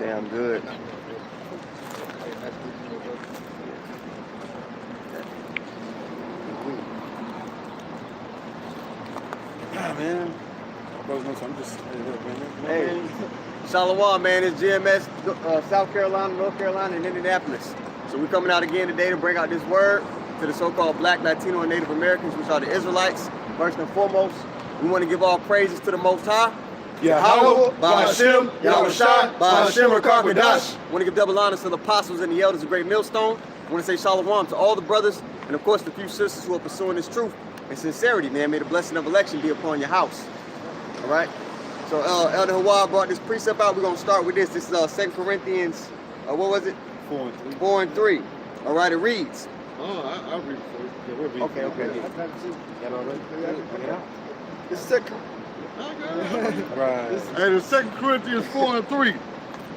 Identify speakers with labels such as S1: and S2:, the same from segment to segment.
S1: say I'm good.
S2: Yeah, man. I'm just,
S1: Hey, Shalom, man. It's GMS, South Carolina, North Carolina, and Indianapolis. So we're coming out again today to bring out this word to the so-called Black, Latino, and Native Americans, which are the Israelites. First and foremost, we want to give all praises to the Most High.
S3: YAHAWAH, BAHASHAM, YAHAWASHI, BAHASHAM, QADASH.
S1: I want to give double honors to the apostles and the elders of Great Millstone. I want to say shalom to all the brothers and, of course, the few sisters who are pursuing this truth and sincerity, man. May the blessing of election be upon your house. All right? So Elder Hawah brought this precept out. We're going to start with this. This is 2 Corinthians, what was it?
S2: 4 and 3.
S1: 4 and 3. All right, it reads.
S3: Oh, I'll read it for you. Yeah, we'll read
S1: Okay,
S3: it.
S1: okay.
S2: Got it already?
S3: It's second.
S2: Right.
S3: And in 2 Corinthians 4 and 3,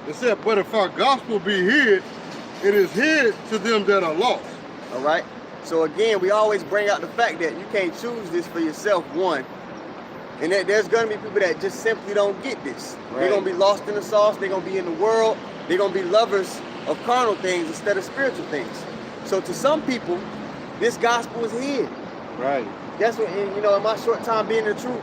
S3: it said, but if our gospel be hid, it is hid to them that are lost.
S1: All right? So again, we always bring out the fact that you can't choose this for yourself, one. And that there's going to be people that just simply don't get this.
S2: Right.
S1: They're going to be lost in the sauce. They're going to be in the world. They're going to be lovers of carnal things instead of spiritual things. So to some people, this gospel is hid.
S2: Right.
S1: That's what, you know, in my short time being in the truth,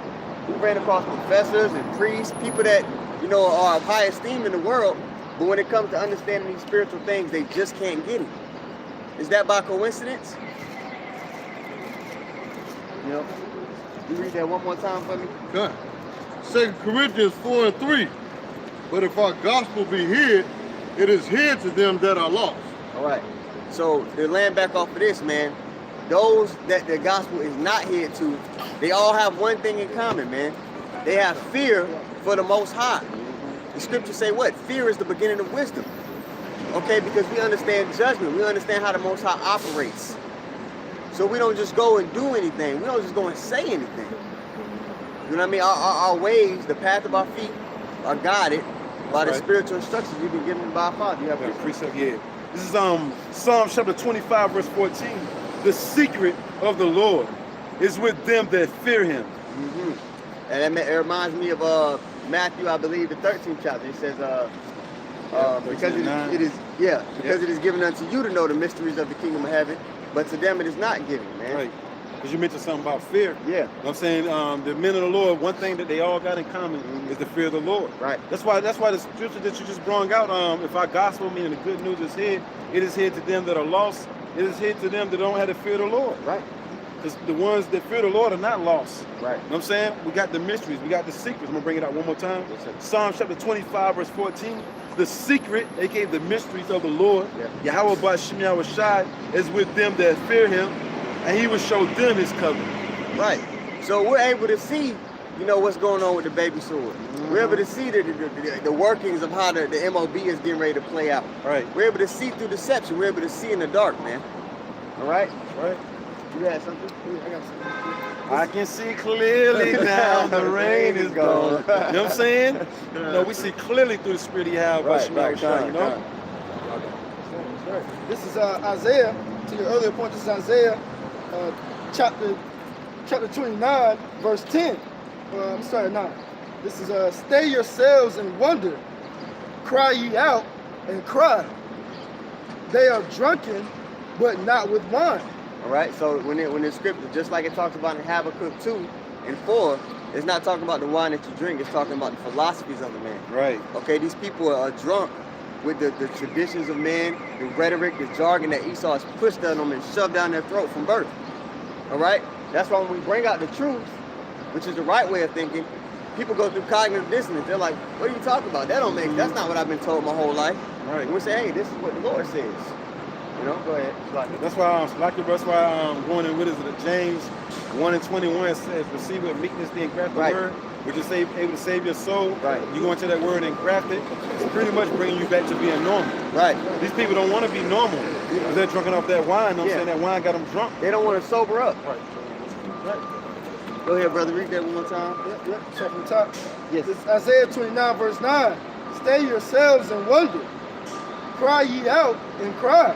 S1: we ran across professors and priests, people that, you know, are of high esteem in the world, but when it comes to understanding these spiritual things, they just can't get it. Is that by coincidence? You know, you read that one more time for me?
S3: Okay. 2 Corinthians 4 and 3, but if our gospel be hid, it is hid to them that are lost.
S1: All right. So to land back off of this, man, those that the gospel is not hid to, they all have one thing in common, man. They have fear for the Most High. The scriptures say what? Fear is the beginning of wisdom. Okay, because we understand judgment. We understand how the Most High operates. So we don't just go and do anything. We don't just go and say anything. You know what I mean? Our ways, the path of our feet are guided by the spiritual instructions we've been given by our Father. You have a
S2: precept, yeah. This is Psalm chapter 25, verse 14. The secret of the Lord is with them that fear him.
S1: And it reminds me of Matthew, I believe, the 13th chapter. It says, because it is given unto you to know the mysteries of the kingdom of heaven, but to them it is not given, man.
S2: Right. Because you mentioned something about fear.
S1: Yeah.
S2: You know what I'm saying? The men of the Lord, one thing that they all got in common is the fear of the Lord.
S1: Right.
S2: That's why the scripture that you just brought out, if our gospel, meaning the good news is hid, it is hid to them that are lost. It is hid to them that don't have the fear of the Lord.
S1: Right.
S2: Because the ones that fear the Lord are not lost.
S1: Right.
S2: You know what I'm saying? We got the mysteries. We got the secrets. I'm going to bring it out one more time.
S1: Yes, sir.
S2: Psalm chapter 25, verse 14. The secret, aka the mysteries of the Lord, Yahawah BAHASHAM YAHAWASHI, is with them that fear him, and he will show them his covenant.
S1: Right. So we're able to see, you know, what's going on with the baby sword. We're able to see the workings of how the MOB is getting ready to play out.
S2: Right.
S1: We're able to see through deception. We're able to see in the dark, man. All right?
S2: Right.
S1: You had something? I got something.
S2: I can see clearly now the rain is gone. You know what I'm saying? No, we see clearly through the spirit of Yahawah, you know?
S4: This is Isaiah, to your earlier point, this is Isaiah chapter 29, verse 10. I'm sorry, 9. This is, stay yourselves and wonder, cry ye out and cry. They are drunken, but not with wine.
S1: All right, so when the scripture, just like it talks about in Habakkuk 2 and 4, it's not talking about the wine that you drink, it's talking about the philosophies of the man.
S2: Right.
S1: Okay, these people are drunk with the traditions of men, the rhetoric, the jargon that Esau has pushed on them and shoved down their throat from birth. All right? That's why when we bring out the truth, which is the right way of thinking, people go through cognitive dissonance. They're like, what are you talking about? That don't make, that's not what I've been told my whole life.
S2: Right.
S1: And we say, hey, this is what the Lord says. You know, go ahead.
S2: That's why going in with it, James 1 and 21 says, receive with meekness the engrafted word, which is able to save your soul.
S1: Right.
S2: You go into that word and graft it, it's pretty much bringing you back to being normal.
S1: Right.
S2: These people don't want to be normal because they're drinking off that wine. I'm saying that wine got them drunk.
S1: They don't want to sober up.
S4: Right.
S1: Go ahead, brother. Read that one more time.
S4: Yep. So from the top.
S1: Yes.
S4: This is Isaiah 29, verse 9. Stay yourselves and wonder. Cry ye out and cry.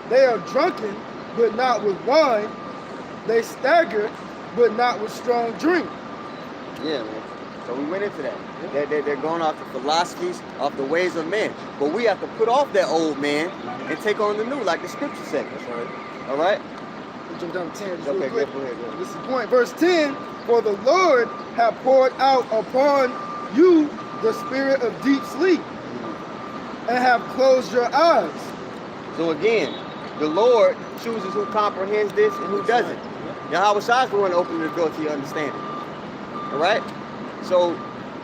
S4: They are drunken, but not with wine. They stagger, but not with strong drink.
S1: Yeah, man. So we went into that. They're going off the philosophies, off the ways of men. But we have to put off that old man and take on the new, like the scripture said.
S2: That's right.
S1: All right?
S4: We'll jump down to 10. Just
S1: Okay,
S4: real quick.
S1: go ahead.
S4: This is the point. Verse 10, for the Lord hath poured out upon you the spirit of deep sleep and have closed your eyes.
S1: So again, the Lord chooses who comprehends this and who doesn't. YAHAWASHI is the one opening the door to your understanding. All right? So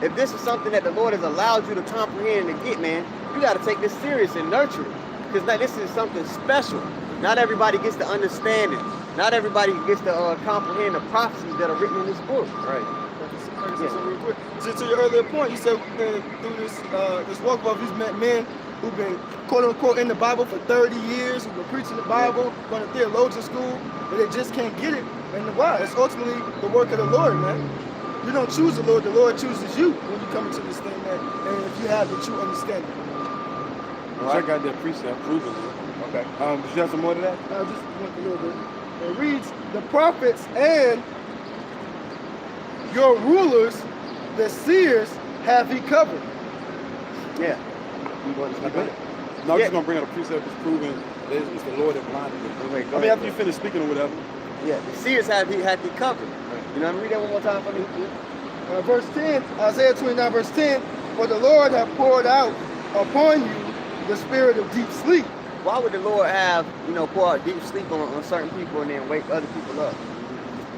S1: if this is something that the Lord has allowed you to comprehend and to get, man, you got to take this serious and nurture it. Because now this is something special. Not everybody gets to understand it. Not everybody gets to comprehend the prophecies that are written in this book.
S2: Right.
S4: So real quick. So to your earlier point, you said through this walk of you've met men who've been quote unquote in the Bible for 30 years, who've been preaching the Bible, going to theologian school, but they just can't get it. And why? It's ultimately the work of the Lord, man. You don't choose the Lord chooses you when you come into this thing, man. And if you have the true understanding.
S2: Well, I got that precept proven.
S1: Okay.
S2: Did you have some more to that?
S4: I just went a little bit. It reads, the prophets and your rulers, the seers, have he covered.
S1: Yeah. You want to
S2: Okay. No, I'm just going to bring out a precept that's proven that it's the Lord that blinded it.
S1: Okay,
S2: I mean, after you finish speaking or whatever.
S1: Yeah, the seers have he covered. You know, read that one more time for me.
S4: Verse 10, Isaiah 29, verse 10, for the Lord hath poured out upon you the spirit of deep sleep.
S1: Why would the Lord have, pour out deep sleep on certain people and then wake other people up?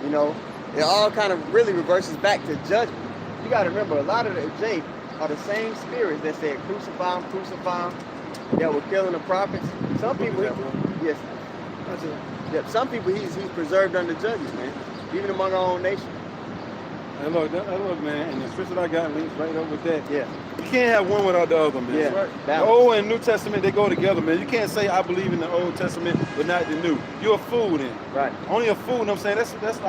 S1: You know, it all kind of really reverses back to judgment. You got to remember, a lot of the J are the same spirits that said crucify him, that were killing the prophets. Some people, yes.
S4: That's it.
S1: Yeah, some people he's preserved under judgment, man. Even among our own nation.
S2: And look, man, and the scripture I got links right up with that.
S1: Yeah.
S2: You can't have one without the other, man.
S1: Yeah.
S2: Right. The
S1: Balance.
S2: Old and New Testament, they go together, man. You can't say I believe in the Old Testament, but not the New. You're a fool then.
S1: Right.
S2: Only a fool, you know what I'm saying? That's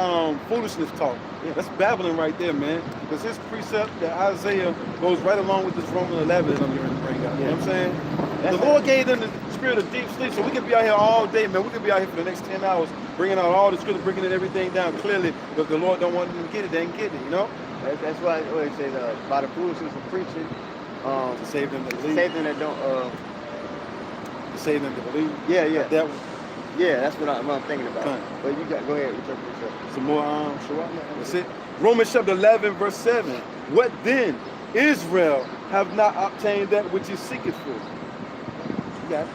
S2: foolishness talk.
S1: Yeah.
S2: That's babbling right there, man. Because his precept that Isaiah goes right along with this Romans 11 that I'm going to bring out. You know what I'm saying?
S1: That's
S2: the Lord gave them the spirit of deep sleep, so we could be out here all day, man. We could be out here for the next 10 hours, bringing out all the scripture, bringing everything down clearly. But if the Lord don't want them to get it, they ain't get it, you know?
S1: That's why it says by the foolishness of preaching,
S2: To save them to believe.
S1: save them that don't.
S2: To save them to believe.
S1: Yeah.
S2: That was
S1: Yeah, that's what I'm thinking about.
S2: Fine.
S1: But you got go ahead, interpret yourself.
S2: some more that's it. Romans chapter 11, verse 7. What then? Israel have not obtained that which he seeketh for. You got it.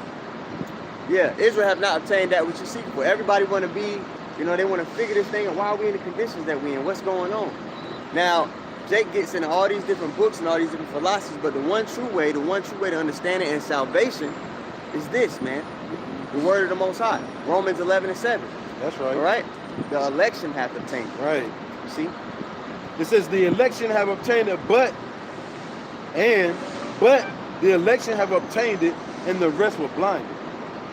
S1: Yeah, Israel have not obtained that which you seek for. Everybody want to be, they want to figure this thing out. Why are we in the conditions that we're in? What's going on? Now, Jake gets into all these different books and all these different philosophies, but the one true way to understand it and salvation is this, man. The word of the Most High. Romans 11 and 7.
S2: That's right.
S1: All right? The election hath obtained it.
S2: Right.
S1: You see?
S2: It says the election have obtained it, but the election have obtained it, and the rest were blinded.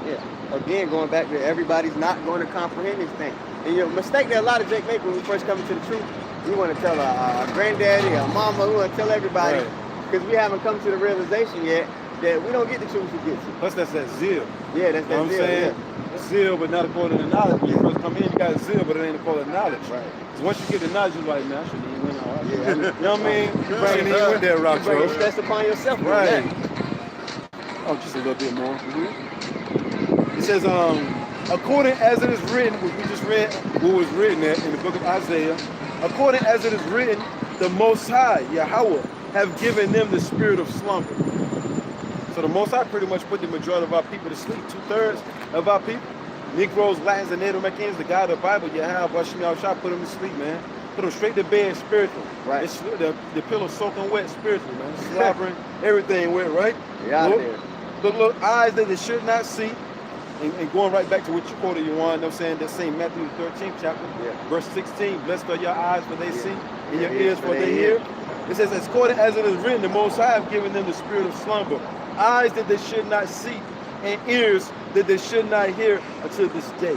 S1: Yeah. Again, going back to everybody's not going to comprehend this thing. And your mistake that a lot of Jake make when we first come into the truth, we want to tell our granddaddy, our mama, we want to tell everybody, because we haven't come to the realization yet that we don't get the truth we get to.
S2: Plus, that's that zeal.
S1: Yeah, that's
S2: You know
S1: that
S2: what I'm
S1: zeal.
S2: saying? Zeal, but not according to knowledge. When you first come in, you got zeal, but it ain't according to knowledge.
S1: Right.
S2: So once you get the knowledge, you're like, man, I shouldn't even win all right.
S1: Yeah,
S2: You know what I mean? You shouldn't even win that rock,
S1: You bring
S2: bro.
S1: stress upon yourself. with
S2: Right.
S1: that.
S2: Oh, just a little bit more. It says, according as it is written, what we just read, what was written in the book of Isaiah, according as it is written, the Most High, Yahawah, have given them the spirit of slumber. So the Most High pretty much put the majority of our people to sleep. 2/3 of our people, Negroes, Latins, and Native Americans, the God of the Bible, YAHAWASHI, put them to sleep, man. Put them straight to bed spiritual.
S1: Right.
S2: It's, the pillow soaking wet spiritual, man. Slobbering, everything wet, right?
S1: You're out there.
S2: The little eyes that they should not see. And going right back to what you quoted, you know what I'm saying? That same Matthew 13th chapter, verse 16. Blessed are your eyes for they see, and your ears for they hear. It says, according as it is written, the Most High have given them the spirit of slumber, eyes that they should not see, and ears that they should not hear until this day.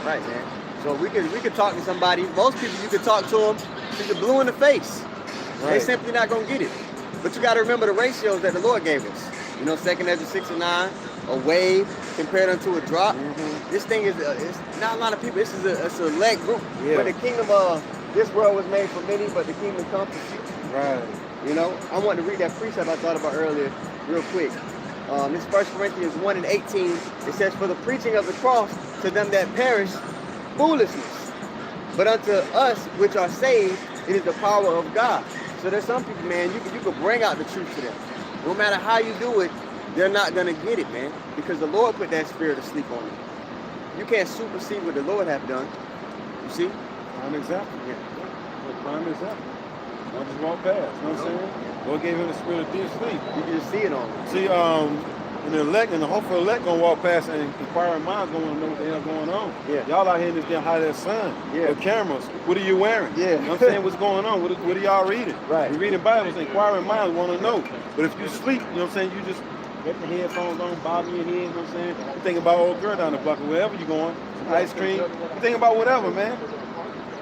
S1: Right, man. So we could talk to somebody. Most people, you could talk to them till you're blue in the face. They simply not gonna get it. But you got to remember the ratios that the Lord gave us. 2 Ezra 6 and 9, a wave compared unto a drop. This thing is, it's not a lot of people. This is a select group.
S2: Yeah.
S1: But the kingdom of this world was made for many, but the kingdom comes for few.
S2: Right.
S1: You know, I want to read that precept I thought about earlier real quick. This 1 Corinthians 1 and 18, it says, for the preaching of the cross to them that perish, foolishness. But unto us which are saved, it is the power of God. So there's some people, man, you could bring out the truth to them. No matter how you do it, they're not going to get it, man. Because the Lord put that spirit of sleep on them. You can't supersede what the Lord have done. You see?
S2: Prime example.
S1: Yeah.
S2: Prime example. Don't just walk past. You know what I'm saying? Lord gave him the spirit of deep sleep.
S1: You can just see it on them.
S2: See, and the elect and the hopeful elect gonna walk past and inquiring minds gonna know what the hell going on.
S1: Yeah.
S2: Y'all out here in this damn hot ass sun.
S1: Yeah.
S2: With cameras. What are you wearing?
S1: Yeah.
S2: You know what I'm saying? What's going on? What are y'all reading?
S1: Right.
S2: You reading Bibles, inquiring minds wanna know. But if you sleep, you know what I'm saying, you just get the headphones on, bobbing your head, you know what I'm saying? You think about old girl down the block or wherever you going, some ice cream, you think about whatever, man.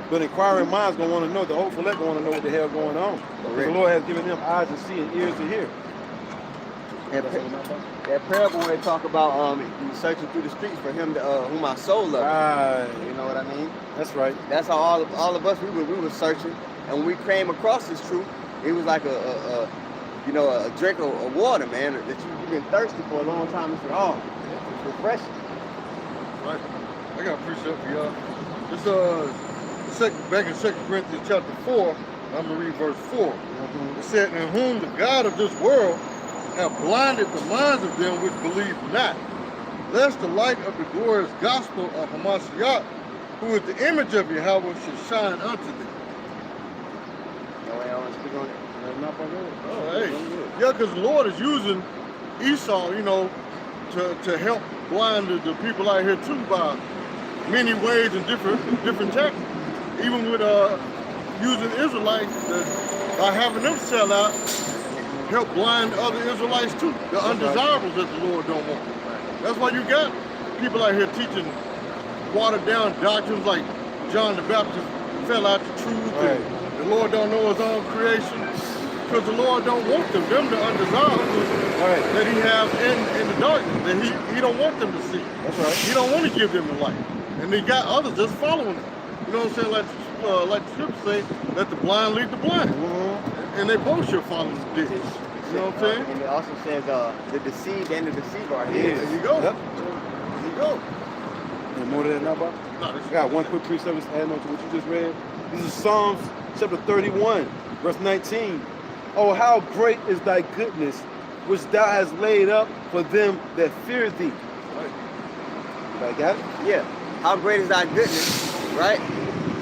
S2: But inquiring minds gonna want to know, the hopeful elect gonna want to know what the hell going on. Because the Lord has given them eyes to see and ears to hear.
S1: That parable where they talk about searching through the streets for him whom my soul loves.
S2: Right.
S1: You know what I mean?
S2: That's right.
S1: That's how all of us we were searching, and when we came across this truth, it was like a drink of water, man, that you've been thirsty for a long time. It's refreshing.
S3: Right. I got a precept for y'all. This back in 2 Corinthians chapter 4, I'm gonna read verse 4. It said, in whom the God of this world have blinded the minds of them which believe not, lest the light of the glorious gospel of Hamashiach, who is the image of Yahawah, should shine unto them.
S1: No way I want to speak on it.
S3: Oh, hey. Yeah, because the Lord is using Esau, you know, to help blind the people out here too by many ways and different tactics. Even with using Israelites, by having them sell out, help blind other Israelites too, the undesirables that the Lord don't want. That's why you got people out here teaching watered down doctrines like John the Baptist fell out the truth, and the Lord don't know his own creation. Because the Lord don't want them the undesirables that he has in the darkness, that he don't want them to see.
S2: That's right.
S3: He don't want to give them the light. And they got others just following them. You know what I'm saying? Like the scriptures say, let the blind lead the blind. And they both should follow the ditch. You know what I'm saying?
S1: And it also says the deceived and the deceiver are here.
S3: There you go.
S2: Yep.
S3: There you go.
S2: Any more to that now, Bob?
S3: No, this
S2: I got one quick precept to add on to what you just read. This is Psalms chapter 31, verse 19. Oh, how great is thy goodness, which thou hast laid up for them that fear thee. Right. Got it?
S1: Yeah. How great is thy goodness, right?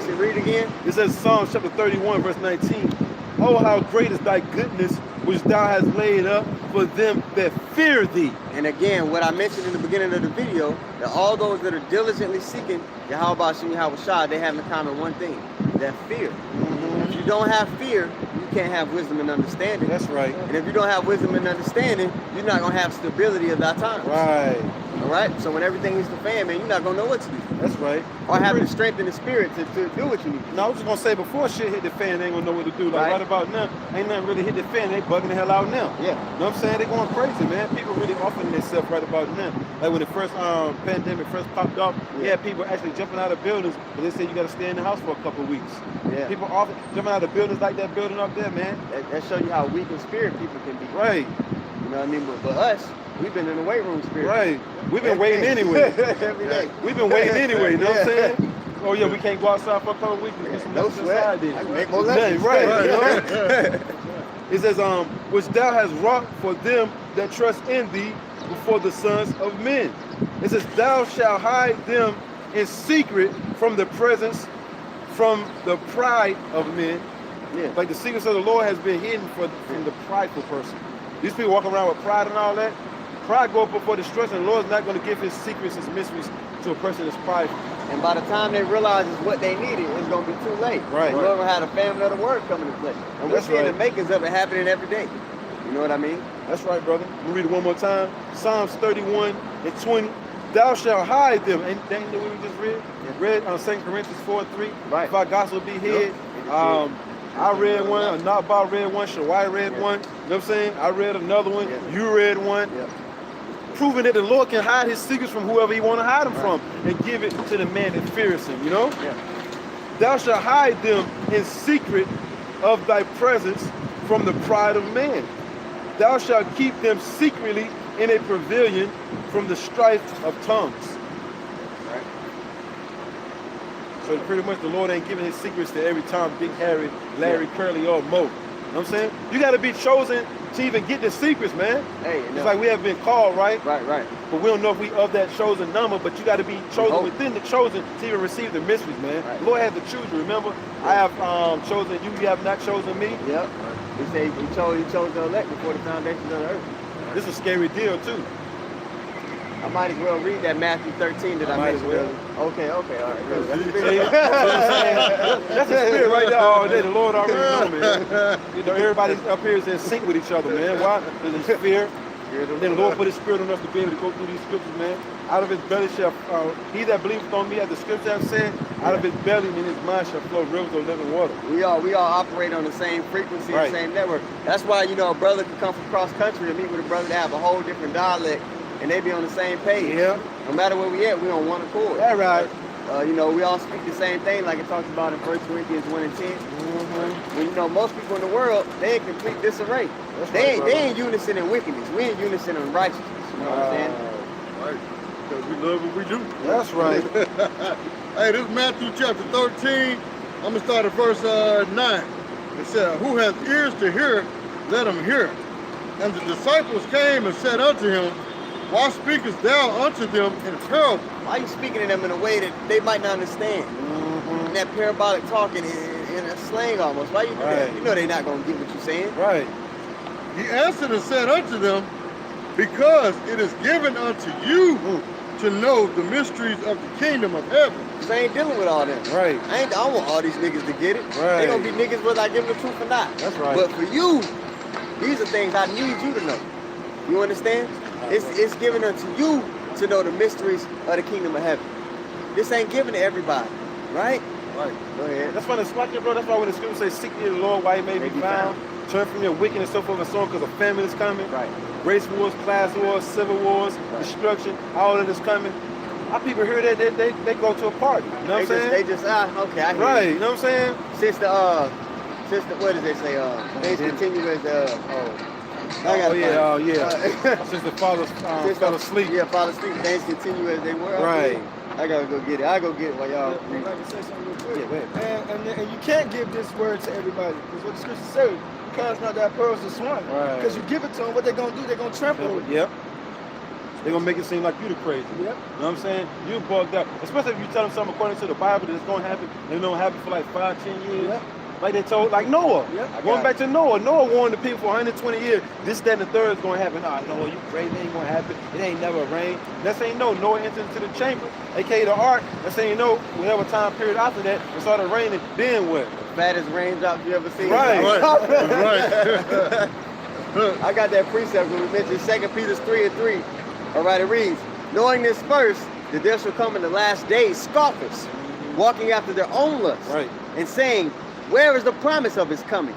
S1: See, read it again.
S2: It says Psalms chapter 31, verse 19. Oh, how great is thy goodness, which thou hast laid up for them that fear thee.
S1: And again, what I mentioned in the beginning of the video, that all those that are diligently seeking YAHAWASHI, YAHAWASHI, they have in common one thing, that fear. If you don't have fear, you can't have wisdom and understanding.
S2: That's right.
S1: And if you don't have wisdom and understanding, you're not going to have stability of that time.
S2: Right.
S1: All right? So when everything hits the fan, man, you're not going to know what to do.
S2: That's right.
S1: Or have the strength and the spirit to do what you need to do.
S2: No, I was just going to say, before shit hit the fan, they ain't going to know what to do. Like right about now, ain't nothing really hit the fan. They bugging the hell out now.
S1: Yeah.
S2: You know what I'm saying? They going crazy, man. People really offering themselves right about now. Like when the first pandemic first popped off, yeah, people actually jumping out of buildings, but they said you got to stay in the house for a couple of weeks.
S1: Yeah.
S2: People often jumping out of buildings like that building up there, man.
S1: That shows you how weak in spirit people can be.
S2: Right.
S1: You know what I mean? But us, we've been in the weight room spirit.
S2: Right. We've been waiting anyway.
S1: Every day.
S2: We've been waiting anyway, you know what I'm saying? Oh yeah, we can't go outside for a couple of weeks. Get some
S1: No
S2: lessons
S1: sweat.
S2: inside then.
S1: I can make more
S2: Nothing,
S1: lessons.
S2: right. You know? It says, which thou hast wrought for them that trust in thee before the sons of men. It says, thou shalt hide them in secret from the presence, from the pride of men.
S1: Yeah.
S2: Like the secrets of the Lord has been hidden from the prideful person. These people walking around with pride and all that. Pride go before destruction. The Lord's not going to give his secrets, his mysteries to a person that's prideful.
S1: And by the time they realize it's what they needed, it's going to be too late.
S2: Right.
S1: The Lord will have a family of the word coming to play. And we're
S2: That's
S1: seeing
S2: right.
S1: the makings of it happening every day. You know what I mean?
S2: That's right, brother. We'll read it one more time. Psalms 31 and 20. Thou shalt hide them. Ain't that what we just read?
S1: Yeah.
S2: Read on 2 Corinthians 4 and 3.
S1: Right.
S2: If our gospel be hid.
S1: Yep.
S2: I read one, Nabal read one, Shawai read
S1: Yeah.
S2: one. You know what I'm saying? I read another one.
S1: Yeah.
S2: You read one.
S1: Yeah.
S2: Proving that the Lord can hide his secrets from whoever he want to hide them from and give it to the man that fears him, you know?
S1: Yeah.
S2: Thou shalt hide them in secret of thy presence from the pride of man. Thou shalt keep them secretly in a pavilion from the strife of tongues.
S1: Right.
S2: So pretty much the Lord ain't giving his secrets to every Tom, Dick, Harry, Larry, Curly, or Mo. You know what I'm saying? You got to be chosen to even get the secrets, man.
S1: Hey,
S2: It's like we have been called, right?
S1: right.
S2: But we don't know if we of that chosen number, but you got to be chosen within the chosen to even receive the mysteries, man.
S1: Right.
S2: The Lord had to choose you, remember? I have chosen you, you have not chosen me.
S1: Yep. He said he chose the elect before the foundations of the earth.
S2: This is a scary deal, too.
S1: I might as well read that Matthew 13 that I
S2: might as
S1: mentioned
S2: well.
S1: earlier. Okay, all right. Good. That's
S2: See,
S1: good.
S2: that's the spirit right there all day. The Lord already know, man. You know, everybody up here is in sync with each other, man. Why? Because it's fear. Then the Lord put his spirit on us to be able to go through these scriptures, man. Out of his belly shall, he that believeth on me, as the scripture have said, out of his belly and in his mind shall flow rivers of living water.
S1: We all operate on the same frequency,
S2: Right.
S1: the same network. That's why, you know, a brother can come from cross country and meet with a brother that have a whole different dialect, and they be on the same page.
S2: Yeah.
S1: No matter where we at, we on one accord.
S2: All right.
S1: You know, we all speak the same thing, like it talks about in 1 Corinthians 1 and 10. When, you know, most people in the world, they in complete disarray. They ain't unison in wickedness. We in unison in righteousness. You know what I'm saying?
S3: Right. Because we love what we do.
S2: That's right.
S3: Hey, this is Matthew chapter 13. I'm going to start at verse 9. It said, who hath ears to hear, let him hear. And the disciples came and said unto him, why speakest thou unto them in parable?
S1: Why are you speaking to them in a way that they might not understand? And that parabolic talking in a slang almost. Why you do that? You know they're not going to get what you're saying.
S2: Right.
S3: He answered and said unto them, because it is given unto you to know the mysteries of the kingdom of heaven.
S1: So I ain't dealing with all them.
S2: Right.
S1: I want all these niggas to get it.
S2: Right.
S1: They gonna be niggas whether I give them the truth or not.
S2: That's right.
S1: But for you, these are things I need you to know. You understand? It's given unto you to know the mysteries of the kingdom of heaven. This ain't given to everybody, right?
S3: Right.
S1: Go ahead.
S2: That's why the bro. That's why when the scripture says, "Seek ye the Lord while he may be found, turn from your wickedness, so forth and so on," because a famine is coming.
S1: Right.
S2: Race wars, class wars, civil wars, destruction, all of this coming. Our people hear that they go to a party. You know what I'm saying?
S1: They just okay, I hear
S2: Right.
S1: you.
S2: You know what I'm saying?
S1: Since the what does they say? Things continue as
S2: Since the father fell asleep.
S1: Yeah, fall asleep. Things continue as they were.
S2: Right.
S1: I gotta go get it. I go get it while y'all.
S4: I'd like to say something real quick.
S2: Yeah, go ahead.
S4: And you can't give this word to everybody. Because what the scripture says, you cast not that pearls to swine.
S2: Right.
S4: Because you give it to them, what they're going to do, they're going to trample over it.
S2: Yep. They're going to make it seem like you the crazy.
S4: Yep.
S2: You know what I'm saying? You bugged out. Especially if you tell them something according to the Bible that's going to happen, and it don't happen for like 5-10 years.
S4: Yep.
S2: Like they told, like Noah.
S4: Yep.
S2: Going back to Noah. Noah warned the people for 120 years, this, that, and the third is going to happen. Nah, Noah, you crazy, it ain't going to happen. It ain't never rain. That's saying no. Noah entered into the chamber, aka the ark. That's saying no, whatever time period after that, it started raining, then what?
S1: Fattest raindrop you ever seen.
S2: Right.
S3: Right.
S1: I got that precept when we mentioned 2 Peter 3 and 3. All right, it reads, knowing this first, that there shall come in the last days scoffers, walking after their own lusts,
S2: Right.
S1: and saying, where is the promise of his coming?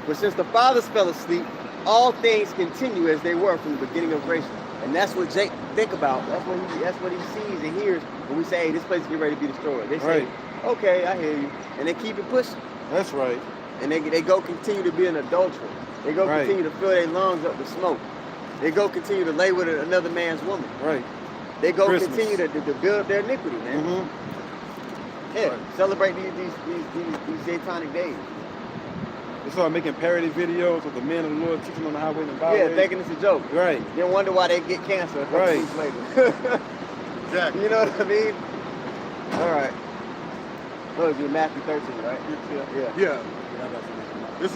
S1: For since the fathers fell asleep, all things continue as they were from the beginning of creation. And that's what Jake think about. That's what he sees and hears when we say, hey, this place is getting ready to be destroyed. They say, okay, I hear you. And they keep it pushing.
S2: That's right.
S1: And they go continue to be an adulterer. They go continue to fill their lungs up with smoke. They go continue to lay with another man's woman.
S2: Right.
S1: They go continue to build up their iniquity, man.
S2: Mm-hmm.
S1: Yeah, celebrate these satanic days.
S2: They started making parody videos of the men of the Lord teaching on the highways and byways.
S1: Yeah, thinking it's a joke.
S2: Right.
S1: Then wonder why they get cancer a couple weeks later.
S3: Exactly.
S1: You know what I mean? All right. What is it, Matthew 13, right?
S3: Yeah. It's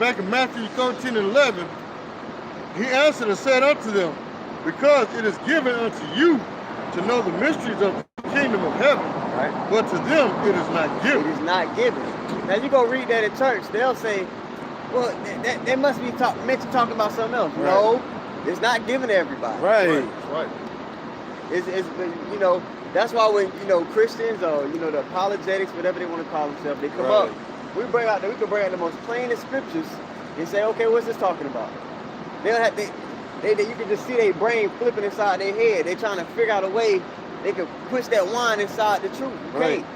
S3: back in Matthew 13 and 11. He answered and said unto them, because it is given unto you to know the mysteries of the kingdom of heaven,
S1: Right.
S3: but to them it is not given.
S1: It is not given. Now you go read that in church, they'll say, well, they must be meant to talk about something else.
S2: Right.
S1: No, it's not given to everybody.
S2: Right.
S3: Right.
S1: It's you know, that's why when, you know, Christians or, you know, the apologetics, whatever they want to call themselves, they come up, we can bring out the most plainest scriptures and say, okay, what's this talking about? They'll have you can just see their brain flipping inside their head. They're trying to figure out a way they can push that wine inside the truth. You can't.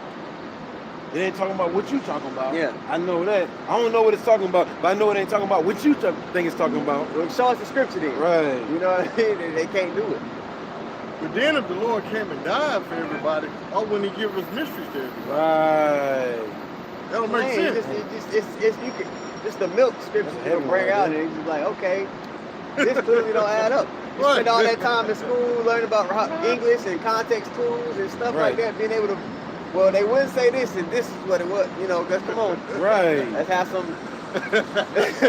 S2: It ain't talking about what you talking about.
S1: Yeah.
S2: I know that. I don't know what it's talking about, but I know it ain't talking about what you think it's talking about.
S1: Well, show us the scripture then.
S2: Right.
S1: You know what I mean? They can't do it.
S3: But then if the Lord came and died for everybody, why wouldn't he give us mysteries to everybody?
S2: Right.
S3: That don't make sense.
S1: It's the milk scripture
S2: That's a
S1: to
S2: heavy
S1: bring
S2: one,
S1: out,
S2: right
S1: and it's just like, okay, this clearly don't add up. You
S3: Right.
S1: spend all that time in school learning about English and context tools and stuff
S2: Right.
S1: like that, being able to, well, they wouldn't say this and this is what it was, you know, because come on.
S2: Right.
S1: Let's have some.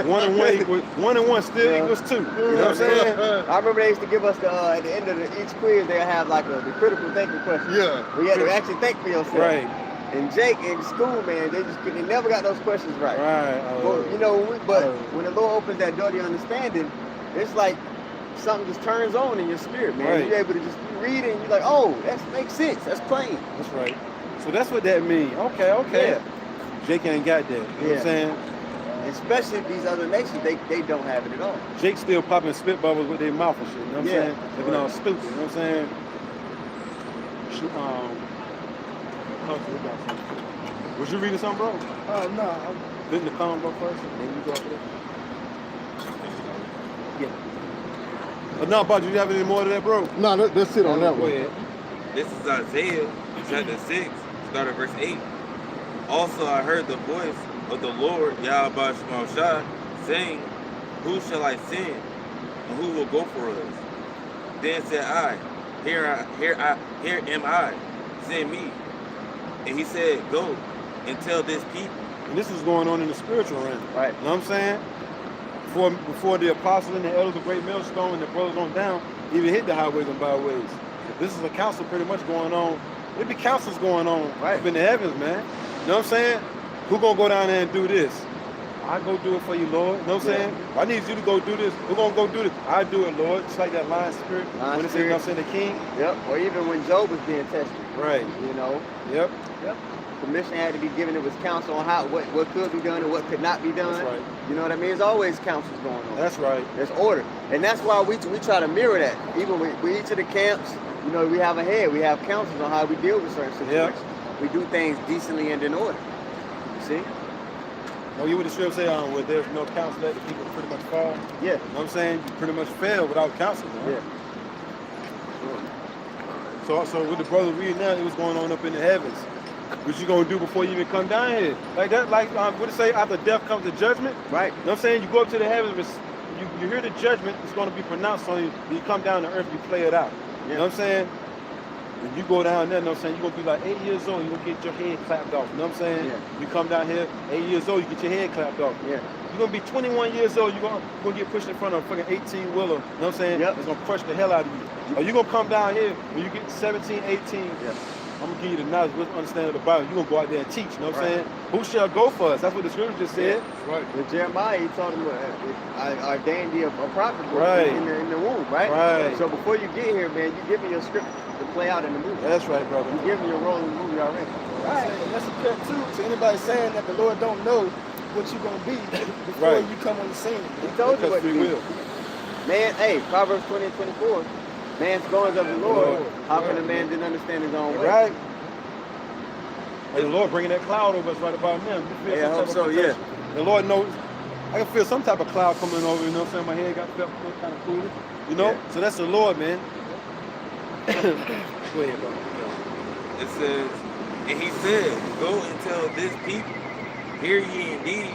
S2: 1 and 1 equals 1 and 1 still equals 2. You know what I'm saying?
S1: I remember they used to give us the at the end of each quiz they'll have like the critical thinking question.
S3: Yeah.
S1: Where you had to actually think for yourself.
S2: Right.
S1: And Jake in school, man, they never got those questions right.
S2: Right.
S1: Well, you know, when the Lord opens that door to your understanding, it's like something just turns on in your spirit, man.
S2: Right.
S1: You're able to just read it and you're like, oh, that makes sense. That's plain.
S2: That's right. So that's what that means. Okay.
S1: Yeah.
S2: Jake ain't got that. You know what I'm saying?
S1: Especially these other nations, they don't have it at all.
S2: Jake still popping spit bubbles with their mouth and shit. You know what I'm
S1: Yeah.
S2: saying? Looking all stupid. You know what I'm saying? Was you reading something, bro?
S4: No.
S2: Didn't the combo first, and then you go after that? Yeah. But no, but do you have any more to that, bro?
S3: No, let's sit on that
S2: Go
S3: one.
S2: ahead.
S5: This is Isaiah chapter 6, start at verse 8. Also I heard the voice of the Lord YAHAWASHI saying, who shall I send, and who will go for us? Then said I, here am I, send me. And he said, go and tell this people.
S2: And this is going on in the spiritual realm.
S1: Right.
S2: You know what I'm saying? Before the apostles and the elders of great millstone and the brothers on down even hit the highways and byways. This is a council pretty much going on. There be councils going on up in the heavens, man. You know what I'm saying? Who gonna go down there and do this? I go do it for you, Lord. You know what I'm saying? I need you to go do this. We're gonna go do this. I do it, Lord. Just like that lion spirit. When it says, you know what I'm saying, the king.
S1: Yep. Or even when Job was being tested.
S2: Right.
S1: You know.
S2: Yep.
S1: Permission had to be given. It was counsel on what could be done and what could not be done.
S2: That's right.
S1: You know what I mean? There's always counsels going on.
S2: That's right.
S1: There's order. And that's why we try to mirror that. Even with each of the camps, you know, we have a head. We have counsels on how we deal with certain situations. We do things decently and in order. You see?
S2: Oh, you would the scripture say where there's no counsel that the people pretty much fall?
S1: Yeah.
S2: You know what I'm saying? You pretty much fail without counsel. Man.
S1: Yeah.
S2: So with the brother reading now, it was going on up in the heavens. What you gonna do before you even come down here? Like that, like what it say, after death comes the judgment?
S1: Right.
S2: You know what I'm saying? You go up to the heavens, you hear the judgment, it's gonna be pronounced on you, you come down to earth, you play it out. You know what I'm saying? When you go down there, you know what I'm saying, you're gonna be like 8 years old, you're gonna get your head clapped off. You know what I'm saying?
S1: Yeah.
S2: You come down here, 8 years old, you get your head clapped off.
S1: Yeah.
S2: You're gonna be 21 years old, you're gonna get pushed in front of a fucking 18-wheeler, you know what I'm saying?
S1: Yep.
S2: It's gonna crush the hell out of you. Or you're gonna come down here when you get 17, 18,
S1: Yeah.
S2: I'm gonna give you the knowledge, understanding of the Bible. You're gonna go out there and teach, you know what I'm
S1: Right.
S2: saying? Who shall go for us? That's what the scripture just said.
S3: Right.
S1: With Jeremiah, he told him, I ordained thee a prophet
S2: Right.
S1: in the womb, right?
S2: Right.
S1: So before you get here, man, you give me your script to play out in the movie.
S2: That's right, brother.
S1: You give me your role in the movie already.
S4: Right. And that's a cut too to anybody saying that the Lord don't know what you're gonna be before
S2: Right.
S4: you come on the scene.
S1: He told you
S2: Because
S1: what to
S2: free
S1: do.
S2: will.
S1: Man, hey, Proverbs 20 and 24. Man's goings of the Lord. How can a man didn't understand his own way?
S2: Right? Hey, the Lord bringing that cloud over us right about now. You feel
S1: Yeah, I
S2: some
S1: hope
S2: type
S1: so,
S2: of
S1: yeah.
S2: protection. The Lord knows. I can feel some type of cloud coming over, you know what I'm saying? My head got felt kind of cooler, you know?
S1: Yeah.
S2: So that's the Lord, man. Go ahead, bro.
S5: It says, and he said, go and tell this people, hear ye indeed,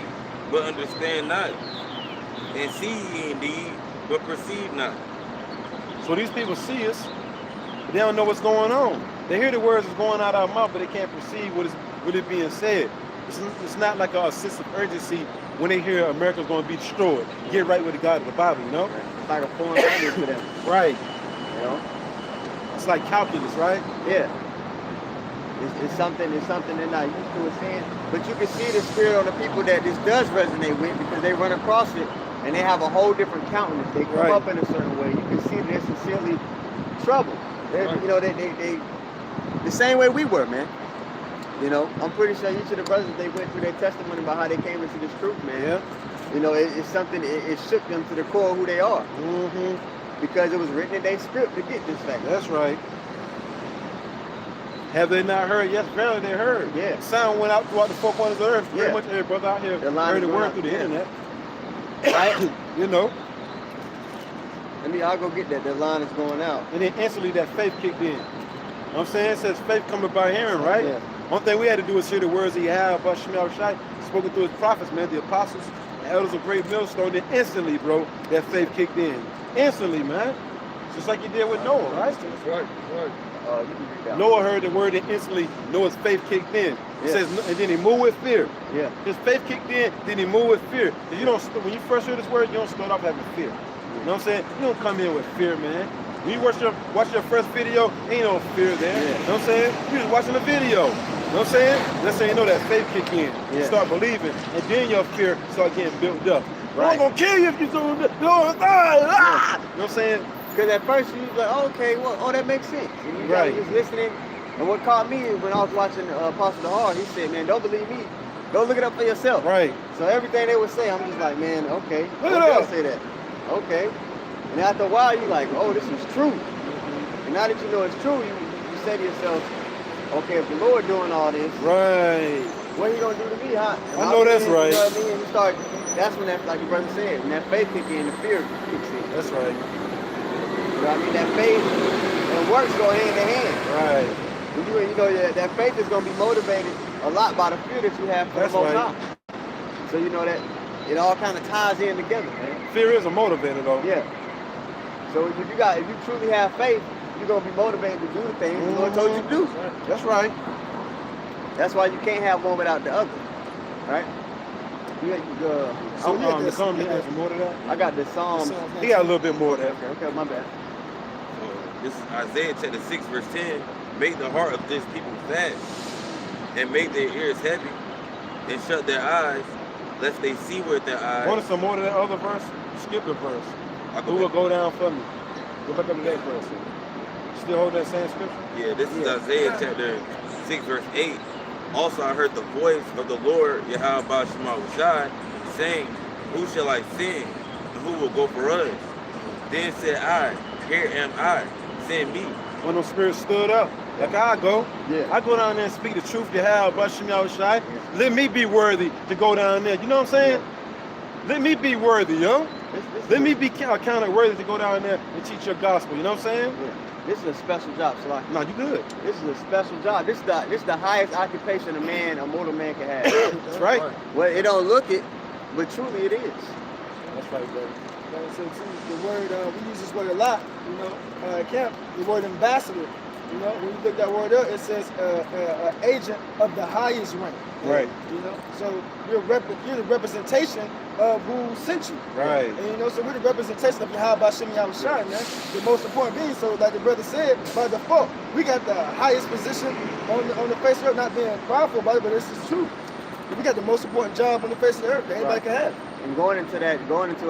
S5: but understand not, and see ye indeed, but perceive not.
S2: So these people see us, but they don't know what's going on. They hear the words that's going out of our mouth, but they can't perceive what is being said. It's not like a sense of urgency when they hear America's going to be destroyed. Get right with the God of the Bible, you know?
S1: It's like a foreign language to them,
S2: Right.
S1: you know?
S2: It's like calculus, right?
S1: Yeah. It's something they're not used to or seeing. But you can see the spirit on the people that this does resonate with because they run across it and they have a whole different countenance. They come
S2: Right.
S1: up in a certain way. You can see they're sincerely troubled. You know, they the same way we were, man. You know, I'm pretty sure each of the brothers, they went through their testimony about how they came into this truth, man.
S2: Yeah.
S1: You know, it's something, it shook them to the core of who they are.
S2: Mm-hmm.
S1: Because it was written in their script to get this fact.
S2: That's right. Have they not heard? Yes, verily they heard.
S1: Yeah.
S2: Sound went out throughout the four corners of the earth. Pretty
S1: Yeah.
S2: much every brother out here
S1: The line
S2: heard the
S1: is
S2: word
S1: going
S2: through the
S1: out,
S2: internet.
S1: Right?
S2: You know.
S1: I'll go get that. The line is going out.
S2: And then instantly that faith kicked in. You know what I'm saying? It says faith coming by hearing, right?
S1: Yeah.
S2: One thing we had to do is hear the words of YAHAWASHI spoken through his prophets, man, the apostles, the elders of great millstone. Then instantly, bro, that faith kicked in. Instantly, man. Just like you did with Noah, right?
S3: That's right.
S1: You can read that.
S2: Noah heard the word and instantly Noah's faith kicked in. It
S1: Yeah.
S2: says, and then he moved with fear.
S1: Yeah.
S2: His faith kicked in, then he moved with fear. You don't, when you first hear this word, you don't start off having fear. You know what I'm saying? You don't come in with fear, man. When you watch your first video, ain't no fear there.
S1: Yeah.
S2: You know what I'm saying? You just watching the video. You know what I'm saying? That's how you know that faith kick in. You
S1: Yeah.
S2: start believing, and then your fear start getting built up.
S1: Right.
S2: I'm gonna kill you if you do this. You know what I'm saying?
S1: Because at first you was like, oh, okay, well, oh, that makes sense. And you
S2: Right.
S1: was listening. And what caught me when I was watching Apostle DeHar, he said, man, don't believe me. Go look it up for yourself.
S2: Right.
S1: So everything they would say, I'm just like, man, okay.
S2: Look it
S1: They'll
S2: up.
S1: say that. Okay. And after a while, you're like, oh, this is true. And now that you know it's true, you say to yourself, okay, if the Lord doing all this,
S2: Right.
S1: what he gonna do to me, huh? And
S2: I know that's
S1: then,
S2: right.
S1: You know what I mean? And you start, that's when that, like your brother said, when that faith kick in, the fear kicks in.
S2: That's right.
S1: You know what I mean? That faith and works go hand in hand.
S2: Right.
S1: And you know that faith is gonna be motivated a lot by the fear that you have for
S2: That's
S1: the Most
S2: right.
S1: High. So you know that it all kind of ties in together, man.
S2: Fear is a motivator, though.
S1: Yeah. So if you truly have faith, you're gonna be motivated to do the things the Lord told you to do.
S2: That's right.
S1: That's why you can't have one without the other, right?
S2: So,
S4: we had
S2: the
S4: this-
S2: comment has more to that?
S1: I got the Psalms.
S2: He got a little bit more of that.
S1: Okay, my bad.
S5: This is Isaiah chapter 6, verse 10. Make the heart of this people fast, and make their ears heavy, and shut their eyes, lest they see with their eyes.
S2: Wanted some more to that other verse? Skip the verse.
S5: I'll
S2: Who
S5: go
S2: will
S5: back.
S2: go down for me? Go back up to that verse. Still hold that same scripture?
S5: Yeah, this is Isaiah chapter 6, verse 8. Also I heard the voice of the Lord, YAHAWASHI, saying, who shall I send, and who will go for us? Then said I, here am I, send me.
S2: When those spirits stood up, like I go.
S1: Yeah.
S2: I go down there and speak the truth to YAHAWASHI. Let me be worthy to go down there. You know what I'm saying? Let me be worthy, yo. Let me be counted worthy to go down there and teach your gospel. You know what I'm saying?
S1: Yeah. This is a special job, Salaki.
S2: No, you good.
S1: This is a special job. This is the highest occupation a mortal man can have.
S2: That's right.
S1: Well, it don't look it, but truly it is.
S2: That's right, brother.
S4: So too, the word, we use this word a lot, you know, at camp, the word ambassador. You know, when you look that word up, it says agent of the highest rank.
S2: Right.
S4: You know, so you're the representation of who sent you.
S2: Right.
S4: And you know, so we're the representation of YAHAWASHI, man. The most important being, so like the brother said, by default, we got the highest position on the face of the earth, not being prideful about it, but this is true. We got the most important job on the face of the earth that anybody can have.
S1: And going into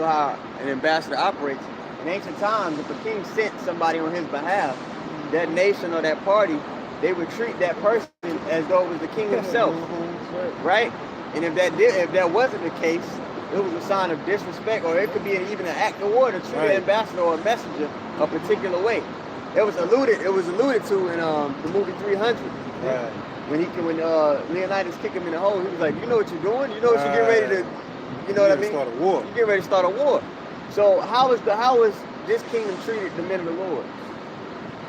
S1: how an ambassador operates, in ancient times, if a king sent somebody on his behalf, that nation or that party, they would treat that person as though it was the king himself, right? And if that wasn't the case, it was a sign of disrespect, or it could be even an act of war to treat an ambassador or a messenger a particular way. It was alluded to in the movie 300.
S2: Right.
S1: When Leonidas kicked him in the hole, he was like, you know what you're doing? You know what you're getting ready to, you know what I mean?
S2: Start a war.
S1: You're getting ready to start a war. So how is this kingdom treated the men of the Lord?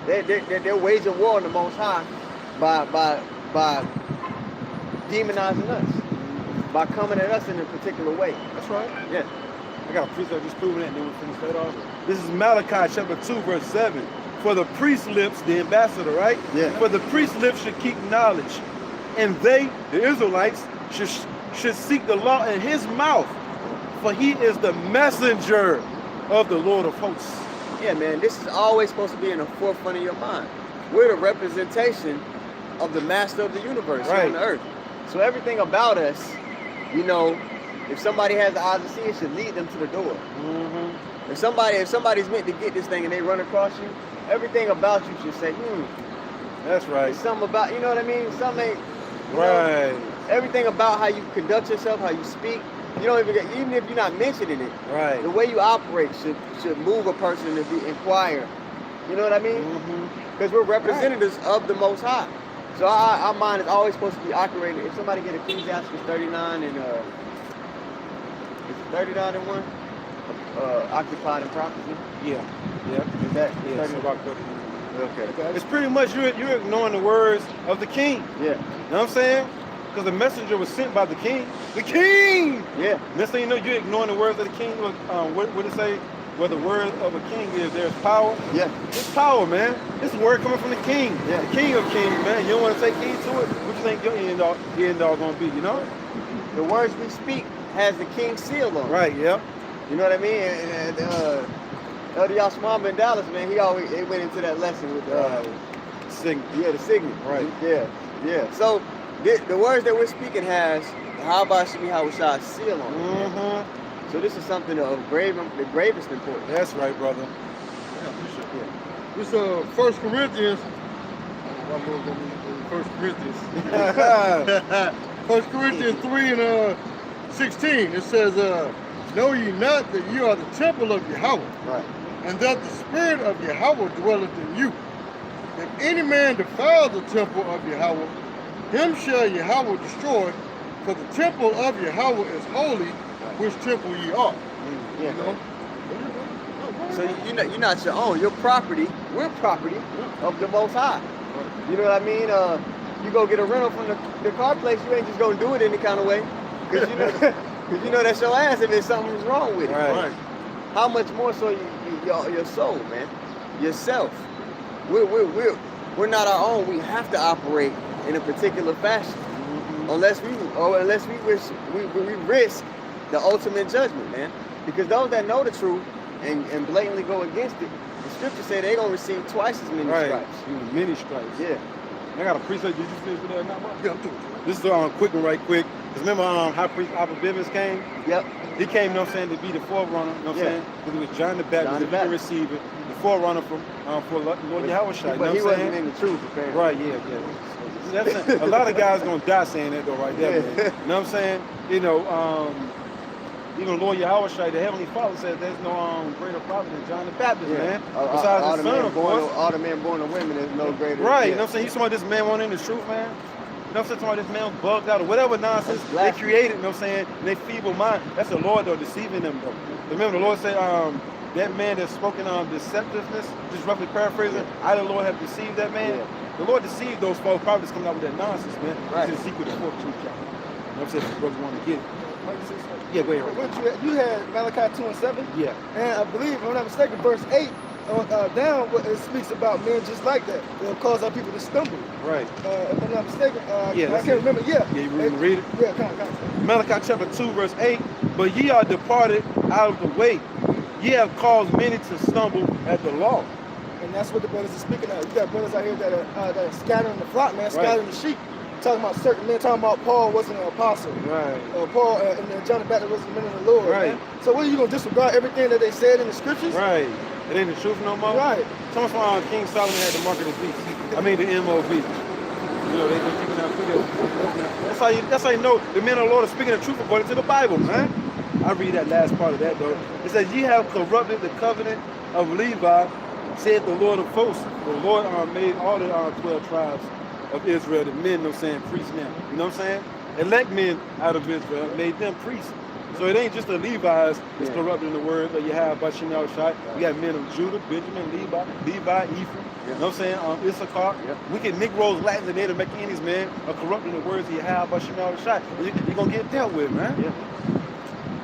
S1: They're waging war on the Most High by demonizing us, by coming at us in a particular way.
S2: That's right.
S1: Yeah.
S2: I got a precept just proving that, and then we'll finish that off. This is Malachi chapter 2, verse 7. For the priest's lips, the ambassador, right?
S1: Yeah.
S2: For the priest's lips should keep knowledge, and they, the Israelites, should seek the law in his mouth, for he is the messenger of the Lord of hosts.
S1: Yeah, man, this is always supposed to be in the forefront of your mind. We're the representation of the master of the universe here on the earth. So everything about us, you know, if somebody has the eyes to see, it should lead them to the door.
S2: Mm-hmm.
S1: If somebody's meant to get this thing and they run across you, everything about you should say,
S2: That's right.
S1: It's something about, you know what I mean? Something ain't, you
S2: Right.
S1: know, everything about how you conduct yourself, how you speak, you don't even if you're not mentioning it,
S2: Right.
S1: the way you operate should move a person to inquire. You know what I mean?
S2: Mm-hmm.
S1: Because we're representatives of the Most High. So our mind is always supposed to be operating. If somebody get Ecclesiastes 39 and is it 39 and 1? Occupied in prophecy.
S2: Yeah.
S1: Is that?
S2: Yeah.
S1: 39? Okay.
S2: It's pretty much you're ignoring the words of the king.
S1: Yeah.
S2: You know what I'm saying? Because the messenger was sent by the king. The king!
S1: Yeah.
S2: Next thing you know, you're ignoring the words of the king. What did it say? Where the word of a king is, there's power.
S1: Yeah.
S2: It's power, man. It's a word coming from the king.
S1: Yeah.
S2: The king of kings, man. You don't want to take heed to it? What you think your end all going to be, you know?
S1: The words we speak has the king's seal on it.
S2: Right, yeah.
S1: You know what I mean? And Elder Yashma in Dallas, man, he went into that lesson with
S2: Signet.
S1: yeah, the signet.
S2: Right.
S1: Yeah. So the words that we're speaking has YAHAWASHI YAHAWASHI seal on it.
S2: Mm-hmm.
S1: So this is something of the gravest importance.
S2: That's right, brother.
S3: Yeah, appreciate it. This 1 Corinthians. First Corinthians. 1 Corinthians 3 and 16. It says, "Know ye not that you are the temple of Yahweh,
S1: Right.
S3: and that the Spirit of Yahweh dwelleth in you? If any man defile the temple of Yahweh, him shall Yahweh destroy. For the temple of Yahweh is holy, which temple ye are."
S1: Yeah.
S3: You know?
S1: So you're not your own. You're property. We're property of the Most High. You know what I mean? You go get a rental from the car place. You ain't just gonna do it any kind of way, because you know that's your ass if there's something's wrong with it.
S2: Right.
S1: How much more so your soul, man, yourself. We're not our own. We have to operate in a particular fashion, unless we risk the ultimate judgment, man. Because those that know the truth and blatantly go against it, the scriptures say they're gonna receive twice as many stripes.
S2: Many stripes.
S1: Yeah.
S2: I got a precept. Did you finish with that?
S3: Yeah, I'm doing it.
S2: This is quick and right quick. Because remember High Priest Abba Bivens came?
S1: Yep.
S2: He came, you know what I'm saying, to be the forerunner, you know what I'm
S1: Yeah.
S2: saying? Because it was John the Baptist,
S1: John the
S2: if you can
S1: Baptist.
S2: receive it, the forerunner for Lord YAHAWASHI, you know
S1: But
S2: what
S1: he
S2: I'm
S1: wasn't
S2: saying?
S1: in the truth, apparently.
S2: Right, yeah. That's a lot of guys gonna die saying that though, right there, man. You know what I'm saying? Lord YAHAWASHI, the Heavenly Father says there's no greater prophet than John the Baptist, man. Besides
S1: all
S2: his
S1: the
S2: son,
S1: men
S2: of
S1: born,
S2: course.
S1: all the men born of women, there's no greater.
S2: Right, you
S1: yeah.
S2: know what I'm saying? You talking about this man wanting the truth, man? You know what I'm saying? Talking about this man bugged out or whatever nonsense
S1: That's
S2: they
S1: blasphemy.
S2: created, you know what I'm saying? And they feeble mind. That's the Lord though, deceiving them though. Remember the Lord said, that man that's spoken deceptiveness, just roughly paraphrasing, I the Lord have deceived that man.
S1: Yeah.
S2: The Lord deceived those false prophets coming out with that nonsense, man.
S1: Right.
S2: It's in secret of the 4th chapter. You know what I'm saying? If brothers want to get it. Yeah, go ahead.
S4: What you had Malachi 2 and 7,
S2: Yeah.
S4: and I believe, if I'm not mistaken, verse 8 down, it speaks about men just like that. They'll cause our people to stumble.
S2: Right.
S4: If I'm not mistaken,
S2: Yeah,
S4: I
S2: that's
S4: can't
S2: it.
S4: remember. Yeah.
S2: Yeah, you read it?
S4: Yeah, kind of.
S2: Malachi chapter 2, verse 8. But ye are departed out of the way. Ye have caused many to stumble at the law.
S4: And that's what the brothers are speaking of. You got brothers out here that are scattering the flock, man, scattering the sheep. Talking about certain men, talking about Paul wasn't an apostle.
S2: Right.
S4: Paul and John the Baptist wasn't the men of the Lord.
S2: Right.
S4: Man. So what are you going to disregard everything that they said in the scriptures?
S2: Right. It ain't the truth no more.
S4: Right.
S2: Someone from King Solomon had the mark of the beast. I mean the MOV. You know, they've been keeping that figure. That's how you know the men of the Lord are speaking the truth according to the Bible, man. I read that last part of that though. It says, ye have corrupted the covenant of Levi, said the Lord of hosts. The Lord made all the 12 tribes of Israel, the men, you know what I'm saying, priests now. You know what I'm saying? Elect men out of Israel, made them priests. So it ain't just the Levites that's corrupting the word that you have by Shinal Shai. We got men of Judah, Benjamin, Levi, Ephraim, you know what I'm saying? Issachar. Wicked Negroes, Latins, and Native Americans, man, are corrupting the words that you have by Shinal Shai. You're going to get dealt with, man.
S1: Yeah.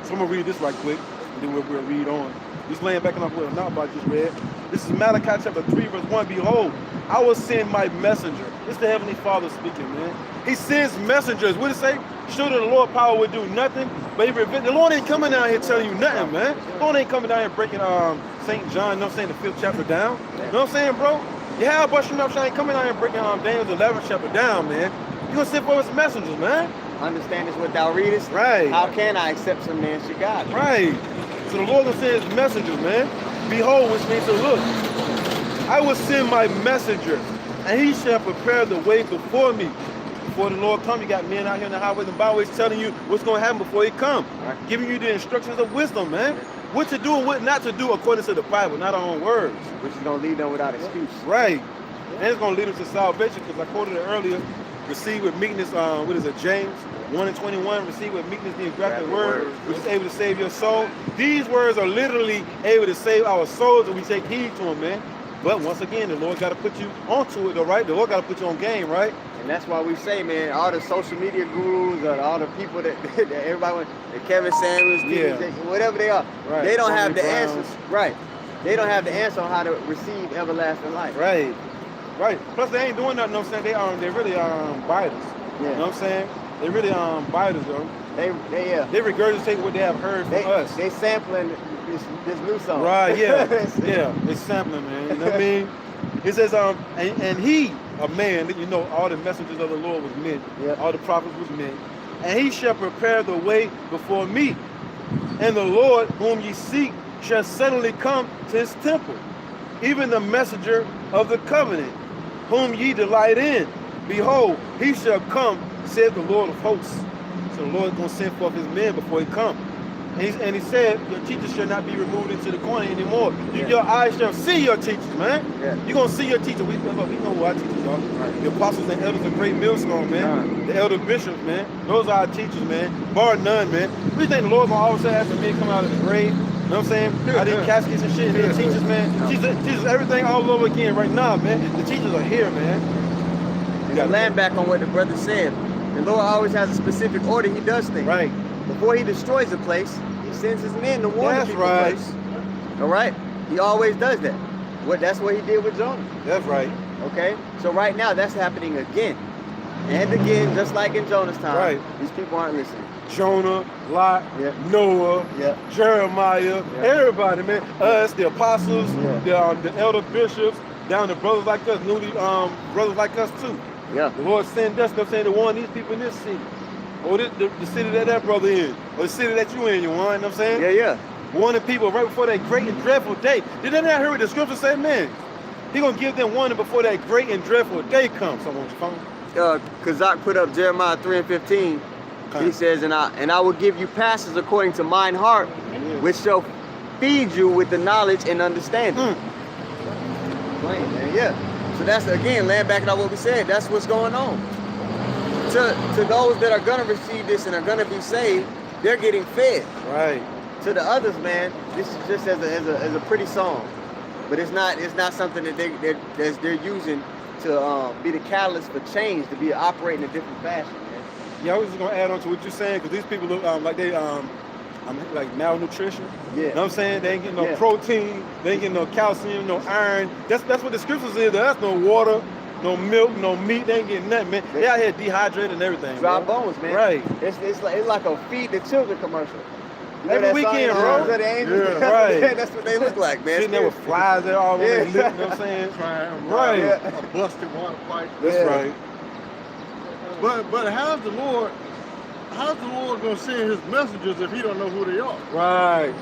S2: So I'm going to read this right quick, and then we'll read on. Just laying back on what I just read. This is Malachi chapter 3, verse 1. Behold, I will send my messenger. It's the Heavenly Father speaking, man. He sends messengers. What did it say? Sure that the Lord power would do nothing, but the Lord ain't coming down here telling you nothing, man. The Lord ain't coming down here breaking St. John, you know what I'm saying, the 5th chapter down. You know what I'm saying, bro? YAHAWASHI ain't coming down here breaking Daniel's 11th chapter down, man. You gonna send for his messengers, man.
S1: Understandest what thou readest.
S2: Right.
S1: How can I accept some man's God?
S2: Right. So the Lord gonna send his messengers, man. Behold, which means to look. I will send my messenger, and he shall prepare the way before me. Before the Lord come, you got men out here in the highways and byways telling you what's going to happen before he come. Right. Giving you the instructions of wisdom, man. Yeah. What to do and what not to do according to the Bible, not our own words.
S1: Which is going to leave them without excuse.
S2: Right. And it's going to lead them to salvation, because I quoted it earlier, receive with meekness, what is it, James 1:21, receive with meekness the engrafted word, which is able to save your soul. These words are literally able to save our souls if we take heed to them, man. But once again, the Lord got to put you onto it, though, right? The Lord got to put you on game, right?
S1: And that's why we say, man, all the social media gurus, or all the people that, that everybody wants, the Kevin Samuels, whatever they are,
S2: right.
S1: They don't have the
S2: Browns.
S1: answers. Right. They don't have the answer on how to receive everlasting life.
S2: Right. Right. Plus, they ain't doing nothing, you know what I'm saying? They really biters.
S1: Yeah.
S2: You know what I'm saying? They really biters, though.
S1: They
S2: They regurgitate what they have heard from us.
S1: They sampling this new song.
S2: Right, yeah. Yeah, they sampling, man. You know what I mean? It says, and he, a man, you know, all the messengers of the Lord was men.
S1: Yeah.
S2: All the prophets was men. And he shall prepare the way before me. And the Lord whom ye seek shall suddenly come to his temple. Even the messenger of the covenant, whom ye delight in. Behold, he shall come, said the Lord of hosts. So the Lord is going to send forth his men before he come. And he said, your teachers shall not be removed into the corner anymore. Your eyes shall see your teachers, man. Yeah. You're going to see your teachers. We know who our teachers are. Right. The apostles and elders of great millstone, man. The elder bishops, man. Those are our teachers, man. Bar none, man. We think the Lord's going to always say after men come out of the grave. You know what I'm saying? Out of caskets and shit, and their teachers, man. Jesus, everything all over again right now, man. The teachers are here, man.
S1: You got to land back on what the brother said. The Lord always has a specific order he does things.
S2: Right.
S1: Before he destroys a place, he sends his men to warn the people
S2: right.
S1: first. All right? He always does that. That's what he did with Jonah.
S2: That's right.
S1: Okay? So right now, that's happening again. And again, just like in Jonah's time,
S2: right.
S1: These people aren't listening.
S2: Jonah, Lot, Noah, Jeremiah, everybody, man. Us, the apostles, the elder bishops, down to brothers like us, newly brothers like us too.
S1: Yeah.
S2: The Lord sent us, to warn these people in this city. Or the city that brother in. Or the city that you in, you want, you know what I'm saying?
S1: Yeah, yeah.
S2: Warning people right before that great and dreadful day. Did they not hear what the scripture say, man? He gonna give them warning before that great and dreadful day comes. So won't you phone?
S1: Kazak put up Jeremiah 3:15. Okay. He says, and I will give you pastors according to mine heart, which shall feed you with the knowledge and understanding. Plain, man. Yeah. So that's, again, laying back on what we said. That's what's going on. To those that are going to receive this and are going to be saved, they're getting fed.
S2: Right.
S1: To the others, man, this is just as a pretty song. But it's not something that they're using to be the catalyst for change, to be operating in a different fashion, man.
S2: Yeah, I was just going to add on to what you're saying, because these people look like they like malnutrition. Yeah. You know what I'm saying? They ain't getting no protein, they ain't getting no calcium, no iron. That's what the scriptures is. That's no water, no milk, no meat. They ain't getting nothing, man. They out here dehydrated and everything.
S1: Dry bones, man.
S2: Right.
S1: It's like a feed the children commercial. You
S2: every weekend, bro.
S1: Right. That's what they look like, man.
S2: Sitting there with flies there all over their lip, you know what I'm saying?
S3: Right. A busted water pipe.
S2: That's right.
S3: But how's the Lord gonna send his messengers if he don't know who they are?
S2: Right.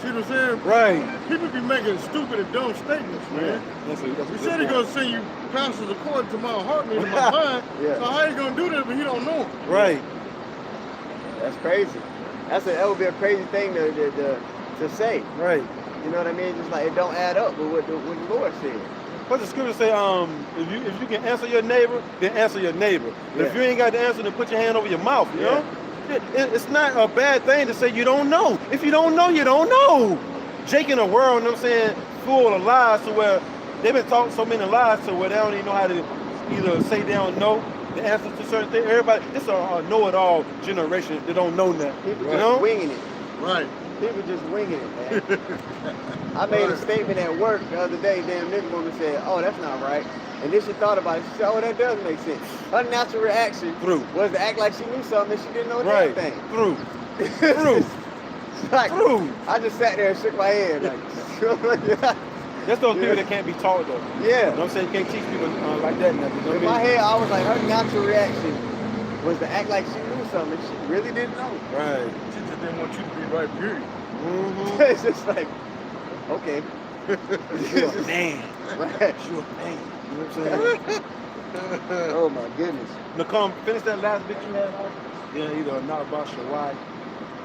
S3: See what I'm saying?
S2: Right.
S3: People be making stupid and dumb statements, man. He said he's gonna send you pastors according to my heart and my mind. So how you gonna do that if he don't know?
S2: Right.
S1: That's crazy. That would be a crazy thing to say.
S2: Right.
S1: You know what I mean? Just like it don't add up with what the Lord said.
S2: What the scripture say, if you can answer your neighbor, then answer your neighbor. But if you ain't got the answer, then put your hand over your mouth, you know? It's not a bad thing to say you don't know. If you don't know, you don't know. Jake in a world, you know what I'm saying, full of lies to where they've been taught so many lies to where they don't even know how to either say they don't know the answers to certain things. Everybody, it's a know-it-all generation that don't know that.
S1: People just winging it.
S3: Right.
S1: People just winging it, man. I made a statement at work the other day. Damn, this woman said, "Oh, that's not right." And then she thought about it. She said, "Oh, that does make sense." Her natural reaction was to act like she knew something and she didn't know anything.
S2: True.
S1: Like, I just sat there and shook my head. Like,
S2: that's those people that can't be taught, though.
S1: Yeah.
S2: You know what I'm saying? You can't teach people like that.
S1: In my head, I was like, her natural reaction was to act like she knew something and she really didn't know.
S2: Right.
S3: She just didn't want you to be right, period.
S1: It's just like, okay.
S2: You're a man.
S1: Right.
S2: You're a man. You know what I'm saying?
S1: Oh my goodness.
S2: Nakam, finish that last bit you had. Yeah, either not about your wife.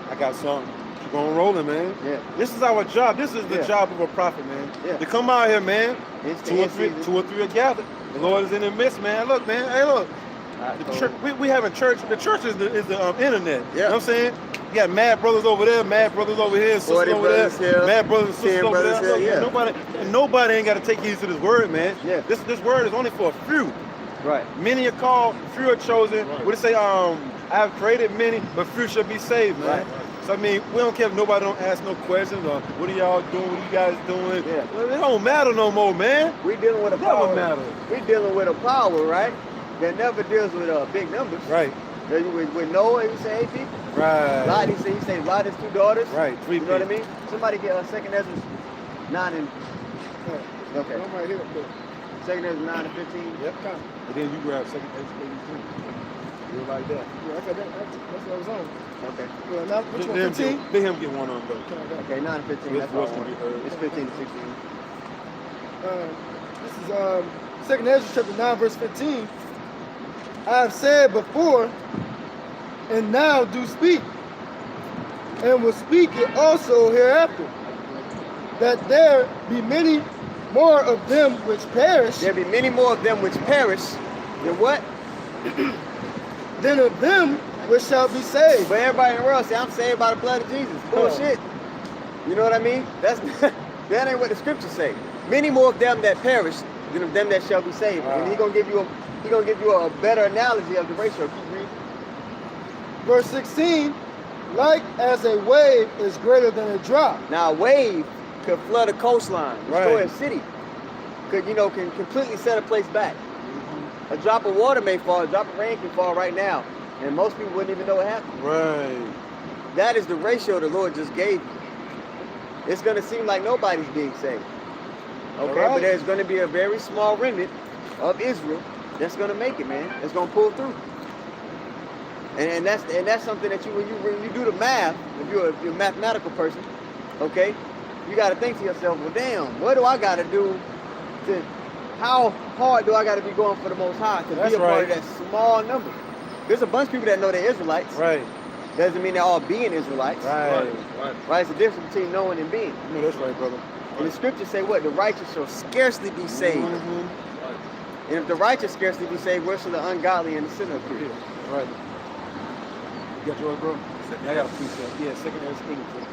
S2: I got something. Keep on rolling, man.
S1: Yeah.
S2: This is our job. This is the
S1: Yeah.
S2: job of a prophet, man.
S1: Yeah.
S2: To come out here, man.
S1: It's the
S2: Two or
S1: end
S2: three
S1: season.
S2: are gathered. The Lord is in the midst, man. Look, man. Hey, look.
S1: Alright,
S2: The
S1: so-
S2: church, we having church. The church is the internet. You know
S1: Yeah.
S2: what I'm saying? You got mad brothers over there, mad brothers over here, sisters
S1: 40
S2: over there,
S1: brothers here,
S2: mad brothers and sisters
S1: 10
S2: over
S1: brothers
S2: there.
S1: here,
S2: Look,
S1: yeah.
S2: nobody ain't got to take heed to this word, man.
S1: Yeah.
S2: This word is only for a few.
S1: Right.
S2: Many are called, few are chosen.
S3: Right.
S2: What it say? I have created many, but few shall be saved, man.
S1: Right.
S2: So I mean, we don't care if nobody don't ask no questions or what are y'all doing, what are you guys doing?
S1: Yeah.
S2: Well, it don't matter no more, man.
S1: We dealing with a
S2: Never
S1: power.
S2: matter.
S1: We dealing with a power, right? That never deals with big numbers.
S2: Right,
S1: With Noah, he said 8 people. Lot,
S2: right,
S1: he said Lot has 2 daughters.
S2: right. 3
S1: You know what I
S2: people.
S1: mean? Somebody get 2nd Ezra 9 and okay.
S4: I'm right here. But
S1: 2nd Ezra 9 and 15.
S2: Yep. And then you grab 2nd Ezra 82. Do it like that.
S4: yeah, I got that. That's what I was on.
S1: Okay.
S4: Well, now, which one?
S2: Let
S4: 15?
S2: him get one on, bro.
S1: Okay, 9 and 15.
S2: His
S1: That's all I
S2: voice can
S1: want.
S2: be heard.
S1: It's 15 to 16.
S4: This is 2nd Ezra chapter 9, verse 15. I have said before, and now do speak, and will speak it also hereafter, that there be many more of them which perish
S1: There be many more of them which perish than what?
S4: than of them which shall be saved.
S1: But everybody in the world say, I'm saved by the blood of Jesus. Bullshit. You know what I mean? That ain't what the scriptures say. Many more of them that perish than of them that shall be saved. And he gonna give you a better analogy of the ratio. Keep reading.
S4: Verse 16, like as a wave is greater than a drop.
S1: Now a wave could flood a coastline, destroy
S2: Right.
S1: a city, can completely set a place back. A drop of water may fall, a drop of rain can fall right now, and most people wouldn't even know what happened.
S2: Right.
S1: That is the ratio the Lord just gave you. It's gonna seem like nobody's being saved. Okay,
S2: Right.
S1: but there's gonna be a very small remnant of Israel that's gonna make it, man. That's gonna pull through. And that's something that when you do the math, if you're a mathematical person, okay, you got to think to yourself, well, damn, what do I got to do how hard do I got to be going for the Most High to
S2: That's
S1: be a part of
S2: right.
S1: that small number? There's a bunch of people that know they're Israelites.
S2: Right.
S1: Doesn't mean they're all being Israelites.
S2: Right.
S1: Right? It's the difference between knowing and being.
S2: You know that's right, brother.
S1: And the scriptures say what? The righteous shall scarcely be saved.
S2: Mhm.
S1: And if the righteous scarcely be saved, where shall the ungodly and the sinner appear?
S2: Right. You got yours, bro? Yeah, I got a precept. Yeah, 2nd Ezra 82.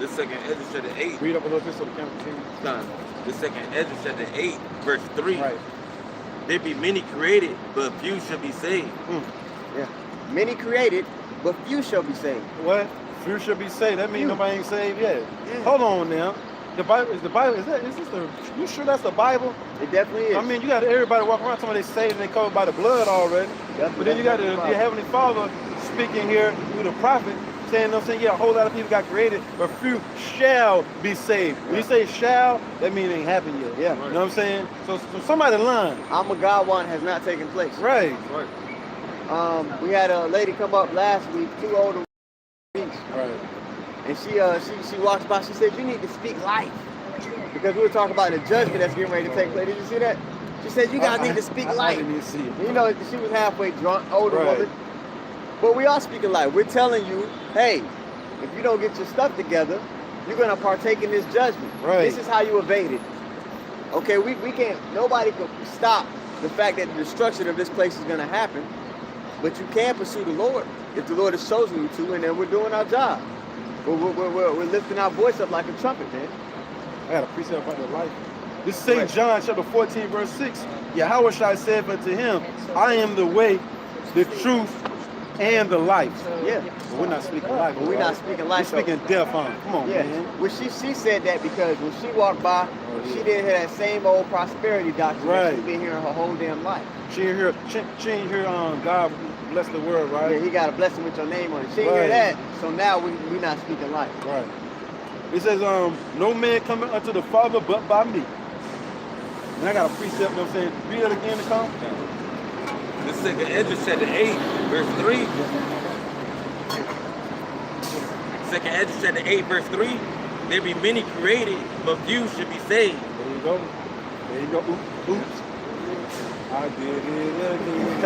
S5: The 2nd Ezra chapter 8.
S2: Read up a little bit so the camera can see.
S5: Son, the 2nd Ezra chapter 8, verse 3.
S2: Right.
S5: There be many created, but few shall be saved.
S1: Yeah. Many created, but few shall be saved.
S2: What? Few should be saved. That means
S1: Few.
S2: nobody ain't saved yet.
S1: Yeah.
S2: Hold on now. The Bible is this the? You sure that's the Bible?
S1: It definitely is.
S2: I mean, you got everybody walking around talking about they saved and they covered by the blood already. But then you got your Heavenly Father speaking here through the prophet, saying, yeah, a whole lot of people got created, but few shall be saved. When you say shall, that means it ain't happened yet.
S1: Yeah.
S2: You know what I'm saying? So somebody lying.
S1: Amagawan has not taken place.
S2: Right.
S1: We had a lady come up last week, 2 older weeks,
S2: Right.
S1: and she walks by. She said, "You need to speak life," because we were talking about the judgment that's getting ready to take place. Did you see that? She said, "You guys need to speak
S2: I
S1: life."
S2: didn't even see it.
S1: You know, she was halfway drunk, older
S2: Right.
S1: woman. But we are speaking life. We're telling you, hey, if you don't get your stuff together, you're gonna partake in this judgment.
S2: Right.
S1: This is how you evade it. Okay, we can't. Nobody can stop the fact that the destruction of this place is gonna happen. But you can pursue the Lord if the Lord has chosen you to, and then we're doing our job. We're lifting our voice up like a trumpet, man.
S2: I got a precept about the life. This is St.
S1: Right.
S2: John chapter 14, verse 6. YAHAWASHI said unto him, I am the way, the truth, and the life.
S1: Yeah.
S2: But we're not speaking life.
S1: But we're not speaking life,
S2: We're speaking death, huh? Come on,
S1: Yeah.
S2: man.
S1: Well, she said that because when she walked by,
S2: yeah.
S1: she didn't hear that same old prosperity doctrine that
S2: Right.
S1: she's been hearing her whole damn life.
S2: She ain't hear, God bless the world, right?
S1: Yeah, he got a blessing with your name on it. She didn't
S2: Right.
S1: hear that, so now we not speaking life.
S2: Right. It says, no man coming unto the Father but by me. And I got a precept, you know what I'm saying? Read it again to come.
S5: The 2nd Ezra chapter 8, verse 3. 2nd Ezra chapter 8, verse 3. There be many created, but few should be saved.
S2: There you go. There you go. Oops. I did it again.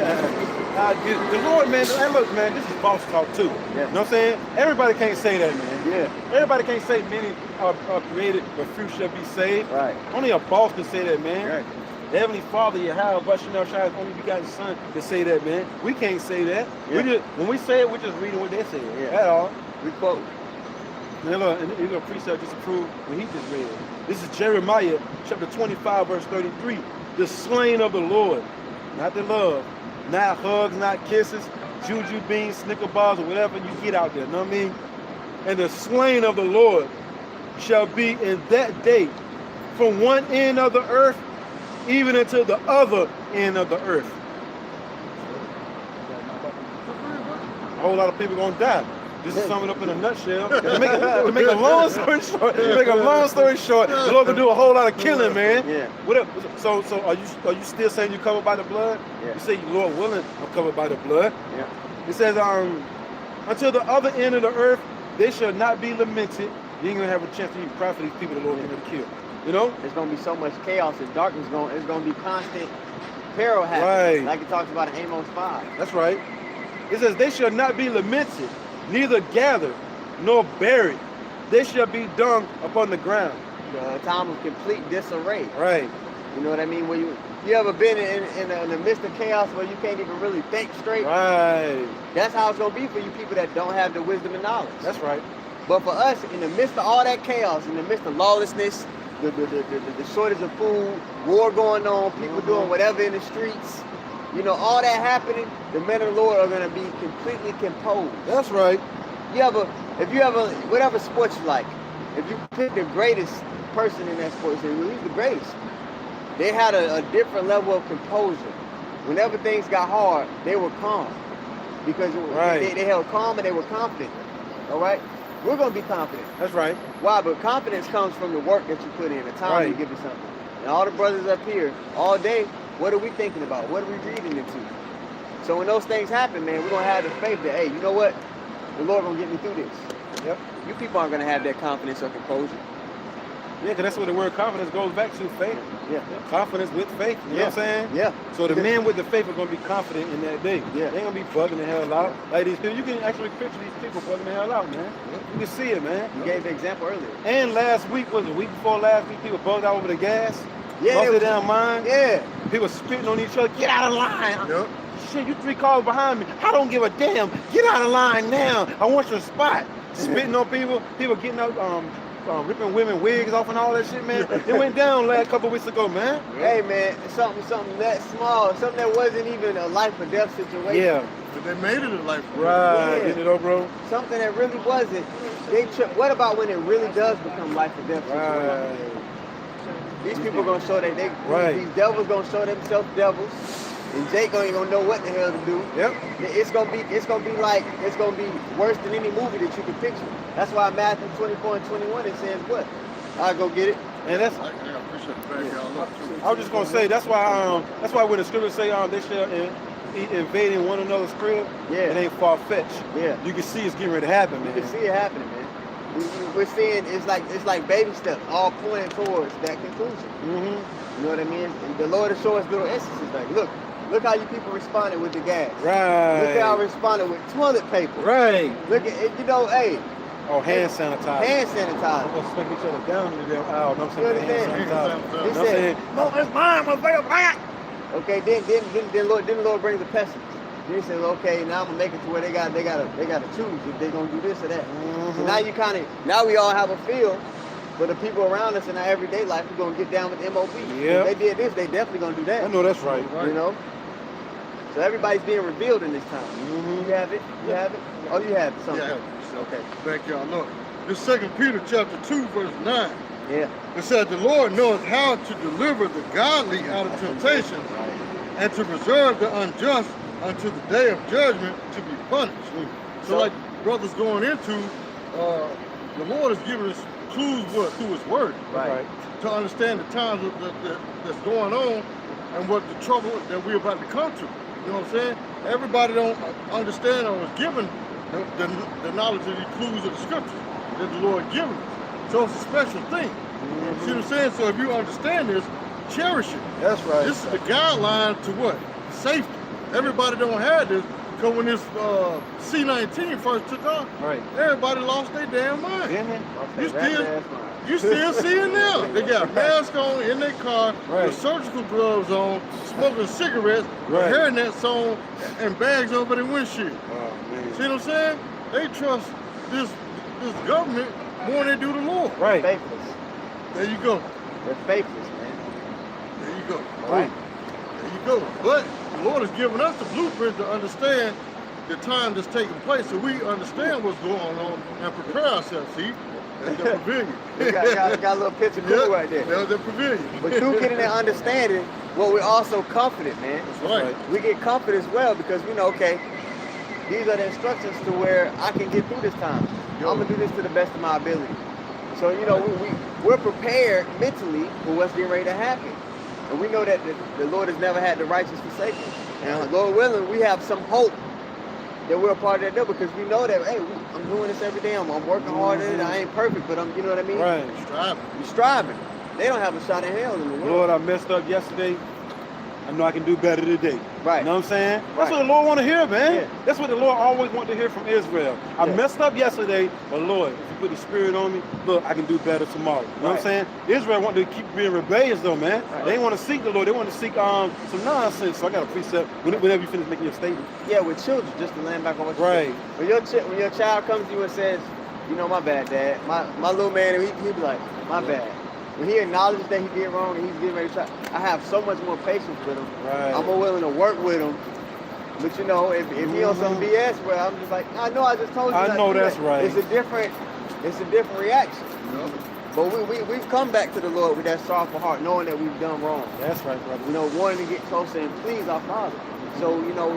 S2: I did it. The Lord, man, hey, look, man, this is boss talk too.
S1: Yeah.
S2: You know what I'm saying? Everybody can't say that, man.
S1: Yeah.
S2: Everybody can't say many are created, but few shall be saved.
S1: Right.
S2: Only a boss can say that, man.
S1: Right.
S2: The Heavenly Father, YAHAWASHI, only begotten Son, can say that, man. We can't say that.
S1: Yeah.
S2: We just, when we say it, we're just reading what they say.
S1: Yeah.
S2: That's all.
S1: We quote.
S2: And look, and you're going to precept disapprove when he just read. This is Jeremiah chapter 25, verse 33. The slain of the Lord, not the love, not hugs, not kisses, juju beans, Snicker bars, or whatever you get out there, know what I mean? And the slain of the Lord shall be in that day from one end of the earth even until the other end of the earth. A whole lot of people gonna die. Just to sum it up in a nutshell. To make a long story short, the Lord can do a whole lot of killing, man.
S1: Yeah.
S2: So are you still saying you covered by the blood?
S1: Yeah.
S2: You say, Lord willing, I'm covered by the blood.
S1: Yeah.
S2: It says, until the other end of the earth, they shall not be lamented. You ain't gonna have a chance to even cry for these people the Lord is gonna kill. You know?
S1: There's gonna be so much chaos and darkness it's gonna be constant peril happening.
S2: Right.
S1: Like it talks about in Amos 5.
S2: That's right. It says, they shall not be lamented, neither gathered, nor buried. They shall be dung upon the ground.
S1: A time of complete disarray.
S2: Right.
S1: You know what I mean? Where you ever been in the midst of chaos where you can't even really think straight?
S2: Right.
S1: That's how it's gonna be for you people that don't have the wisdom and knowledge.
S2: That's right.
S1: But for us, in the midst of all that chaos, in the midst of lawlessness, the shortage of food, war going on, people doing whatever in the streets, you know, all that happening, the men of the Lord are gonna be completely composed.
S2: That's right.
S1: If you ever, whatever sport you like, if you pick the greatest person in that sport, you say, well, who's the greatest? They had a different level of composure. Whenever things got hard, they were calm. Because they held calm and they were confident. All right? We're going to be confident.
S2: That's right.
S1: Why? But confidence comes from the work that you put in, the time you give to something. And all the brothers up here, all day, what are we thinking about? What are we reading into? So when those things happen, man, we're going to have the faith that, hey, you know what? The Lord going to get me through this.
S2: Yep.
S1: You people aren't going to have that confidence or composure.
S2: Yeah, because that's what the word confidence goes back to, faith.
S1: Yeah.
S2: Confidence with faith, you know what I'm saying?
S1: Yeah.
S2: So the men with the faith are going to be confident in that day.
S1: Yeah.
S2: They ain't going to be bugging the hell out. Like these people, you can actually picture these people bugging the hell out, man. You can see it, man.
S1: You gave the example earlier.
S2: And last week, was it, week before last week, people bugged out over the gas.
S1: Yeah.
S2: Lost their damn mind.
S1: Yeah.
S2: People spitting on each other. Get out of line.
S3: Yep.
S2: Shit, you 3 cars behind me. I don't give a damn. Get out of line now. I want your spot. Spitting on people. People getting up, ripping women wigs off and all that shit, man. It went down last couple weeks ago, man.
S1: Hey, man, something that small, something that wasn't even a life or death situation.
S2: Yeah.
S3: But they made it a life.
S2: Right.
S1: Yeah.
S2: Get it up, bro.
S1: Something that really wasn't. What about when it really does become life or death situation?
S2: Right.
S1: These people gonna show that these devils gonna show themselves devils. And Jake ain't gonna know what the hell to do.
S2: Yep.
S1: It's gonna be worse than any movie that you can picture. That's why Matthew 24 and 21 it says what? I'll go get it.
S2: And that's.
S3: I appreciate the fact y'all up too.
S2: I was just gonna say that's why when the scriptures say they shall eat invading one another's crib, it ain't far fetched.
S1: Yeah.
S2: You can see it's getting ready to happen, man.
S1: You can see it happening, man. We're seeing it's like baby steps, all pointing towards that conclusion.
S2: Mm-hmm.
S1: You know what I mean? And the Lord will show us little instances like, look how you people responded with the gas.
S2: Right.
S1: Look how I responded with toilet paper.
S2: Right.
S1: Look at it, hey.
S2: Oh, hand sanitizer.
S1: Hand
S2: We're
S1: sanitizer.
S2: gonna smack each other down in the damn aisle. No, I'm saying
S1: You
S2: hand
S1: understand?
S2: sanitizer.
S1: He
S2: No, I'm saying,
S1: said,
S2: no, it's mine, motherfucker.
S1: okay, then the Lord brings the pestilence. Then he says, okay, now I'm gonna make it to where they gotta choose if they're gonna do this or that. So now we all have a feel for the people around us in our everyday life. We're gonna get down with MOB.
S2: Yeah.
S1: If they did this, they definitely gonna do that.
S2: I know that's right.
S1: You know? So everybody's being revealed in this time. You have it? You have it? Oh, you have it. Something.
S3: Yeah.
S1: Okay.
S3: Back y'all up. This 2 Peter chapter 2, verse 9.
S1: Yeah.
S3: It said, the Lord knoweth how to deliver the godly out of temptation and to preserve the unjust unto the day of judgment to be punished. So like brothers going into, the Lord is giving us clues through his word.
S1: Right.
S3: To understand the times that's going on and what the trouble that we're about to come to. You know what I'm saying? Everybody don't understand or was given the knowledge of the clues of the scriptures that the Lord given us. So it's a special thing. See what I'm saying? So if you understand this, cherish it.
S2: That's right.
S3: This is the guideline to what? Safety. Everybody don't have this, because when this C-19 first took off,
S2: Right.
S3: everybody lost their damn mind.
S2: Didn't it?
S3: You still seeing them. They got masks on in their car,
S2: Right.
S3: with surgical gloves on, smoking cigarettes,
S2: Right.
S3: with hairnets on, and bags over their windshield.
S2: Oh, man.
S3: See what I'm saying? They trust this government more than they do the Lord.
S2: Right.
S1: Faithless.
S3: There you go.
S1: They're faithless, man.
S3: There you go.
S1: Right.
S3: There you go. But the Lord has given us the blueprint to understand the time that's taking place, so we understand what's going on and prepare ourselves. See? That's the pavilion.
S1: You got a little picture cool right there.
S3: That's the pavilion.
S1: But through getting that understanding, well, we're also comforted, man.
S3: That's right.
S1: We get comfort as well because we know, okay, these are the instructions to where I can get through this time. I'm gonna do this to the best of my ability. So, you know, we're prepared mentally for what's getting ready to happen. And we know that the Lord has never had the righteous forsaken. And Lord willing, we have some hope that we're a part of that deal because we know that, hey, I'm doing this every day. I'm working hard at it. I ain't perfect, but you know what I mean?
S2: Right.
S3: Striving.
S1: You're striving. They don't have a shot in hell in the world.
S2: Lord, I messed up yesterday. I know I can do better today.
S1: Right.
S2: You know what I'm saying? That's
S1: Right.
S2: what the Lord want to hear, man.
S1: Yeah.
S2: That's what the Lord always want to hear from Israel. I
S1: Yeah.
S2: messed up yesterday, but Lord, if you put the Spirit on me, look, I can do better tomorrow. You know what I'm
S1: Right.
S2: saying? Israel want to keep being rebellious, though, man.
S1: Right.
S2: They want to seek the Lord. They want to seek some nonsense. So I got a precept whenever you finish making your statement.
S1: Yeah, with children, just to land back on what you
S2: Right.
S1: said. When your child comes to you and says, you know, my bad, Dad. My little man, he be like, my bad. When he acknowledges that he did wrong and he's getting ready to try, I have so much more patience with him.
S2: Right.
S1: I'm more willing to work with him. But you know, if he on some BS, well, I'm just like, I know I just told you.
S2: I
S1: not
S2: know
S1: to do
S2: that's
S1: that.
S2: right.
S1: It's a different reaction. But we've come back to the Lord with that sorrowful heart, knowing that we've done wrong.
S2: That's right, brother.
S1: You know, wanting to get closer and please our Father. So, you know,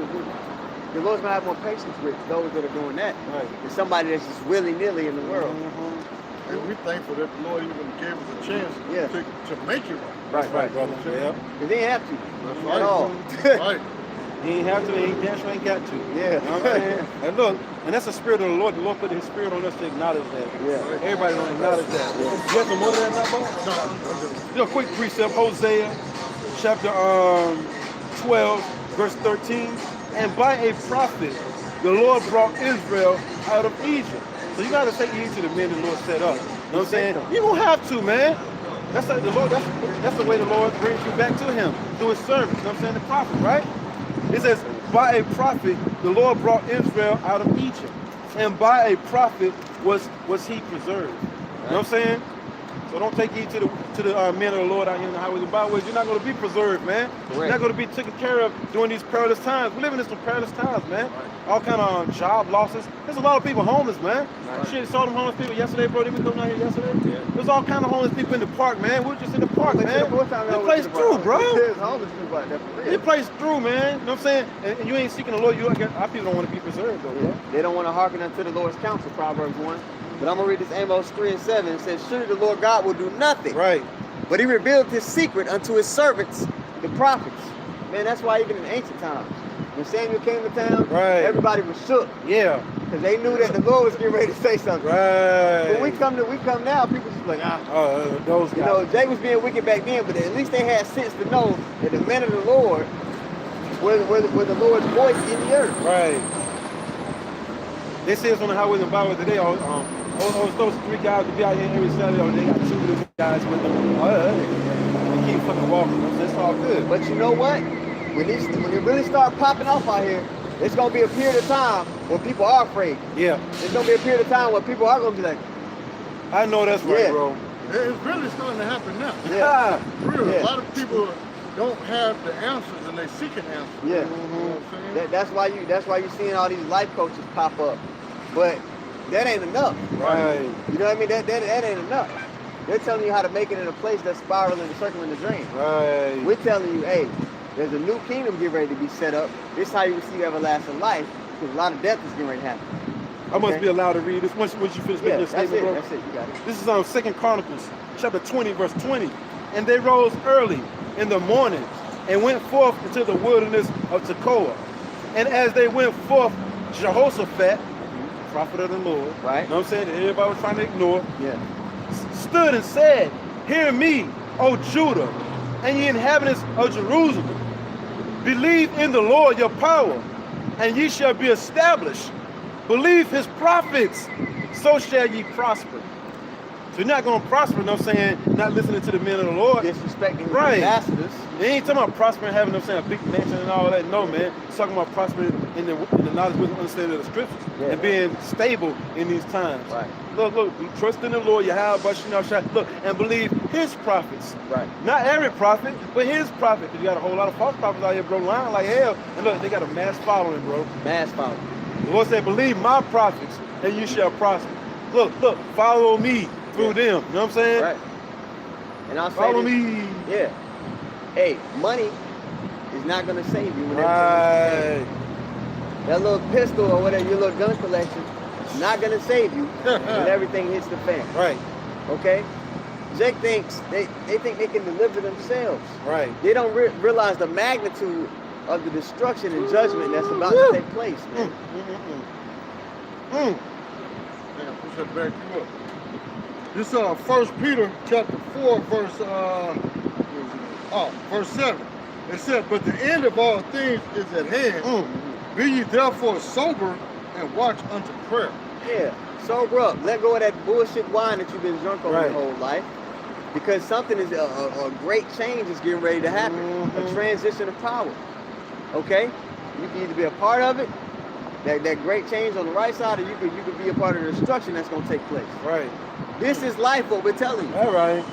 S1: the Lord's gonna have more patience with those that are doing that
S2: Right.
S1: than somebody that's just willy-nilly in the world.
S3: And we're thankful that the Lord even gave us a chance
S1: Yeah.
S3: to make it right.
S2: Right, brother. Yeah.
S1: Because they have to.
S3: That's
S1: At
S3: right.
S1: all.
S3: Right.
S2: He ain't have to, he ain't damn sure ain't got to.
S1: Yeah.
S2: You know what I'm saying? And look, and that's the Spirit of the Lord. The Lord put his Spirit on us to acknowledge that.
S1: Yeah.
S2: Everybody don't acknowledge that. You have some more of that now, Bo? A quick precept, Hosea chapter 12, verse 13. And by a prophet, the Lord brought Israel out of Egypt. So you got to take heed to the men the Lord set up. You know what I'm saying? You don't have to, man. That's like the Lord. That's the way the Lord brings you back to Him through His servants. You know what I'm saying? The prophet, right? It says, by a prophet, the Lord brought Israel out of Egypt, and by a prophet was He preserved. You know what I'm saying? So don't take heed to the men of the Lord out here in the highways and byways. You're not going to be preserved, man. You're not going to be taken care of during these perilous times. We're living in some perilous times, man. All kind of job losses. There's a lot of people homeless, man. Shit, saw them homeless people yesterday, bro. They been coming out here yesterday. Yeah. There's all kind of homeless people in the park, man. We're just in the park, man. This place through, bro.
S1: There's homeless people out there for real.
S2: This place through, man. You know what I'm saying? And you ain't seeking the Lord. Our people don't want to be preserved, though, bro.
S1: They don't want to hearken unto the Lord's counsel, Proverbs 1. But I'm going to read this Amos 3 and 7. It says, surely the Lord God will do nothing.
S2: Right.
S1: But He revealed His secret unto His servants, the prophets. Man, that's why even in ancient times, when Samuel came to town, everybody was shook.
S2: Yeah.
S1: Because they knew that the Lord was getting ready to say something.
S2: Right.
S1: When we come now, people just like,
S2: those guys.
S1: You know, they was being wicked back then, but at least they had sense to know that the men of the Lord were the Lord's voice in the earth.
S2: Right. They say it's on the highways and byways today. Those three guys will be out here every Saturday. They got two little guys with them. They keep fucking walking. That's all good.
S1: But you know what? When they really start popping off out here, it's gonna be a period of time where people are afraid.
S2: Yeah.
S1: It's gonna be a period of time where people are gonna be like,
S2: I know that's right, bro.
S3: It's really starting to happen now.
S1: Yeah.
S3: Really,
S1: Yeah.
S3: a lot of people don't have the answers and they seeking answers.
S1: yeah.
S3: You know what I'm saying?
S1: That's why you're seeing all these life coaches pop up. But that ain't enough.
S2: Right.
S1: You know what I mean? That ain't enough. They're telling you how to make it in a place that's spiraling and circling the drain.
S2: Right.
S1: We're telling you, hey, there's a new kingdom getting ready to be set up. This is how you receive everlasting life, because a lot of death is getting ready to happen.
S2: I must be allowed to read this once you finish making your statement, bro.
S1: That's it. You got it.
S2: This is on 2 Chronicles, chapter 20, verse 20. And they rose early in the morning and went forth into the wilderness of Tekoa. And as they went forth, Jehoshaphat, prophet of the Lord,
S1: Right.
S2: you know what I'm saying, that everybody was trying to ignore,
S1: Yeah.
S2: stood and said, hear me, O Judah, and ye inhabitants of Jerusalem. Believe in the Lord your power, and ye shall be established. Believe his prophets, so shall ye prosper. So you're not going to prosper, no saying, not listening to the men of the Lord.
S1: Disrespecting his
S2: Right.
S1: ambassadors.
S2: They ain't talking about prospering, having, no saying, a big mansion and all that. No, man. It's talking about prospering in the knowledge, wisdom, understanding of the scriptures.
S1: Yeah.
S2: And being stable in these times.
S1: Right.
S2: Look, trust in the Lord, YAHAWASHI, look, and believe his prophets.
S1: Right.
S2: Not every prophet, but his prophet. Because you got a whole lot of false prophets out here, bro, lying like hell. And look, they got a mass following, bro.
S1: Mass following.
S2: The Lord said, believe my prophets, and you shall prosper. Look, follow me through them. You know what I'm saying?
S1: Right. And I'll say
S2: Follow
S1: this,
S2: me.
S1: Yeah. Hey, money is not gonna save you when
S2: Right.
S1: that little pistol or whatever, your little gun collection, not gonna save you when everything hits the fan.
S2: Right.
S1: Okay? Jake thinks they think they can deliver themselves.
S2: Right.
S1: They don't realize the magnitude of the destruction and judgment that's about to take place, man.
S3: Damn, push that back you up. This 1 Peter chapter 4, verse 7. It said, but the end of all things is at hand. Be ye therefore sober and watch unto prayer.
S1: Yeah, sober up. Let go of that bullshit wine that you've been drunk on your whole life. Because something is, a great change is getting ready to happen. A transition of power. Okay? You can either be a part of it, that great change on the right side, or you could be a part of the destruction that's going to take place.
S2: Right.
S1: This is life, what we're telling you.
S2: All right.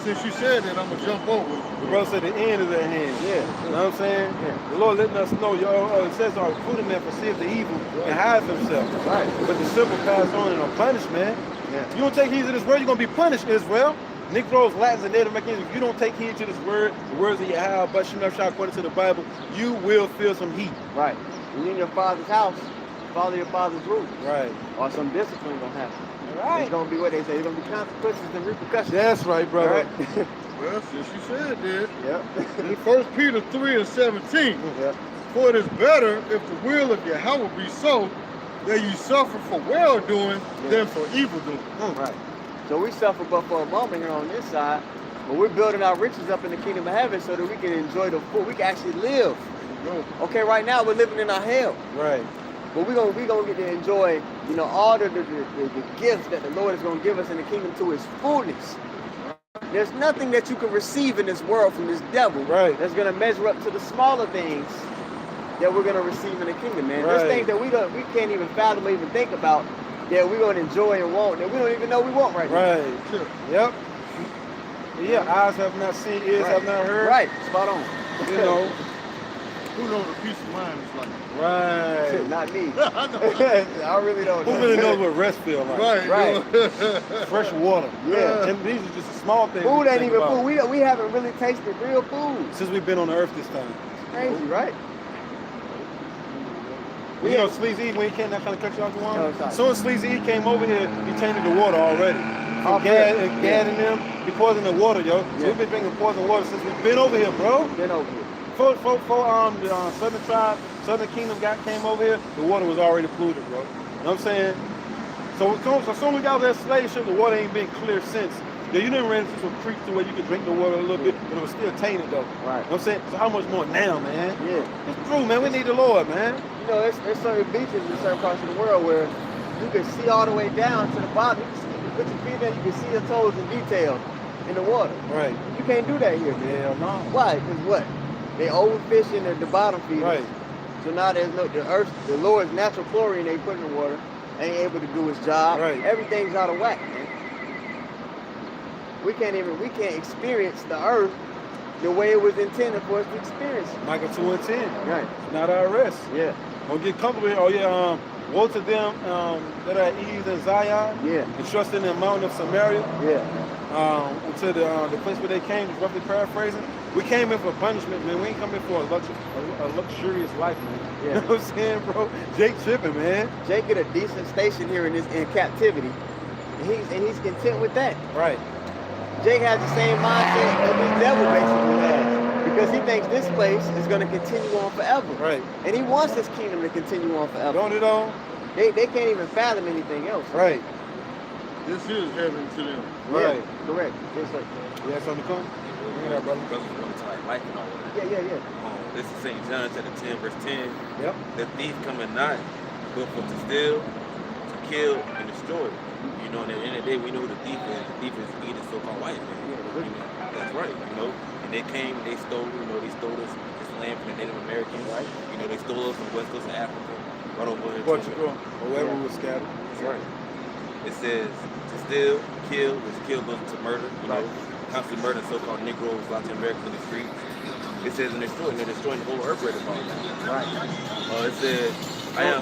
S3: Since you said that, I'm going to jump over it.
S2: The brother said the end is at hand.
S1: Yeah.
S2: You know what I'm saying?
S1: Yeah.
S2: The Lord letting us know, it says our prudent man perceives the evil and hides himself.
S1: Right.
S2: But the simple pass on and are punished, man.
S1: Yeah.
S2: You don't take heed to this word, you're going to be punished, Israel. Negroes, Latins, and Native Americans, if you don't take heed to this word, the words of YAHAWASHI according to the Bible, you will feel some heat.
S1: Right. When you're in your father's house, follow your father's rules.
S2: Right.
S1: Or some discipline going to happen.
S2: Right.
S1: It's going to be what they say. There's going to be consequences and repercussions.
S2: That's right, brother.
S1: Right?
S3: Well, since you said that,
S1: Yep.
S3: in 1 Peter 3 and 17,
S1: Yep.
S3: for it is better if the will of Yahweh be so, that you suffer for well-doing than for evil-doing.
S1: Right. So we suffer but for a moment here on this side, but we're building our riches up in the kingdom of heaven so that we can enjoy the full, we can actually live. Okay, right now we're living in our hell.
S2: Right.
S1: But we're gonna get to enjoy, all the gifts that the Lord is gonna give us in the kingdom to his fullness. There's nothing that you can receive in this world from this devil that's gonna measure up to the smaller things that we're gonna receive in the kingdom, man. There's things that we can't even fathom or even think about that we're gonna enjoy and want that we don't even know we want right now.
S2: Right. Sure. Yep. Yeah, eyes have not seen, ears have not heard.
S1: Right, spot on.
S2: You know.
S3: Who knows what peace of mind is like?
S2: Right.
S1: Not me.
S3: I know.
S1: I really don't
S2: Who
S1: know.
S2: really knows what rest feels like?
S3: Right.
S2: Fresh water.
S1: Yeah.
S2: And these are just small things.
S1: Food
S2: we
S1: ain't
S2: think
S1: even
S2: about
S1: food. We haven't really tasted real food.
S2: since we've been on the earth this time.
S1: It's crazy, right?
S2: You know, Sleazy, when he came, that kind of cut you off the
S1: No,
S2: one.
S1: it's not.
S2: Soon as Sleazy came over here, he tainted the water already.
S1: Oh,
S2: Gad
S1: good.
S2: and Gad and them, he poisoned the water, yo. So
S1: Yeah.
S2: we've been drinking poison water since we've been over here, bro.
S1: Been over here.
S2: Before the Southern tribe, Southern Kingdom came over here, the water was already polluted, bro. You know what I'm saying? So as soon as we got that slave ship, the water ain't been clear since. Yeah, you didn't run into some creeks to where you could drink the water a little bit, but it was still tainted though.
S1: Right.
S2: You know what I'm saying? So how much more now, man?
S1: Yeah.
S2: It's true, man. We need the Lord, man.
S1: There's certain beaches in certain parts of the world where you can see all the way down to the bottom. You can put your feet in, you can see your toes in detail in the water.
S2: Right.
S1: You can't do that here, man.
S2: Hell no.
S1: Why? Because what? They overfishing the bottom feeders.
S2: Right.
S1: So now there's the Lord's natural chlorine they put in the water ain't able to do its job.
S2: Right.
S1: Everything's out of whack, man. We can't experience the earth the way it was intended for us to experience it.
S2: Micah 2 and 10.
S1: Right.
S2: Not our rest.
S1: Yeah.
S2: Don't get comfortable here. Oh yeah, woe to them that are at ease in Zion.
S1: Yeah.
S2: And trust in the mountain of Samaria.
S1: Yeah.
S2: To the place where they came, roughly paraphrasing. We came in for punishment, man. We ain't coming for a luxurious life, man.
S1: Yeah.
S2: You know what I'm saying, bro? Jake tripping, man.
S1: Jake get a decent station here in captivity, and he's content with that.
S2: Right.
S1: Jake has the same mindset that this devil basically has, because he thinks this place is going to continue on forever.
S2: Right.
S1: And he wants this kingdom to continue on forever.
S2: Don't it all?
S1: They can't even fathom anything else.
S2: Right.
S3: This is heaven to them.
S2: Right.
S1: Yeah, correct. Yes, sir.
S2: You have something to come? Bring it up, brother.
S5: Brothers going to like life and all of that.
S1: Yeah.
S5: This is St. John chapter 10, verse 10.
S2: Yep.
S5: The thief cometh not, but for to steal, to kill, and destroy. You know, and at the end of the day, we know who the thief is. The thief is either so-called white man. That's right, you know. And they came, they stole, they stole this land from the Native Americans. Right. You know, they stole us from West Coast of Africa, right over here.
S2: Portugal, or wherever we were scattered.
S5: That's right. It says to steal, kill, which kill goes to murder, you know. Constant murder so-called Negroes, Latin Americans in the streets. It says and they're destroying the whole earth right about now. Right. It says,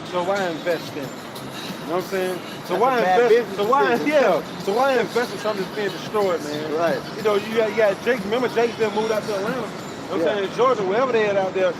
S2: So why invest then? You know what I'm saying? So why invest? So why invest in something that's being destroyed, man?
S1: Right.
S2: You know, you got Jake. Remember, Jake's been moved out to Atlanta. You know what I'm saying? In Georgia, wherever they at out there,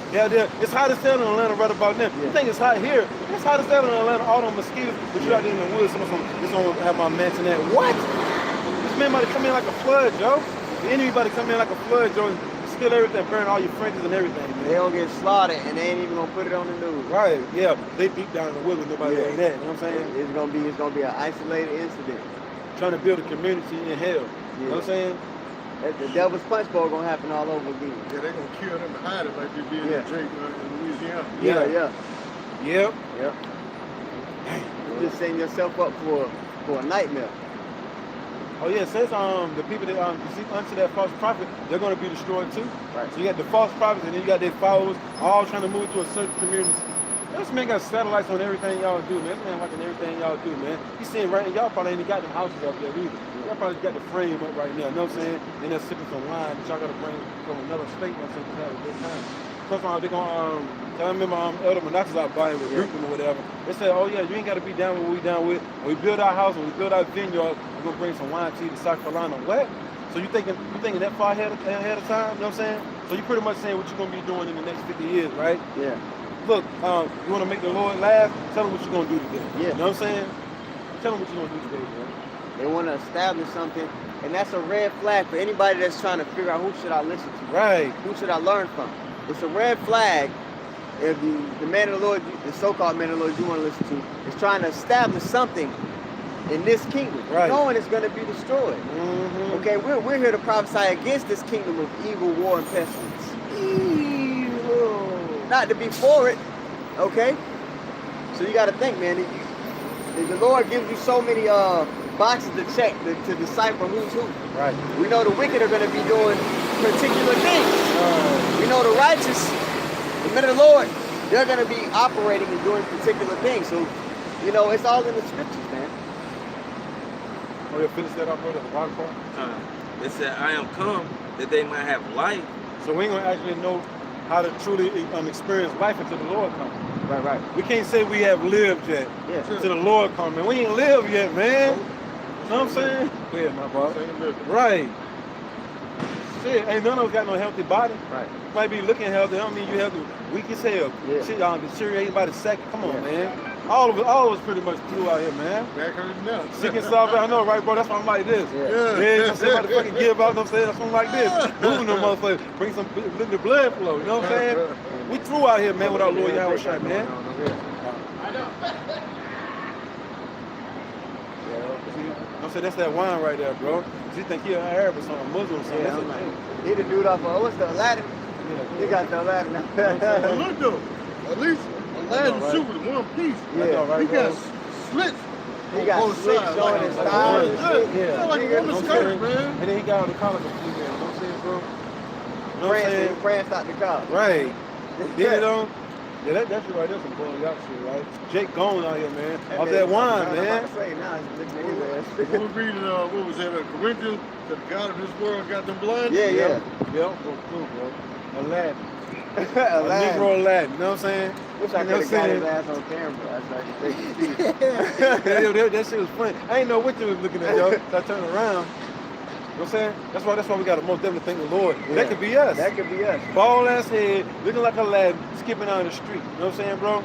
S2: it's hot as hell in Atlanta right about now. You think it's hot here? It's hot as hell in Atlanta. All them mosquitoes, but you out there in the woods. Someone's gonna have my mansion there. What? This man about to come in like a flood, Joe. The enemy about to come in like a flood, Joe. Steal everything, burn all your fringes and everything, man.
S1: They don't get slaughtered and they ain't even gonna put it on the news.
S2: Right, yeah. They deep down in the woods with nobody like that. You know what I'm saying?
S1: It's gonna be an isolated incident.
S2: Trying to build a community in hell. You know what I'm saying?
S1: The devil's punch bowl gonna happen all over again.
S3: Yeah, they're gonna kill them and hide it like they did in Drake in Louisiana.
S2: Yep.
S1: You're just setting yourself up for a nightmare.
S2: Oh yeah, it says the people that deceive unto that false prophet, they're going to be destroyed too. Right. So you got the false prophets and then you got their followers all trying to move to a certain community. This man got satellites on everything y'all do, man. This man watching everything y'all do, man. He's seeing right, y'all probably ain't got them houses up there either. Y'all probably got the frame up right now, you know what I'm saying? Then they're sipping some wine that y'all got to bring from another state, you know what I'm saying, to have a good time. Sometimes they're going I remember Elder Manasseh out buying with Ruthven or whatever. They said, oh yeah, you ain't got to be down with what we down with. When we build our house, when we build our vineyard, we're going to bring some wine to you to South Carolina. What? So you thinking that far ahead of time, you know what I'm saying? So you pretty much saying what you're going to be doing in the next 50 years, right?
S1: Yeah.
S2: Look, you want to make the Lord laugh? Tell him what you're going to do today.
S1: Yeah.
S2: You know what I'm saying? Tell him what you're going to do today, man.
S1: They want to establish something, and that's a red flag for anybody that's trying to figure out who should I listen to.
S2: Right.
S1: Who should I learn from? It's a red flag if the man of the Lord, the so-called man of the Lord you want to listen to, is trying to establish something in this kingdom, knowing it's going to be destroyed. Okay, we're here to prophesy against this kingdom of evil, war, and pestilence. Evil. Not to be for it, okay? So you got to think, man, if the Lord gives you so many boxes to check to decipher who's who.
S2: Right.
S1: We know the wicked are going to be doing particular things. We know the righteous, the men of the Lord, they're going to be operating and doing particular things. So, it's all in the scriptures, man.
S2: Oh, you finish that up, brother, the bottom part?
S5: It said, I am come that they might have life.
S2: So we ain't going to actually know how to truly experience life until the Lord comes.
S1: Right.
S2: We can't say we have lived yet until the Lord comes, man. We ain't lived yet, man. You know what I'm saying? Go ahead, my boy. Right. Shit, ain't none of us got no healthy body. Right. You might be looking healthy. I don't mean you healthy. Weak as hell. Yeah. Shit, y'all deteriorating by the second. Come on, man. All of us pretty much through out here, man.
S3: Back hurting now.
S2: Sick and soft. I know, right, bro? That's why I'm like this. Yeah. Somebody fucking give up. You know what I'm saying? That's why I'm like this. Moving them motherfuckers. Bring some the blood flow. You know what I'm saying? We through out here, man, with our Lord YAHAWASHI, man. I'm saying that's that wine right there, bro. You think he an Arab or something, Muslim or something?
S1: Yeah, he the dude off of, what's the Aladdin? He got the Aladdin.
S3: Look though, at least Aladdin suit with one piece.
S1: Yeah,
S3: he got slits.
S1: He got slits showing his thighs.
S3: Yeah, like a woman's skirt, man.
S2: And then he got on the collar of the blue, man. You know what I'm saying, bro? You know what I'm saying?
S1: France out the car.
S2: Right. Did it on? Yeah, that's right there, some boy out shit, right? Jake gone out here, man. Off that wine, man.
S3: We're reading, what was that, Corinthians, that the God of this world got them blind?
S1: Yeah.
S2: Cool, bro. Aladdin. A Negro Aladdin, you know what I'm saying?
S1: Wish I could have got his ass on camera.
S2: That shit was funny. I ain't know what you was looking at, yo. So I turned around. You know what I'm saying? That's why we got to most definitely thank the Lord. Yeah. That could be us.
S1: That could be us.
S2: Bald ass head, looking like a lad, skipping out the street. You know what I'm saying, bro?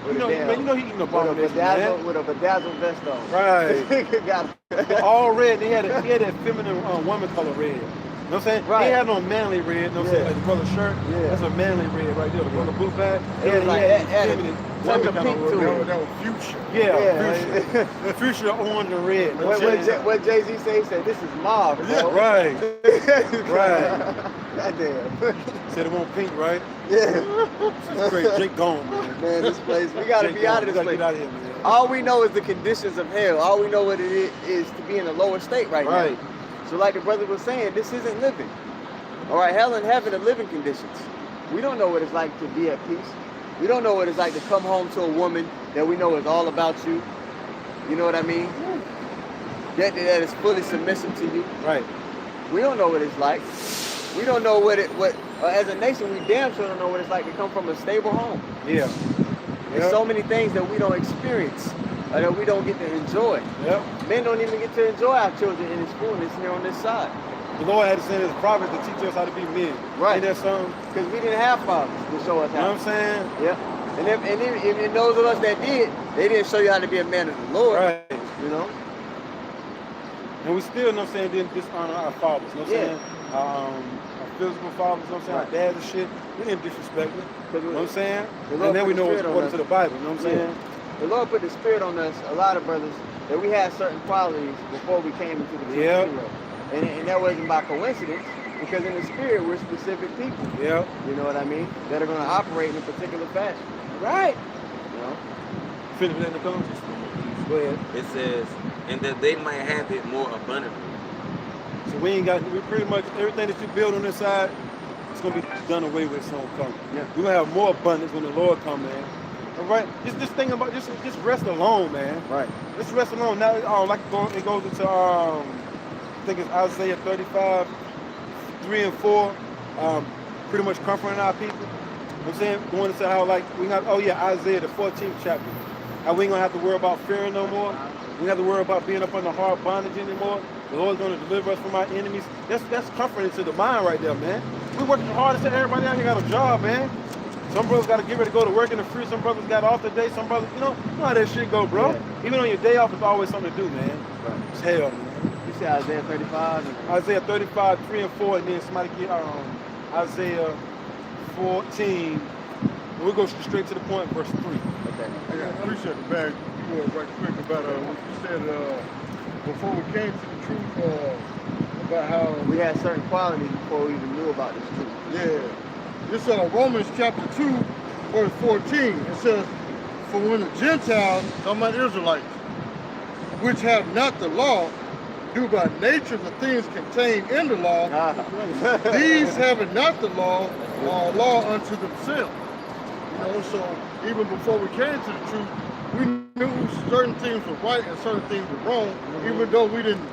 S2: You know he eating a abomination, man.
S1: With a bedazzled vest on.
S2: Right. All red. He had that feminine woman color red. You know what I'm saying?
S1: Right.
S2: He had no manly red, you know what I'm saying? Like the brother's shirt,
S1: Yeah.
S2: that's a manly red right there. The brother blue bag,
S1: It was like,
S2: had
S1: had a
S2: feminine,
S1: touch
S2: woman
S1: of
S2: kinda
S1: pink
S2: look.
S1: to it.
S3: That was fuchsia.
S2: Yeah, fuchsia. Fuchsia, orange, and red. You know what I'm saying?
S1: What Jay-Z say? He said, this is mauve, bro.
S2: Right, right.
S1: Goddamn.
S2: Said it won't pink, right?
S1: Yeah.
S2: It's great. Jake gone, man.
S1: Man, this place, we gotta
S2: Jake
S1: be out
S2: gone.
S1: of
S2: We
S1: this
S2: gotta
S1: place.
S2: get out of here, man.
S1: All we know is the conditions of hell. All we know what it is to be in a lower state right
S2: Right.
S1: now. So like the brother was saying, this isn't living. All right, hell and heaven are living conditions. We don't know what it's like to be at peace. We don't know what it's like to come home to a woman that we know is all about you. You know what I mean? That is fully submissive to you.
S2: Right.
S1: We don't know what it's like. We don't know as a nation, we damn sure don't know what it's like to come from a stable home.
S2: Yeah.
S1: There's so many things that we don't experience, or that we don't get to enjoy.
S2: Yep.
S1: Men don't even get to enjoy our children in its fullness here on this side.
S2: The Lord had to send his prophets to teach us how to be men.
S1: Right.
S2: Ain't that something?
S1: Because we didn't have fathers to show us
S2: You know
S1: how.
S2: what I'm saying?
S1: Yeah. And if those of us that did, they didn't show you how to be a man of the Lord.
S2: Right.
S1: You know?
S2: And we still, you know what I'm saying, didn't dishonor our fathers. You know what I'm saying? Our physical fathers, you know what I'm saying? Our dads and shit. We didn't disrespect them. You know what I'm saying? And then we know it's according to the Bible. You know what I'm saying?
S1: The Lord put the spirit on us, a lot of brothers, that we had certain qualities before we came into the truth anyway. And that wasn't by coincidence, because in the spirit we're specific people.
S2: Yeah.
S1: You know what I mean? That are going to operate in a particular fashion.
S2: Right.
S1: You know?
S2: Finish that in the comments. Go ahead.
S5: It says, and that they might have it more abundantly.
S2: So we pretty much, everything that you build on this side, it's going to be done away with soon coming.
S1: Yeah.
S2: We're going to have more abundance when the Lord come, man. All right? Just think about, just rest alone, man.
S1: Right.
S2: Just rest alone. Now, like it goes into, I think it's Isaiah 35, 3 and 4, pretty much comforting our people. You know what I'm saying? Going into how, like, Isaiah, the 14th chapter. How we ain't going to have to worry about fearing no more. We don't have to worry about being up under hard bondage anymore. The Lord's going to deliver us from our enemies. That's comforting to the mind right there, man. We working hard as everybody out here got a job, man. Some brothers got to get ready to go to work in the free. Some brothers got off the day. Some brothers, you know how that shit go, bro. Yeah. Even on your day off, it's always something to do, man. Right. It's hell, man.
S1: You say Isaiah 35?
S2: Isaiah 35, 3 and 4, and then somebody get Isaiah 14. We'll go straight to the point, verse 3.
S3: Okay. I appreciate the bag. You were right quick about what you said before we came to the truth about how
S1: we had certain qualities before we even knew about this truth.
S3: Yeah. This Romans chapter 2, verse 14. It says, for when the Gentiles, talking about Israelites, which have not the law, do by nature the things contained in the law, these having not the law, are law unto themselves. You know, so even before we came to the truth, we knew certain things were right and certain things were wrong, even though we didn't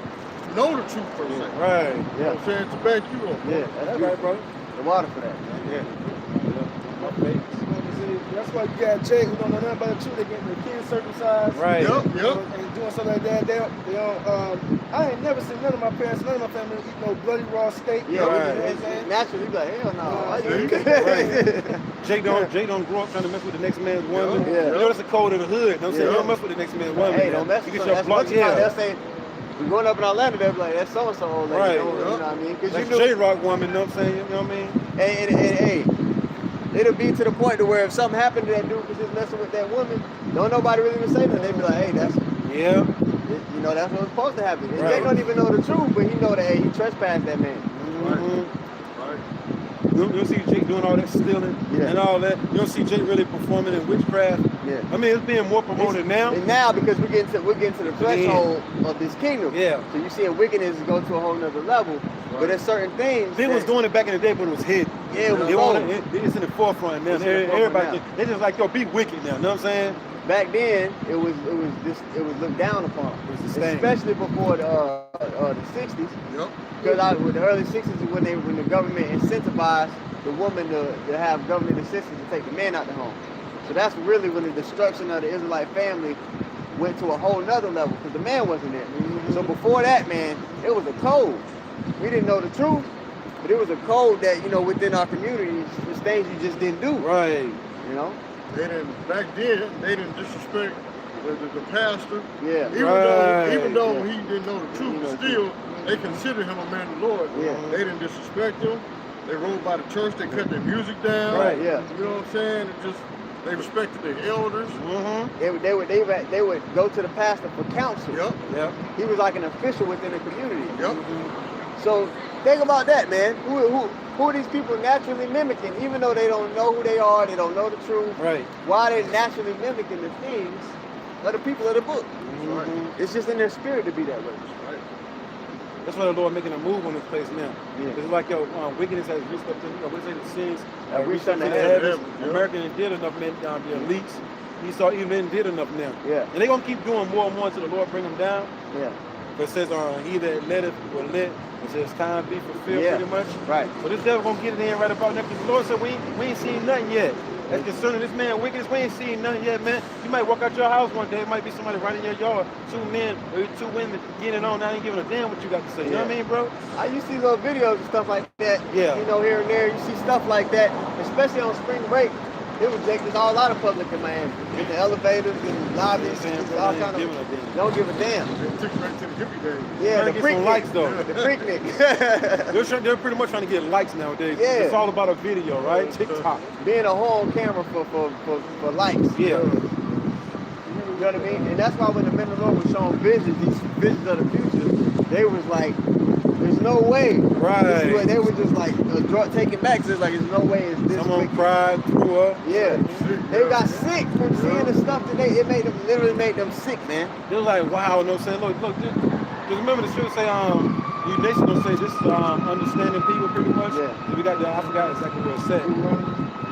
S3: know the truth per se.
S2: Right.
S3: You know what I'm saying? To back you up.
S1: Yeah, that's right, bro. The water for that, man.
S2: Yeah.
S4: That's why you got Jay who don't know nothing about the truth. They getting their kids circumcised.
S2: Right.
S3: Yep.
S4: And doing something like that. They don't. I ain't never seen none of my parents, none of my family eat no bloody raw steak.
S1: Yeah,
S2: right.
S1: Naturally, you be like, hell no.
S2: Right. Jake don't grow up trying to mess with the next man's woman.
S1: Yeah.
S2: You know that's the code of the hood. You know what I'm saying? You don't mess with the next man's woman.
S1: Hey, don't mess with
S2: you
S1: them.
S2: get your
S1: That's
S2: block.
S1: what they'll say. We growing up in Atlanta, they'll be like, that's so-and-so old lady.
S2: Right.
S1: You know what I mean? Because
S2: Like
S1: you knew.
S2: J-Rock woman, you know what I'm saying? You know what I mean?
S1: Hey, it'll be to the point to where if something happened to that dude because he's messing with that woman, don't nobody really even say nothing. They be like, hey, that's,
S2: Yeah.
S1: you know, that's what's supposed to happen. And
S2: Right.
S1: they don't even know the truth, but he know that, hey, he trespassed that man.
S2: You don't see Jake doing all that stealing and all that. You don't see Jake really performing in witchcraft.
S1: Yeah.
S2: I mean, it's being more promoted now.
S1: And now, because we're getting to the threshold of this kingdom.
S2: Yeah.
S1: So you see wickedness go to a whole nother level. But there's certain things.
S2: They was doing it back in the day, but it was hidden.
S1: Yeah, it was
S2: it's in the forefront now.
S1: It's in the forefront
S2: Everybody,
S1: now.
S2: they just like, yo, be wicked now. You know what I'm saying?
S1: Back then, it was looked down upon, especially before the 60s.
S3: Yep.
S1: Because with the early 60s is when the government incentivized the woman to have government assistance to take the man out the home. So that's really when the destruction of the Israelite family went to a whole nother level because the man wasn't there. So before that, man, it was a code. We didn't know the truth, but it was a code that, you know, within our communities, there's things you just didn't do.
S2: Right.
S1: You know?
S3: Back then, they didn't disrespect the pastor.
S1: Yeah.
S3: Even though
S1: Yeah.
S3: he didn't know the truth, but still they considered him a man of the Lord.
S1: Yeah.
S3: They didn't disrespect him. They rode by the church. They cut their music down.
S1: Right, yeah.
S3: You know what I'm saying? It just they respected their elders.
S1: They would go to the pastor for counsel.
S3: Yep.
S2: Yep.
S1: He was like an official within the community.
S3: Yep.
S1: So think about that, man. Who are these people naturally mimicking, even though they don't know who they are, they don't know the truth?
S2: Right.
S1: Why they naturally mimicking the things of the people of the book?
S3: Right.
S1: It's just in their spirit to be that way.
S3: Right.
S2: That's why the Lord making a move on this place now.
S1: Yeah.
S2: It's like your wickedness has reached up to, we say the sins
S1: Have reached
S2: up to
S1: unto
S2: the
S1: heaven.
S2: heavens.
S3: Yeah.
S2: American did enough, man, the elites. Esau even did enough now.
S1: Yeah.
S2: And they're going to keep doing more and more until the Lord bring them down.
S1: Yeah.
S2: But it says, he that letteth will let. It says, time be fulfilled,
S1: Yeah.
S2: pretty much.
S1: Right.
S2: So this devil going to get it in right about now, because the Lord said, we ain't seen nothing yet. That's concerning this man wickedness, we ain't seen nothing yet, man. You might walk out your house one day, it might be somebody right in your yard, 2 men or 2 women getting on, I ain't giving a damn what you got to say. You know what I mean, bro?
S1: I used to see little videos and stuff like that.
S2: Yeah.
S1: You know, here and there, you see stuff like that, especially on spring break. It was Jake, there's all a lot of public in Miami. In the elevators and lobbies, and all kind of. Don't give a damn.
S3: They took it back to the hippie days.
S1: Yeah, the
S2: Trying to get some
S1: picnic.
S2: likes, though.
S1: The picnic.
S2: They're pretty much trying to get likes nowadays.
S1: Yeah.
S2: It's all about a video, right? TikTok.
S1: Being a whole on camera for likes.
S2: Yeah.
S1: You know what I mean? And that's why when the men of the Lord was showing visions, these visions of the future, they was like, there's no way.
S2: Right.
S1: This is what they were just like taking back. So it's like, there's no way it's this
S2: Someone
S1: wicked.
S2: cried, threw up.
S1: Yeah. They got sick from seeing the stuff that it made them, literally made them sick, man.
S2: They're like, wow, you know what I'm saying? Look, just remember the scripture say, you nations don't say this is understanding people pretty much.
S1: Yeah.
S2: We got I forgot exactly what it said.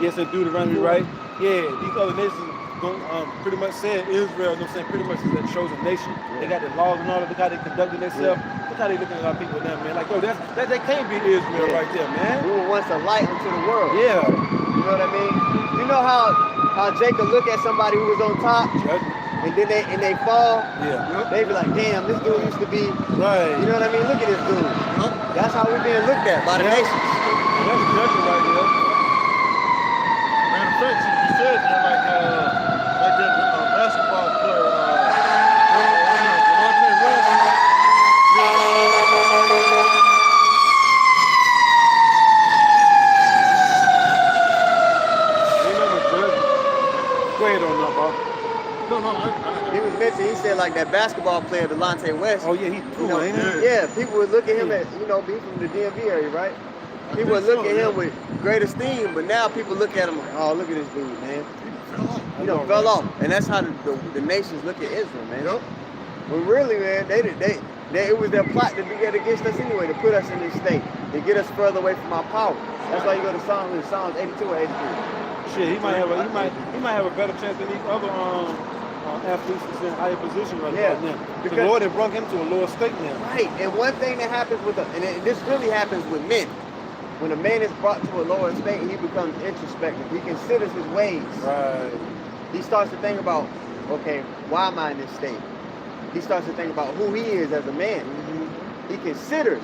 S2: Yes, in Deuteronomy, right? Yeah, these other nations don't pretty much say Israel, you know what I'm saying? Pretty much is that chosen nation. They got the laws and all that, look how they conducted themselves. Look how they looking at our people now, man. Like, yo, that can't be Israel right there, man.
S1: We were once a light unto the world.
S2: Yeah.
S1: You know what I mean? You know how Jacob look at somebody who was on top and then they fall?
S2: Yeah.
S1: They be like, damn, this dude used to be,
S2: Right.
S1: you know what I mean? Look at this dude. That's how we're being looked at by the nations.
S2: That's judgment right there.
S3: Matter of fact, you said that like that basketball player,
S2: Go ahead on that, Bob.
S1: He was mentioning, he said like that basketball player, Delonte West.
S2: Oh, yeah, he threw,
S1: You know,
S2: ain't he?
S1: yeah, people would look at him as, you know, being from the DMV area, right? People would look at him with great esteem, but now people look at him like, oh, look at this dude, man. You know, fell off. And that's how the nations look at Israel, man.
S3: Yep.
S1: But really, man, it was their plot to be against us anyway, to put us in this state, to get us further away from our power. That's why you go to Psalms 82 or 83.
S2: Shit, he might have a better chance than these other athletes that's in higher position right now. The Lord has brought him to a lower state now.
S1: Right, and one thing that happens with this really happens with men. When a man is brought to a lower state, he becomes introspective. He considers his ways.
S2: Right.
S1: He starts to think about, okay, why am I in this state? He starts to think about who he is as a man. He considers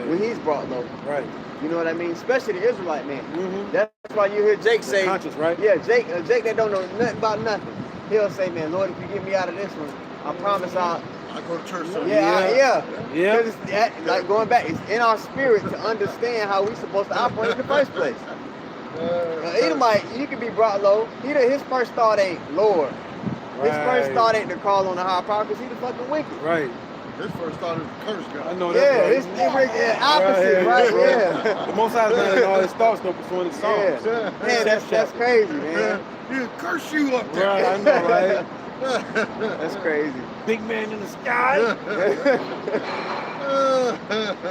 S1: when he's brought low.
S2: Right.
S1: You know what I mean? Especially the Israelite man.
S2: Mm-hmm.
S1: That's why you hear Jake say,
S2: conscious, right?
S1: Yeah, Jake that don't know nothing about nothing. He'll say, man, Lord, if you get me out of this one, I promise I'll.
S3: I go to church Sunday.
S1: Yeah.
S2: Yeah.
S1: Like going back, it's in our spirit to understand how we're supposed to operate in the first place. Edomite, you can be brought low. His first thought ain't Lord. His first thought ain't to call on the high power because he's the fucking wicked.
S2: Right.
S3: His first thought is to curse God.
S2: I know that's right.
S1: His opposite, right? Yeah.
S2: The Most High man and all his thoughts don't perform his songs.
S1: Yeah. Man, that's crazy, man.
S3: He'll curse you up there.
S2: Right, I know, right?
S1: That's crazy.
S2: Big man in the sky.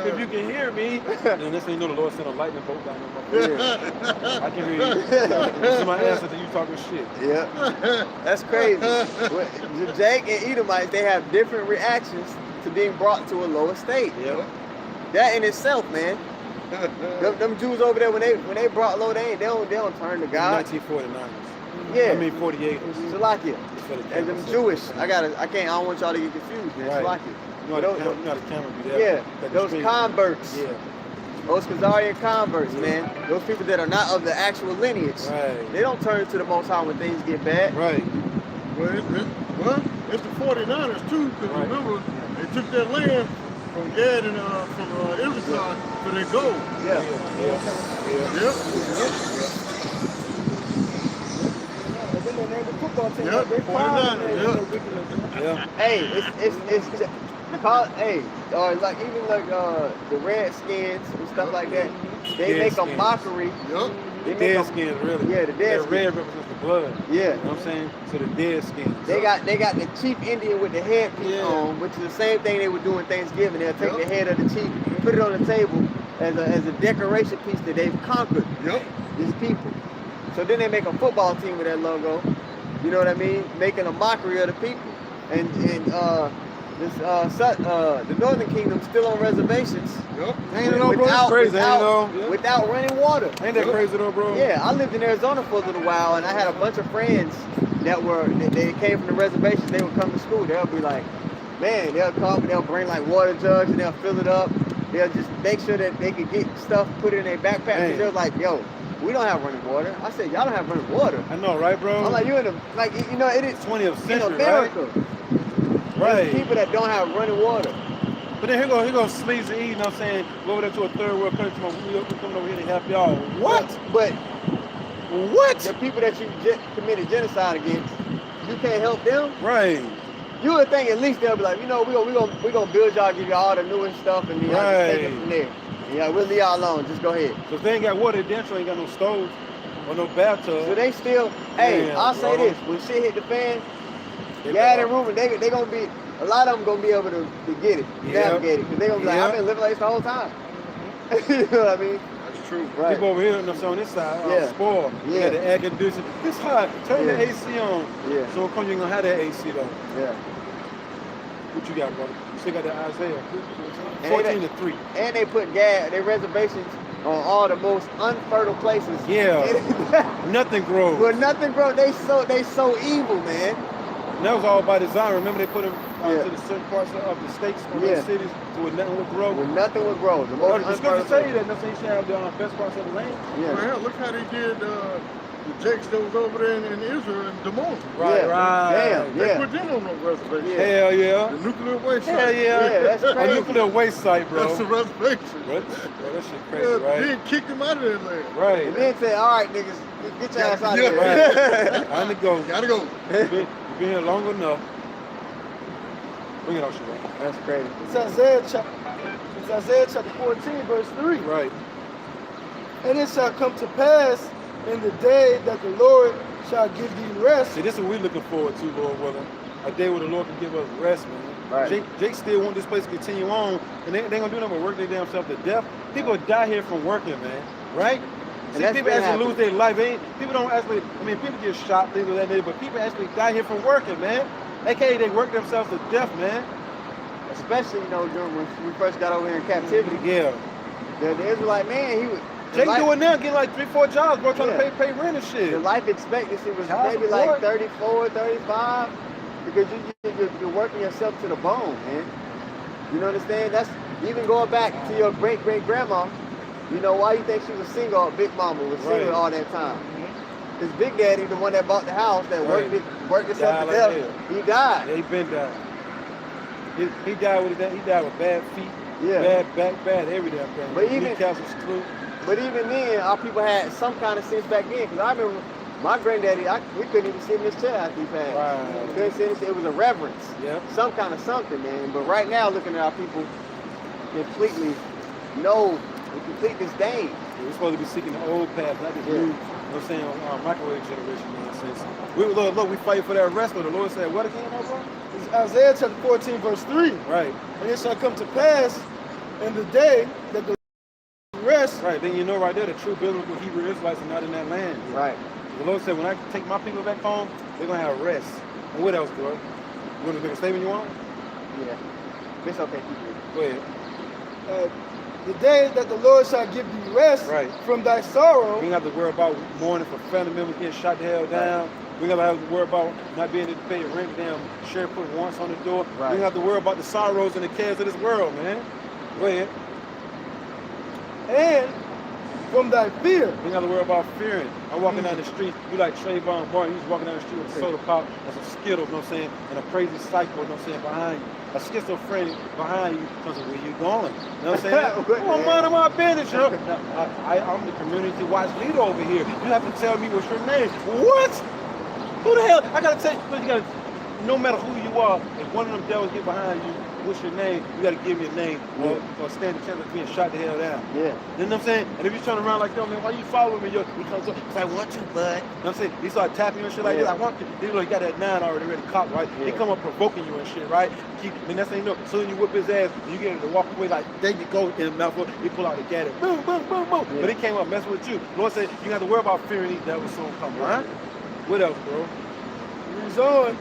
S2: If you can hear me, then this ain't know the Lord sent a lightning bolt down on my face. I can hear you. This is my answer to you talking shit.
S1: Yeah, that's crazy. Jake and Edomites, they have different reactions to being brought to a lower state.
S2: Yeah.
S1: That in itself, man. them Jews over there, when they brought low, they don't turn to God.
S2: 1949ers.
S1: Yeah.
S2: I mean 48ers.
S1: Salakia. And them Jewish, I don't want y'all to get confused, man.
S2: Right.
S1: Salakia.
S2: You know how the camera be there.
S1: Yeah, those converts.
S2: Yeah.
S1: Those Khazarian converts, man. Those people that are not of the actual lineage.
S2: Right.
S1: They don't turn to the Most High when things get bad.
S2: Right.
S3: Well, Well, it's the 49ers too, because remember, they took that land from Gad and from Issachar for their gold.
S1: Yeah.
S3: Yep.
S4: And then they named the football team.
S3: Yep,
S4: They
S3: 49ers,
S2: Yeah.
S1: Hey, it's called, hey, or like even like the Redskins and stuff like that. They make a
S2: Redskins.
S1: mockery.
S3: Yep.
S1: They
S2: The
S1: make
S2: dead
S1: a,
S2: skins, really.
S1: Yeah, the dead
S2: That
S1: skins.
S2: red represents the blood.
S1: Yeah.
S2: You know what I'm saying? So the dead skins.
S1: They got the chief Indian with the headpiece on, which is the same thing they would do in Thanksgiving. They'll take the head of the chief, put it on the table as a decoration piece that they've conquered these people. So then they make a football team with that logo. You know what I mean? Making a mockery of the people. And the Northern Kingdom still on reservations.
S3: Yep.
S2: Ain't it though, bro? It's crazy, ain't it though?
S1: Without running water.
S2: Ain't that crazy though, bro?
S1: Yeah, I lived in Arizona for a little while, and I had a bunch of friends that they came from the reservations. They would come to school. They'll be like, man, they'll come, they'll bring like water jugs and they'll fill it up. They'll just make sure that they could get stuff, put it in their backpack. And they're like, yo, we don't have running water. I said, y'all don't have running water.
S2: I know, right, bro?
S1: I'm like, you in the, like, you know, it is
S2: 20th
S1: in
S2: century,
S1: America.
S2: Right.
S1: There's people that don't have running water.
S2: But then here go Sleazy E, you know what I'm saying? Go over there to a third world country, we coming over here to help y'all. What?
S1: But
S2: What?
S1: the people that you committed genocide against, you can't help them.
S2: Right.
S1: You would think at least they'll be like, you know, we gonna build y'all, give y'all all the newest stuff, and y'all just take it from there. Yeah, we'll leave y'all alone. Just go ahead.
S2: Because they ain't got water, they damn sure ain't got no stove or no bathtub.
S1: So they still, hey,
S2: Damn,
S1: I'll say
S2: bro.
S1: this: when shit hit the fan,
S2: They
S1: Gad
S2: better-
S1: and Reuben, they gonna be, a lot of them gonna be able to get it, navigate it, because they gonna be like, I've been living like this the whole time. You know what I mean?
S3: That's true.
S1: Right.
S2: People over here, you know, so on this side, spoiled.
S1: Yeah.
S2: You got the air conditioning. It's hot. Turn the AC on.
S1: Yeah.
S2: So come you ain't gonna have that AC though.
S1: Yeah.
S2: What you got, brother? You still got that Isaiah.
S1: And
S2: 14-3.
S1: And they put their reservations on all the most unfertile places.
S2: Yeah. Nothing grows.
S1: But nothing, bro. They so evil, man.
S2: And that was all by design. Remember they put them
S1: Yeah.
S2: to the certain parts of the states or
S1: Yeah.
S2: the cities to where nothing would grow.
S1: Where nothing would grow. The
S2: Well,
S1: most
S2: the scripture
S1: unfertile
S2: tell you that nothing should have the best parts of the land.
S1: Yeah.
S3: Well, hell, look how they did the Jakes that was over there in Israel and Demont.
S2: Right,
S1: Yeah.
S2: right.
S1: Damn.
S3: They
S1: Yeah.
S3: put them on no reservation.
S1: Yeah.
S2: Hell yeah.
S3: The nuclear waste
S2: Hell
S3: site.
S2: yeah.
S1: Yeah, that's
S2: A
S1: crazy.
S2: nuclear waste site, bro.
S3: That's the reservation.
S2: Bro, that shit crazy,
S3: Yeah,
S2: right?
S3: Then kicked them out of that land.
S2: Right.
S1: And then say, all right, niggas, get your ass out of
S3: Yeah.
S1: here.
S2: Right. Time to go.
S3: Gotta go.
S2: You've been here long enough. Bring it out, shit.
S1: That's crazy.
S4: It's Isaiah chapter 14, verse 3.
S2: Right.
S4: And it shall come to pass in the day that the Lord shall give thee rest.
S2: See, this is what we're looking forward to, Lord willing. A day where the Lord can give us rest, man.
S1: Right.
S2: Jake still want this place to continue on, and they ain't gonna do nothing but work their damn self to death. People die here from working, man. Right? See,
S1: that's
S2: people
S1: been
S2: actually lose
S1: happening.
S2: their life. People don't actually, I mean, people get shot, things of that nature, but people actually die here from working, man. AKA they work themselves to death, man.
S1: Especially, you know, during when we first got over here in captivity.
S2: Yeah.
S1: The Israelite man, he was.
S2: Jake doing now, getting like 3-4 jobs, bro, trying
S1: Yeah.
S2: to pay rent and shit.
S1: The life expectancy was
S2: Child
S1: maybe
S2: support.
S1: like 34, 35, because you're working yourself to the bone, man. You know what I'm saying? That's even going back to your great-great-grandma. You know, why you think she was single? Big Mama was single
S2: Right.
S1: all that time. His Big Daddy, the one that bought the house, that worked himself to
S2: Died
S1: death,
S2: like that.
S1: he died.
S2: Yeah, he been died. He died with that. He died with bad feet,
S1: Yeah.
S2: bad back, bad every damn thing.
S1: But even-
S2: Kneecaps was screwed.
S1: But even then, our people had some kind of sense back then. Because I remember my granddaddy, we couldn't even sit in his chair after he passed.
S2: Right.
S1: Couldn't sit in his chair. It was a reverence.
S2: Yep.
S1: Some kind of something, man. But right now, looking at our people, complete disdain.
S2: We're supposed to be seeking the old path, not this new, you know what I'm saying, microwave generation nonsense. Look, we fight for that rest, but the Lord said, what again, bro?
S4: It's Isaiah chapter 14, verse 3.
S2: Right.
S4: And it shall come to pass in the day that the rest.
S2: Right, then you know right there, the true biblical Hebrew Israelites are not in that land.
S1: Right.
S2: The Lord said, when I take my people back home, they're going to have rest. And what else, bro? You want to make a statement you want?
S1: Yeah. It's okay. Keep it.
S2: Go ahead.
S4: The day that the Lord shall give thee rest
S2: Right.
S4: from thy sorrow.
S2: We ain't have to worry about mourning for family members getting shot the hell down. We ain't have to worry about not being able to pay rent, damn sheriff put warrants on the door.
S1: Right.
S2: We ain't have to worry about the sorrows and the cares of this world, man. Go ahead.
S4: And from thy fear.
S2: You got to worry about fearing. I'm walking down the street, you like Trayvon Martin, he's walking down the street with a soda pop and some Skittles, you know what I'm saying, and a crazy psycho, you know what I'm saying, behind you. A schizophrenic behind you, tells where you going? You know what I'm saying? I'm minding my business, yo. I'm the community watch leader over here. You have to tell me what's your name. What? Who the hell? I gotta tell you, you gotta, no matter who you are, if one of them devils get behind you, what's your name? You gotta give me a name or stand a chance of being shot the hell down.
S1: Yeah.
S2: You know what I'm saying? And if you turn around like that, man, why you following me? He comes up, he's like, I want you, bud. You know what I'm saying? He start tapping you and shit like that. I want you. He got that 9 already ready cocked, right?
S1: Yeah.
S2: He come up provoking you and shit, right? And that's how you know. So when you whip his ass, you get him to walk away like, there you go, in the mouthful. He pull out the gat and boom, boom, boom, boom.
S1: Yeah.
S2: But he came up messing with you. Lord said, you got to worry about fearing these devils soon coming, right? What else, bro?
S4: Reads on.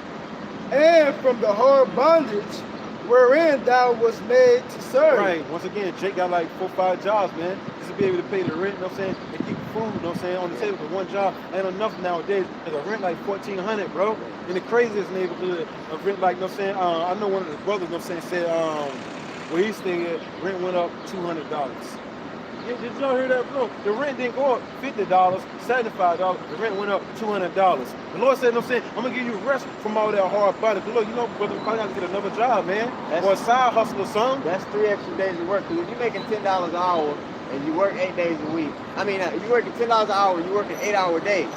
S4: And from the hard bondage wherein thou was made to serve.
S2: Right. Once again, Jake got like 4 or 5 jobs, man. Just to be able to pay the rent, you know what I'm saying? And keep food, you know what I'm saying, on the table. Because one job ain't enough nowadays. There's a rent like $1,400, bro. In the craziest neighborhood of rent, like, you know what I'm saying? I know one of the brothers, you know what I'm saying, said where he stayed at, rent went up $200. Yeah, did y'all hear that, bro? The rent didn't go up $50, $75. The rent went up $200. The Lord said, you know what I'm saying, I'm going to give you rest from all that hard body. Because look, you know, brother, you probably have to get another job, man. Or a side hustle or something.
S1: That's 3 extra days of work. Because if you're making $10 an hour and you work 8 days a week, if you're working $10 an hour and you're working 8-hour days,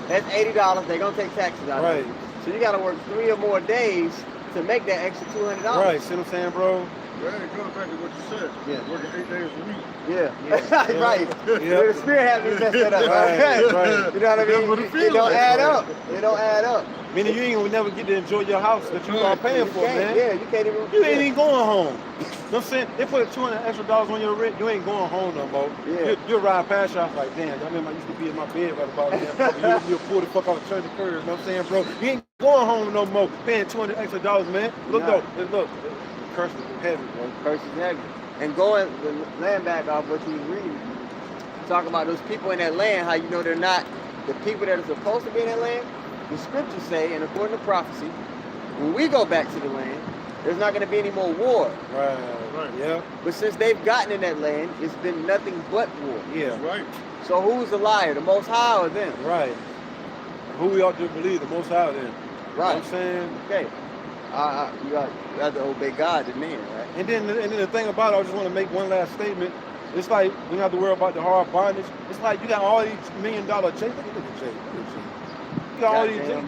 S1: that's $80. They're going to take taxes out of it. So you got to work 3 or more days to make that extra $200.
S2: Right, see what I'm saying, bro?
S3: Yeah, it goes back to what you said.
S1: Yeah.
S3: Working 8 days a week.
S1: Yeah. Right.
S2: Yeah.
S1: The spirit has me messed that up.
S2: Right.
S1: You know what I
S3: That's
S1: mean?
S3: what
S1: It don't add up. It don't add up.
S2: Meaning you ain't gonna never get to enjoy your house that you are paying for, man.
S1: Yeah, you can't even.
S2: You ain't even going home. You know what I'm saying? They put $200 extra on your rent, you ain't going home no more.
S1: Yeah.
S2: You'll ride past your house like, damn, I remember I used to be in my bed right about there. You'll pull the fuck out and turn the curves, you know what I'm saying, bro? You ain't going home no more paying $200 extra, man. Look,
S1: Nah.
S2: look, the curse is heavy, bro.
S1: Curse is heavy. And going the land back off what you was reading, talking about those people in that land, how you know they're not the people that are supposed to be in that land. The scriptures say, and according to prophecy, when we go back to the land, there's not going to be any more war.
S2: Right, yeah.
S1: But since they've gotten in that land, it's been nothing but war.
S2: Yeah.
S3: That's right.
S1: So who's the liar, the Most High or them?
S2: Right. Who we ought to believe, the Most High then.
S1: Right.
S2: You know what I'm saying?
S1: Okay. You got to obey God, the man, right?
S2: And then the thing about it, I just want to make one last statement. It's like we don't have to worry about the hard bondage. It's like you got all these $1 million Jake. Look at Jake. You got all these Jake.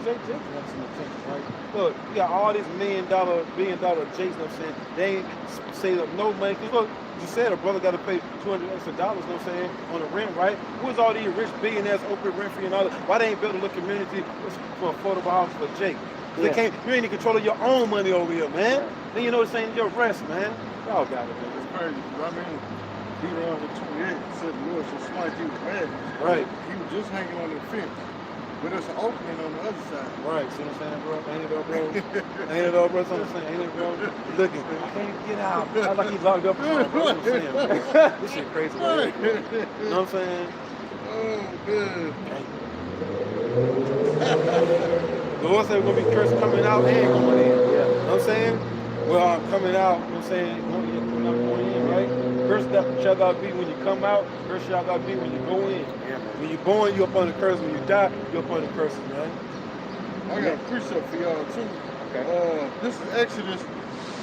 S2: Right? Look, you got all these $1 billion Jakes. You know what I'm saying? They ain't saved up no money. Cause look, you said a brother got to pay $200 extra, you know what I'm saying, on the rent, right? Who's all these rich billionaires, Oprah Winfrey and all that? Why they ain't built a little community for affordable house for Jake?
S1: Yeah.
S2: They can't. You ain't in control of your own money over here, man. Then you know this ain't your rest, man. Y'all got it, man.
S3: It's crazy. I mean, Deuteronomy 28 said the Lord shall smite you with madness.
S2: Right.
S3: He was just hanging on the fence. But there's an opening on the other side.
S2: Right, see what I'm saying, bro? Ain't it though, bro? Ain't it though, bro? That's what I'm saying. Ain't it, bro? Looking, I can't get out. I like he's locked up. Bro. That's what I'm saying, bro. This shit crazy, bro. You know what I'm saying?
S3: Oh, good.
S2: The Lord said we're going to be cursed coming out and going in. Yeah. You know what I'm saying? Well, I'm coming out, you know what I'm saying? Coming out, going in, right? Cursed shall thou be when you come out. Cursed shall thou be when you go in.
S1: Yeah, man.
S2: When you're born, you're up on the curse. When you die, you're up on the curses, man.
S3: I got a precept for y'all, too.
S1: Okay.
S3: This is Exodus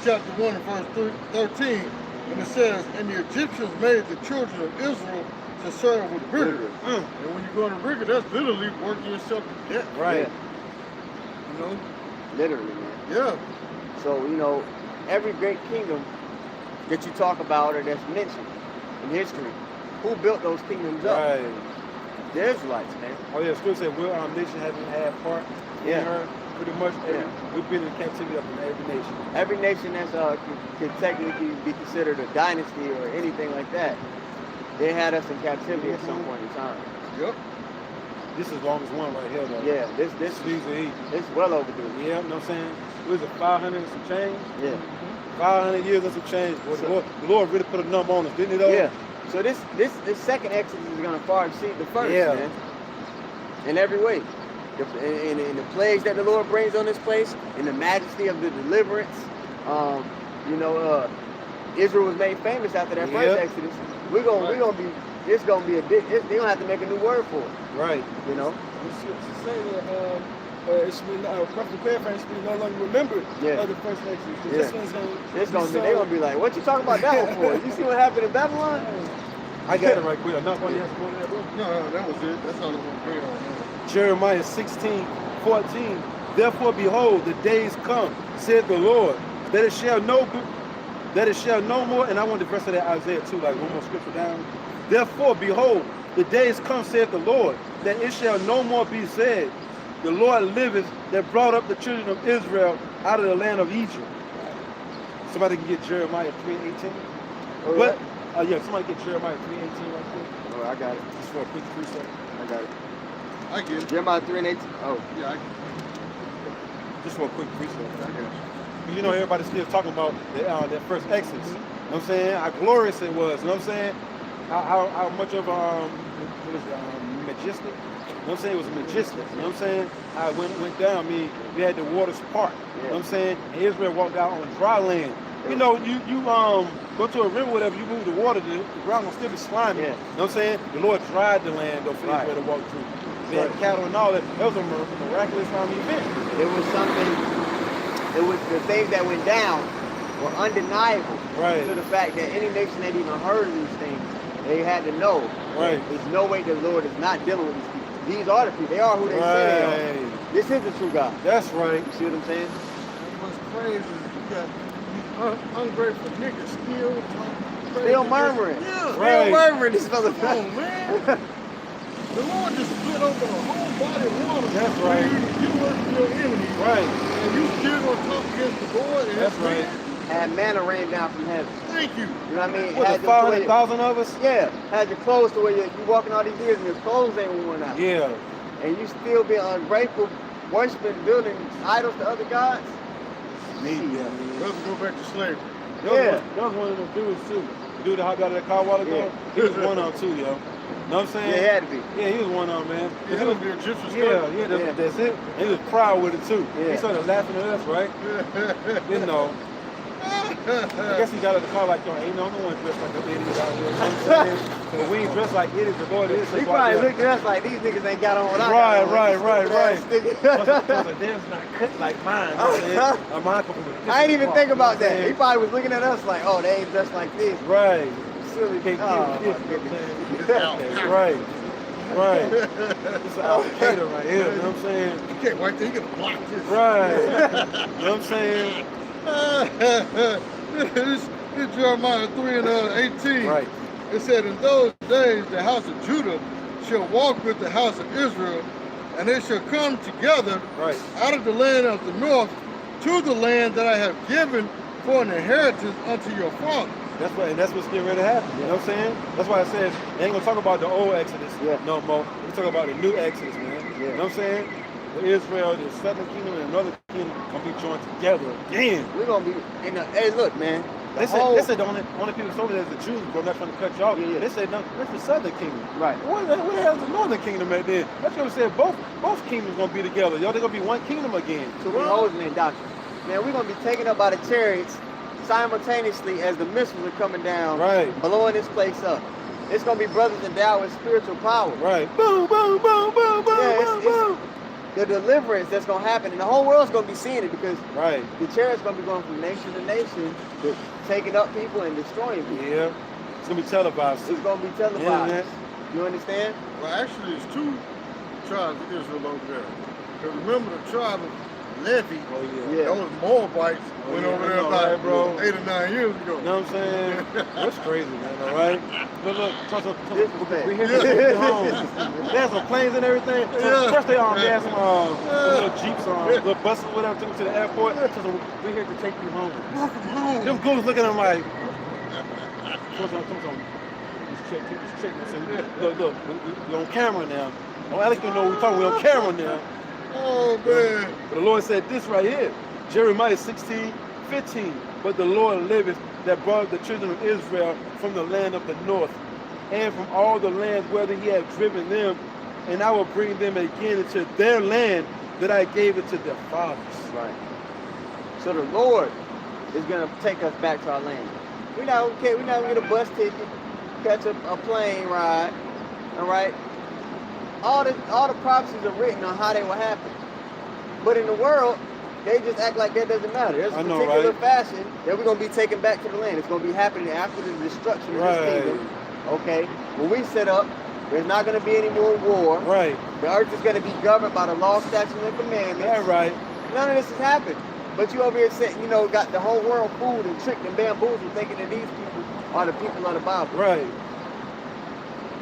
S3: chapter 1 and verse 13. And it says, and the Egyptians made the children of Israel to serve with rigor. And when you go into rigor, that's literally working yourself to death.
S2: Right.
S3: You know?
S1: Literally, man.
S3: Yeah.
S1: So, you know, every great kingdom that you talk about or that's mentioned in history, who built those kingdoms up?
S2: Right.
S1: The Israelites, man.
S2: Oh yeah, Scripture said, will our nation having had part in her? Pretty much, we've been in captivity up in every nation.
S1: Every nation that's could technically be considered a dynasty or anything like that, they had us in captivity at some point in time.
S3: Yep.
S2: This is the longest one right here, though.
S1: Yeah, this it's well overdue.
S2: Yeah, you know what I'm saying? What is it, 500 and some change?
S1: Yeah.
S2: 500 years and some change. Boy, the Lord really put a number on us, didn't he, though?
S1: Yeah. So this second Exodus is going to far exceed the first, man. In every way. In the plagues that the Lord brings on this place, in the majesty of the deliverance. Israel was made famous after that first Exodus. We're gonna be it's gonna be they gonna have to make a new word for it.
S2: Right.
S1: You know.
S4: The scripture say that it should be roughly paraphrased, should be no longer remembered
S1: Yeah.
S4: of the first Exodus.
S1: Yeah.
S4: This one's gonna
S1: They gonna be like, what you talking about that one for? You see what happened in Babylon?
S2: I got it right quick. Enough money has to go to that, bro.
S3: No, that was it. That's all I want to pray on.
S2: Jeremiah 16:14. Therefore, behold, the days come, said the Lord, that it shall no more. And I want the rest of that Isaiah too, like one more scripture down. Therefore, behold, the days come, saith the Lord, that it shall no more be said, the Lord liveth, that brought up the children of Israel out of the land of Egypt. Somebody can get Jeremiah 3:18. But yeah, somebody get Jeremiah 3:18 right quick.
S1: Oh, I got it.
S2: Just for a quick precept.
S1: I got it.
S3: I get it.
S1: Jeremiah 3:18. Oh,
S3: Yeah,
S2: Just for a quick precept.
S3: I get it.
S2: You know, everybody's still talking about that first Exodus. You know what I'm saying? How glorious it was. You know what I'm saying? How much of what is it, majestic? You know what I'm saying? It was majestic. You know what I'm saying? How it went down. I mean, we had the waters part. You know what I'm saying? And Israel walked out on dry land. You know, you go to a river, whatever, you move the water, the ground will still be slimy.
S1: Yeah.
S2: You know what I'm saying? The Lord dried the land though for Israel to walk through. They had cattle and all that. That was a miraculous event.
S1: it was something. It was the things that went down were undeniable.
S2: Right.
S1: To the fact that any nation that even heard of these things, they had to know.
S2: Right.
S1: There's no way the Lord is not dealing with these people. These are the people. They are who they say they are. This is the true God.
S2: That's right.
S1: You see what I'm saying?
S3: What's crazy is you got these ungrateful niggas still talking crazy.
S1: Still murmuring.
S3: Yeah.
S1: Still murmuring this
S3: Come
S1: motherfucker.
S3: on, man. The Lord just split over the whole body of water.
S2: That's right.
S3: You work for your enemy.
S2: Right.
S3: And you still gonna talk against the Lord. And
S2: That's right.
S1: Had manna rain down from heaven.
S3: Thank you.
S1: You know what I mean?
S2: What,
S1: Had
S2: the
S1: your clothes-
S2: 500,000 of us?
S1: Yeah. Had your clothes to where you walking all these years and your clothes ain't worn out.
S2: Yeah.
S1: And you still be ungrateful, worshiping, building idols to other gods.
S2: Yeah.
S3: Let's go back to slavery.
S1: Yeah.
S2: That was one of them dudes too. The dude that hopped out of that car a while ago,
S1: Yeah.
S2: he was one of them too, yo. Know what I'm saying?
S1: Yeah, it had to be.
S2: Yeah, he was one of them, man.
S3: Yeah, that was the Egyptian
S2: Yeah, that's it. And he was proud with it too.
S1: Yeah.
S2: He started laughing at us, right? You know. I guess he got out of the car like, yo, ain't no one dressed like an idiot out here. You know what I'm saying? Because we ain't dressed like idiots, the Lord is.
S1: He probably looked at us like these niggas ain't got on what I
S2: Right,
S1: got on.
S2: right.
S1: Stupid
S2: Theirs not cut like mine. You know what I'm saying? Mine come from a different
S1: I ain't even
S2: cloth,
S1: think
S2: you know
S1: about
S2: what I'm
S1: that. He
S2: saying?
S1: probably was looking at us like, oh, they ain't dressed like this.
S2: Right.
S1: Silly.
S2: Can't
S1: Oh,
S2: get
S1: my goodness.
S2: That's right. Right. It's an alligator right here, you know what I'm saying?
S3: You can't wait till you gonna block this.
S2: Right. You know what I'm saying?
S3: This Jeremiah 3:18.
S2: Right.
S3: It said, in those days the house of Judah shall walk with the house of Israel, and they shall come together
S2: Right.
S3: out of the land of the north to the land that I have given for an inheritance unto your fathers.
S2: That's what's getting ready to happen. You know what I'm saying? That's why it says they ain't gonna talk about the old Exodus no more. We talk about the new Exodus, man.
S1: Yeah.
S2: You know what I'm saying? The Israel, the southern kingdom, and another kingdom gonna be joined together again.
S1: We're going to be, hey, look, man.
S2: They said the only people sold it as the Jews, but I'm not trying to cut you off.
S1: Yeah.
S2: They said no, that's the southern kingdom.
S1: Right.
S2: Where the hell is the northern kingdom at then? That's what I'm saying. Both kingdoms gonna be together. Yo, they're gonna be one kingdom again.
S1: So we holding in doctrine. Man, we're going to be taken up by the chariots simultaneously as the missiles are coming down,
S2: Right.
S1: blowing this place up. It's going to be brothers endowed with spiritual power.
S2: Right. Boom, boom, boom, boom, boom,
S1: Yeah,
S2: boom, boom.
S1: The deliverance that's going to happen, and the whole world's going to be seeing it because
S2: Right.
S1: the chariots going to be going from nation to nation, taking up people and destroying people.
S2: Yeah. It's gonna be televised.
S1: It's going to be televised.
S2: Internet.
S1: You understand?
S3: Well, actually, it's two tribes of Israel over there. Because remember the tribe of Levi,
S2: Oh yeah.
S1: Yeah.
S3: those Moabites went
S2: yeah,
S3: over
S2: I
S3: there
S2: know,
S3: about
S2: right, bro?
S3: 8 or 9 years ago.
S2: You know what I'm saying? That's crazy, man. All right. But look,
S1: Disrespect.
S2: we here to take you home. They had some planes and everything. So
S3: Yeah.
S2: first they had some little jeeps, little buses, whatever, took them to the airport. So we're here to take you home.
S3: Welcome home.
S2: Them goons looking at them like, come on. Check. Look, we on camera now. Don't act like you know what we're talking. We're on camera now.
S3: Oh, man.
S2: But the Lord said this right here, Jeremiah 16:15. But the Lord liveth that brought the children of Israel from the land of the north, and from all the lands whither he had driven them, and I will bring them again into their land that I gave it to their fathers.
S1: Right. So the Lord is going to take us back to our land. We're not okay. We're not going to get a bus ticket. catch a plane ride. All right. All the prophecies are written on how they will happen. But in the world, they just act like that doesn't matter. There's a particular fashion that we're gonna be taken back to the land. It's gonna be happening after the destruction of this kingdom. Okay. When we set up, there's not gonna be any more war.
S2: Right.
S1: The earth is gonna be governed by the law, statutes, and commandments.
S2: That's right.
S1: None of this has happened. But you over here saying, you know, got the whole world fooled and tricked and bamboozled, thinking that these people are the people of the Bible.
S2: Right.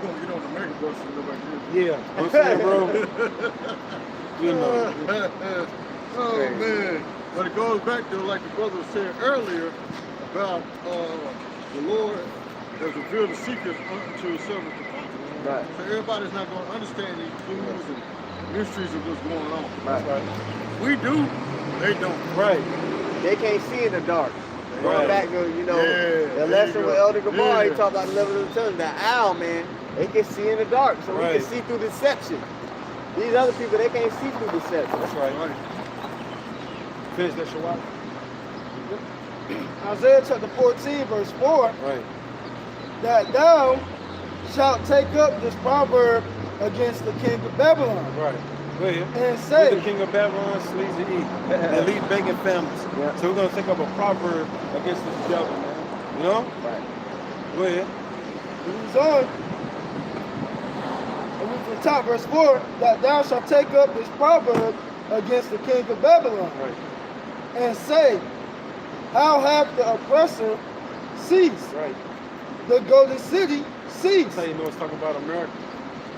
S3: You're gonna get on the mega bus and go back here.
S2: Yeah. I'm saying, bro. You know.
S3: Oh man. But it goes back to like the brother said earlier about the Lord has revealed the secrets unto his servants the prophets.
S1: Right.
S3: So everybody's not going to understand these clues and mysteries of what's going on.
S1: Right.
S3: We do, they don't.
S2: Right.
S1: They can't see in the dark. Going
S2: Right.
S1: back to, you know,
S3: Yeah,
S1: the lesson with Elder Gabar, he
S3: Yeah.
S1: talked about the level of the tongue. The owl, man, they can see in the dark, so we
S2: Right.
S1: can see through deception. These other people, they can't see through deception.
S2: That's right. Finish that, Shawat.
S4: Isaiah chapter 14, verse 4,
S2: Right.
S4: that thou shalt take up this proverb against the king of Babylon,
S2: Right. Go ahead.
S4: and
S2: Who's
S4: say,
S2: the king of Babylon, sleazy eat. The elite banking families.
S1: Yeah.
S2: So we're gonna take up a proverb against this devil, man. You know?
S1: Right.
S2: Go ahead.
S4: He's on. And we from the top, verse 4, that thou shalt take up this proverb against the king of Babylon,
S2: Right.
S4: and say, how hath the oppressor ceased?
S2: Right.
S4: The golden city ceased.
S2: That's how you know it's talking about America.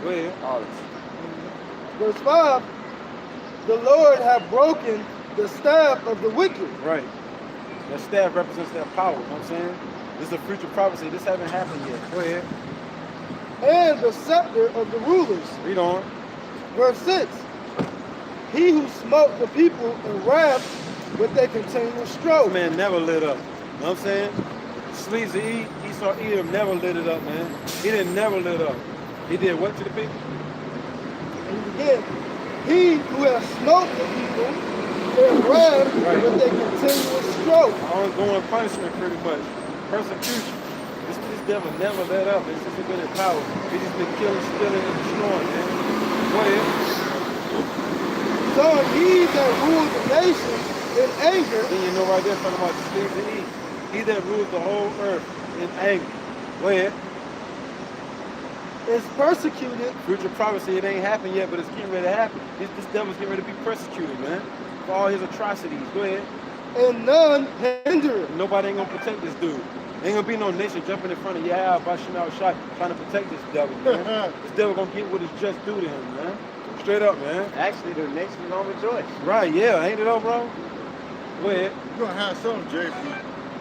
S2: Go ahead.
S1: All this.
S4: Verse 5, the Lord hath broken the staff of the wicked.
S2: Right. That staff represents that power, you know what I'm saying? This is a future prophecy. This hasn't happened yet. Go ahead.
S4: And the scepter of the rulers.
S2: Read on.
S4: Verse 6, he who smote the people in wrath with a continual stroke.
S2: This man never lit up. You know what I'm saying? Sleazy Esau Edom never lit it up, man. He didn't never lit up. He did what to the people?
S4: And again, he who has smote the people in wrath
S2: Right.
S4: with a continual stroke.
S2: Ongoing punishment, pretty much. Persecution. This devil never let up. It's just been in power. He's just been killing, stealing, and destroying, man. Go ahead.
S4: So he that rules the nation in anger
S2: Then you know right there talking about sleazy E. He that rules the whole earth in anger. Go ahead.
S4: is persecuted,
S2: Future prophecy, it ain't happened yet, but it's getting ready to happen. This devil's getting ready to be persecuted, man. For all his atrocities. Go ahead.
S4: and none hindereth.
S2: Nobody ain't gonna protect this dude. Ain't gonna be no nation jumping in front of YAHAWASHI trying to protect this devil, man. This devil gonna get what is just due to him, man. Straight up, man.
S1: Actually, the nation is gonna rejoice.
S2: Right, yeah, ain't it all, bro? Go ahead.
S3: You're going to have some, JP,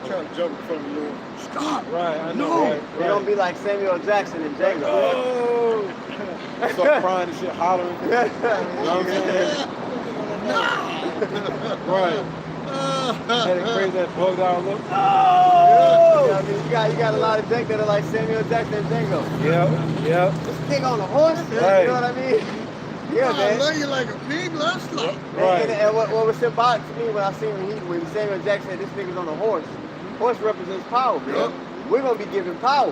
S3: trying to jump in front of the Lord. Stop.
S2: Right, I know,
S3: No.
S2: right.
S1: They're gonna be like Samuel Jackson and Django.
S2: Oh! Start crying and shit, hollering. You know what I'm saying? Right. Had it crazy, that bugged out look.
S1: You know what I mean? You got a lot of Jake that are like Samuel Jackson and Django.
S2: Yep, yep.
S1: This nigga on a horse,
S2: Right.
S1: you know what I mean? Yeah,
S3: I
S1: man.
S3: love you like a pig, let's slap.
S2: Right.
S1: And what was symbolic to me when I seen when Samuel Jackson said this nigga's on a horse. Horse represents power, man.
S3: Yep.
S1: We're gonna be giving power.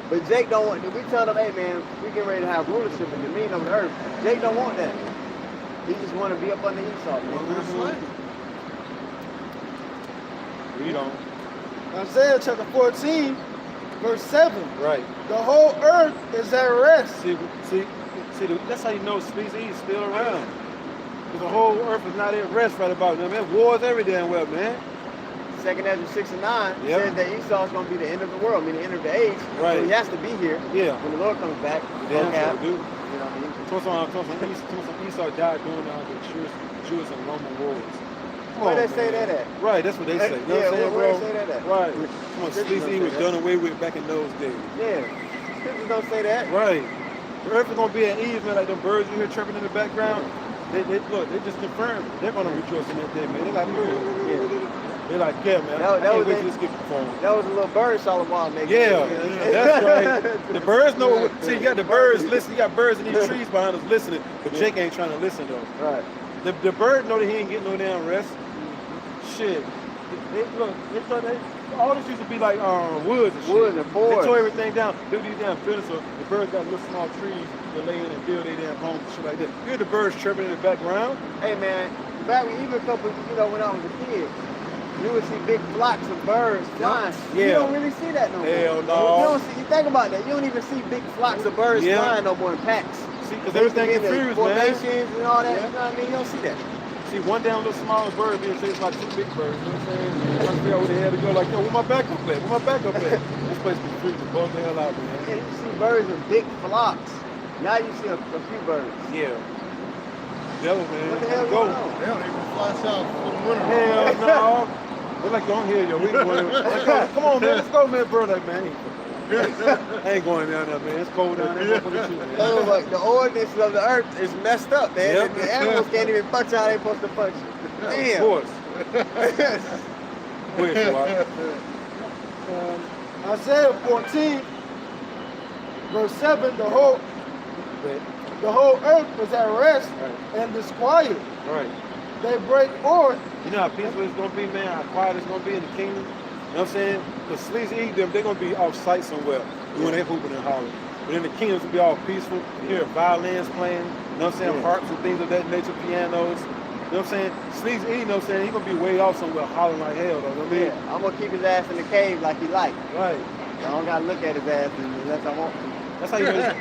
S1: But Jake don't want. We tell them, hey man, we get ready to have rulership and dominion over the earth. Jake don't want that. He just want to be up under Esau, man.
S2: Read on.
S4: Isaiah chapter 14, verse 7.
S2: Right.
S4: The whole earth is at rest.
S2: See, that's how you know Sleazy is still around. Because the whole earth is not at rest right about now, man. Wars every damn well, man.
S1: 2nd Ezra 6 and 9
S2: Yep.
S1: says that Esau is going to be the end of the world, meaning the end of the age.
S2: Right.
S1: So he has to be here
S2: Yeah.
S1: when the Lord comes back.
S2: Damn
S1: Okay.
S2: sure do.
S1: You know what I mean?
S2: Esau died during the Jewish and Roman wars. Come
S1: Where
S2: on,
S1: they say
S2: man.
S1: that at?
S2: Right, that's what they say. You know
S1: Yeah,
S2: what I'm saying,
S1: where
S2: bro?
S1: they say that at?
S2: Right. Come on,
S1: Scriptures
S2: Sleazy
S1: don't
S2: was
S1: say
S2: done away with back in those days.
S1: Yeah. Scriptures don't say that.
S2: Right. The earth is gonna be at ease, man. Like them birds you hear chirping in the background. They look, they just confirmed they're gonna rejoice in that day, man. They like,
S1: Yeah.
S2: they're like, yeah, man.
S1: That
S2: I can't
S1: was
S2: wait
S1: they-
S2: till this get performed.
S1: That was a little bird Solomon making.
S2: Yeah, that's right. The birds know. See, you got the birds listening. You got birds in these trees behind us listening, but Jake ain't trying to listen though.
S1: Right.
S2: The bird know that he ain't getting no damn rest. Shit. Look, they thought all this used to be like woods and shit.
S1: Woods and
S2: They
S1: forests.
S2: tore everything down. Built these damn buildings so the birds got little small trees to lay in and build their damn homes and shit like that. You hear the birds chirping in the background?
S1: Hey man, back when even a couple, when I was a kid, you would see big flocks of birds flying.
S2: Yeah.
S1: You don't really see that no more.
S2: Hell no.
S1: You don't see. You think about that. You don't even see big flocks of birds
S2: Yeah.
S1: flying no more in packs.
S2: See, because everything
S1: in the
S2: confused, man.
S1: formations and all that.
S2: Yeah.
S1: You know what I mean? You don't see that.
S2: See, one damn little small bird being chased by 2 big birds. You know what I'm saying? Trying to figure out where they had to go. Like, yo, where my backup at? Where my backup at? This place is freaking the bug the hell out, man.
S1: Yeah, you see birds in big flocks. Now you see a few birds.
S2: Yeah. Devil, man.
S1: What the hell
S2: Go.
S1: going on?
S3: They don't even fly south for the winter.
S2: Hell no. They're like, don't hear yo. We ain't going. Let's go. Come on, man. Let's go, man. Bird, like, man. I ain't going down there, man. It's cold down there. Go for the shoot, man.
S1: Oh, but the ordinance of the earth is messed up, man.
S2: Yep.
S1: The animals can't even function how they supposed to function. Damn.
S2: Of course. Go ahead, Swat.
S4: Isaiah 14, verse 7, the whole earth was at rest and disquiet.
S2: Right.
S4: They break forth.
S2: You know how peaceful it's going to be, man? How quiet it's going to be in the kingdom? You know what I'm saying? The sleazy eat them, they're going to be off site somewhere when they're hooping and hollering. But in the kingdom, it's going to be all peaceful. You hear violins playing, you know what I'm saying? Harps and things of that nature, pianos. You know what I'm saying? Sleazy eat, you know what I'm saying? He's going to be way off somewhere hollering like hell, though. You know what I mean?
S1: Yeah, I'm gonna keep his ass in the cave like he like.
S2: Right.
S1: I don't gotta look at his ass unless I want to.
S2: That's how you know. That's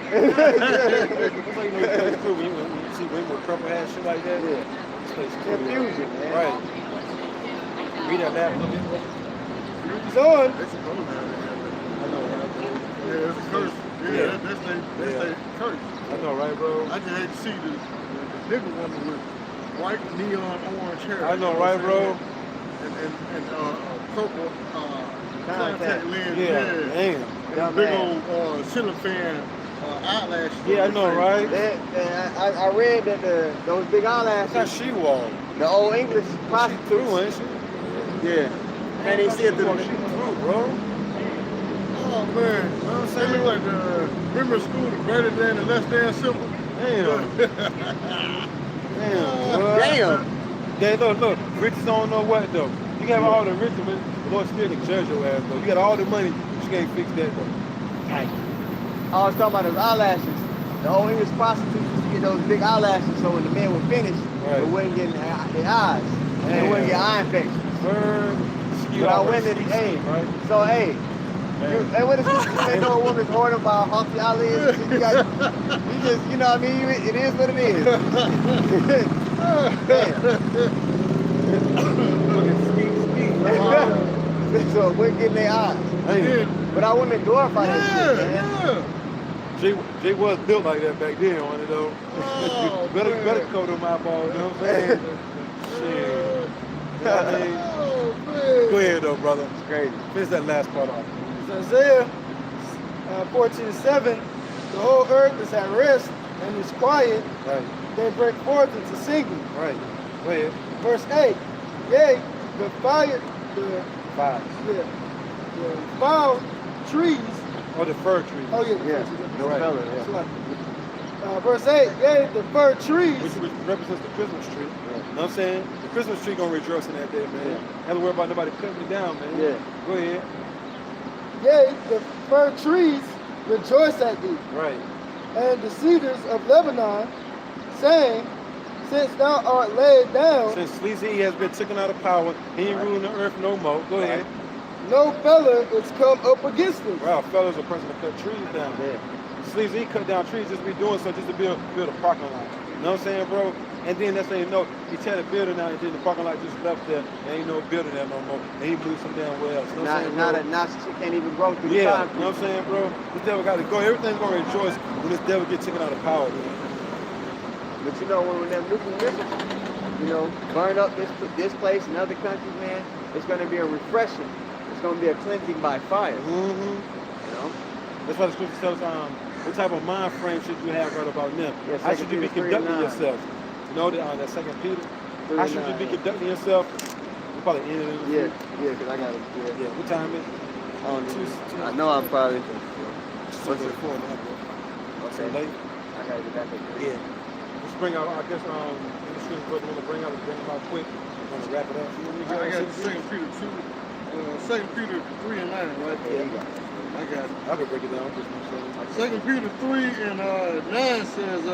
S2: how you know it's true when you see women with purple hair, shit like that.
S1: Yeah.
S2: This place is cool.
S1: Confusion, man.
S2: Right. Read that last little bit.
S4: It's on.
S3: It's a cold down there.
S2: I know, right?
S3: Yeah, it's a curse. Yeah, that's their curse.
S2: I know, right, bro?
S3: I just hate to see the nigga woman with white neon orange hair.
S2: I know, right, bro?
S3: And purple contact lens.
S2: Yeah, damn.
S3: And big old ceiling fan eyelashes.
S2: Yeah, I know, right?
S1: I read that those big
S2: That's how
S1: eyelashes,
S2: she walk.
S1: the old English
S2: She through,
S1: prostitutes.
S2: ain't she?
S1: Yeah. Man, they see it through
S2: She
S1: the
S2: through, bro.
S3: Oh man, they look like the remember school, the greater than and less than symbol.
S2: Damn. Damn, boy.
S1: Damn.
S2: Yeah, look, riches don't know what though. You got all the riches, but the Lord still can judge your ass though. You got all the money, but you can't fix that though.
S1: I was talking about those eyelashes. The old English prostitutes used to get those big eyelashes so when the men were finished,
S2: Right.
S1: they wouldn't get in their eyes. And they
S2: Damn.
S1: wouldn't get eye infections.
S2: Bird,
S1: But our women, hey, so hey, hey, what if you know a woman's ordered by a healthy eyelids? You just, you know what I mean? It is what it is. So we're getting their eyes. But our women glorify that shit, man.
S2: Jay was built like that back then, on it though.
S3: Oh,
S2: better coat them eyeballs, you know what I'm saying? Shit. You know what I mean?
S3: Oh man.
S2: Go ahead though, brother.
S1: It's crazy.
S2: Finish that last part off.
S4: Isaiah 14:7, the whole earth is at rest and is quiet.
S2: Right,
S4: They break forth into singing.
S2: right. Go ahead.
S4: Verse 8, yea, the fire, the
S2: 5.
S4: foul trees.
S2: Oh, the fir tree.
S4: Oh yeah,
S1: Yeah. No
S2: Right.
S1: color,
S4: That's
S1: yeah.
S4: right. Verse 8, yea, the fir trees.
S2: Which represents the Christmas tree. You know what I'm saying? The Christmas tree gonna rejoice in that day, man.
S1: Yeah.
S2: Never worry about nobody cutting me down, man.
S1: Yeah.
S2: Go ahead.
S4: Yea, the fir trees rejoice at thee,
S2: Right.
S4: and the cedars of Lebanon, saying, since thou art laid down,
S2: Since Sleazy has been taken out of power, he ain't ruling the earth no more. Go ahead.
S4: no fellow is come up against us.
S2: Wow, fellas, a person to cut trees down.
S1: Yeah.
S2: Sleazy cut down trees just be doing so just to build a parking lot. You know what I'm saying, bro? And then that's how you know he tear the building down and then the parking lot just left there. There ain't no building there no more. And he moved some damn well else. You know what I'm saying,
S1: Now
S2: bro?
S1: that she can't even grow through the
S2: Yeah,
S1: concrete.
S2: you know what I'm saying, bro? This devil got to go. Everything's gonna rejoice when this devil gets taken out of power, man.
S1: But you know, when them nuclear missiles, you know, burn up this place and other countries, man, it's going to be a refreshing. It's going to be a cleansing by fire.
S2: Mm-hmm.
S1: You know?
S2: That's why the scripture tells what type of mind frame should you have right about them?
S1: Yeah,
S2: How
S1: 2
S2: should you be
S1: Peter
S2: conducting
S1: 3:9.
S2: yourself? You know that 2 Peter? How should you
S1: 3:9,
S2: be
S1: yeah.
S2: conducting yourself? We probably ended it.
S1: Yeah, because I got to,
S2: Yeah, what time is it?
S1: I don't know. I know I'm probably, what's it?
S2: 4 now, bro. So
S1: Okay.
S2: late?
S1: I got to get back up there.
S2: Yeah. Let's bring out, I guess, in the scripture, brother, want to bring them out quick. We're going to wrap it up. You know what
S3: I
S2: I
S3: got
S2: mean?
S3: 2 Peter 2 2 Peter 3 and 9, right?
S1: There you go.
S3: I got it.
S2: I can break it down. Just
S3: 2 Peter 3 and 9 says,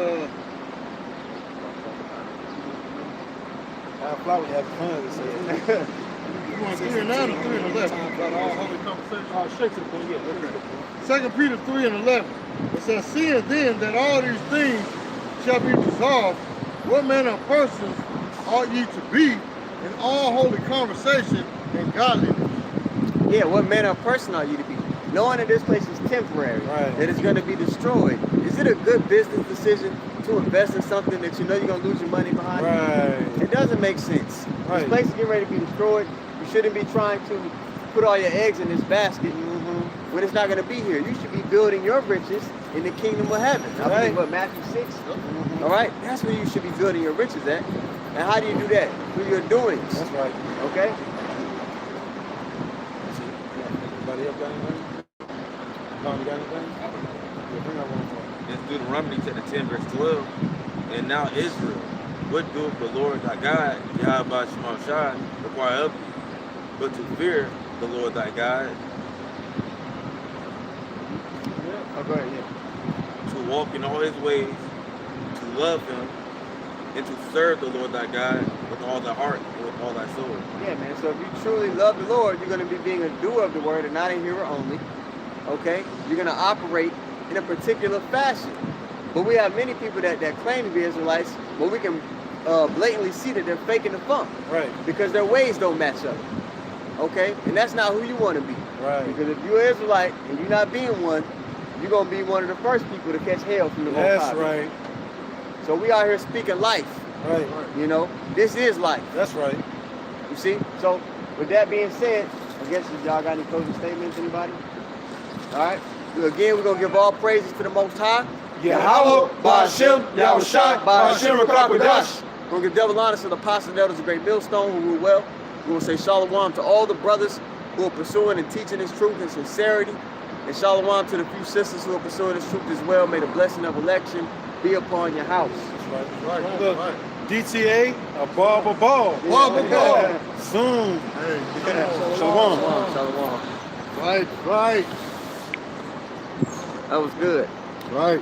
S2: Our flowers have fun, it says.
S3: you want 3 and 9 or 3 and 11? About all holy conversation.
S2: Straight to the point, yeah.
S3: Okay. 2 Peter 3 and 11. It says, seeing then that all these things shall be dissolved, what manner of persons ought ye to be in all holy conversation and godliness?
S1: Yeah, what manner of person are you to be? Knowing that this place is temporary,
S2: Right.
S1: that it's going to be destroyed. Is it a good business decision to invest in something that you know you're going to lose your money behind?
S2: Right.
S1: It doesn't make sense.
S2: Right.
S1: This place is getting ready to be destroyed. You shouldn't be trying to put all your eggs in this basket when it's not going to be here. You should be building your riches in the kingdom of heaven. I believe what, Matthew 6? All right, that's where you should be building your riches at. And how do you do that? Through your doings.
S2: That's right.
S1: Okay?
S2: Anybody else got anything? No, you got anything? Yeah, bring out one more.
S5: It's Deuteronomy chapter 10, verse 12. And now Israel, what doeth the Lord thy God, YAHAWASHI, require of thee, but to fear the Lord thy God,
S1: Oh, go ahead, yeah.
S5: to walk in all his ways, to love him, and to serve the Lord thy God with all thy heart and with all thy soul.
S1: Yeah, man. So if you truly love the Lord, you're going to be being a doer of the word and not a hearer only. Okay? You're going to operate in a particular fashion. But we have many people that claim to be Israelites, but we can blatantly see that they're faking the funk.
S2: Right.
S1: Because their ways don't match up. Okay? And that's not who you want to be.
S2: Right.
S1: Because if you're an Israelite and you're not being one, you're going to be one of the first people to catch hell from the Most High.
S2: That's right.
S1: So we out here speaking life.
S2: Right.
S1: You know? This is life.
S2: That's right.
S1: You see? So, with that being said, I guess y'all got any closing statements, anybody? All right. Again, we're going to give all praises to the Most High.
S2: Yahawah, BAHASHAM, YAHAWASHI, BAHASHAM, QADASH.
S1: We're going to give double honors to the apostles and elders of Great Millstone who rule well. We're going to say shalom to all the brothers who are pursuing and teaching this truth in sincerity. And shalom to the few sisters who are pursuing this truth as well. May the blessing of election be upon your house.
S3: Right.
S2: Look,
S3: Right.
S2: DTA, a ball.
S3: Ball.
S2: Soon.
S3: Hey.
S2: Shalom.
S1: Shalom.
S3: Right.
S1: That was good.
S3: Right.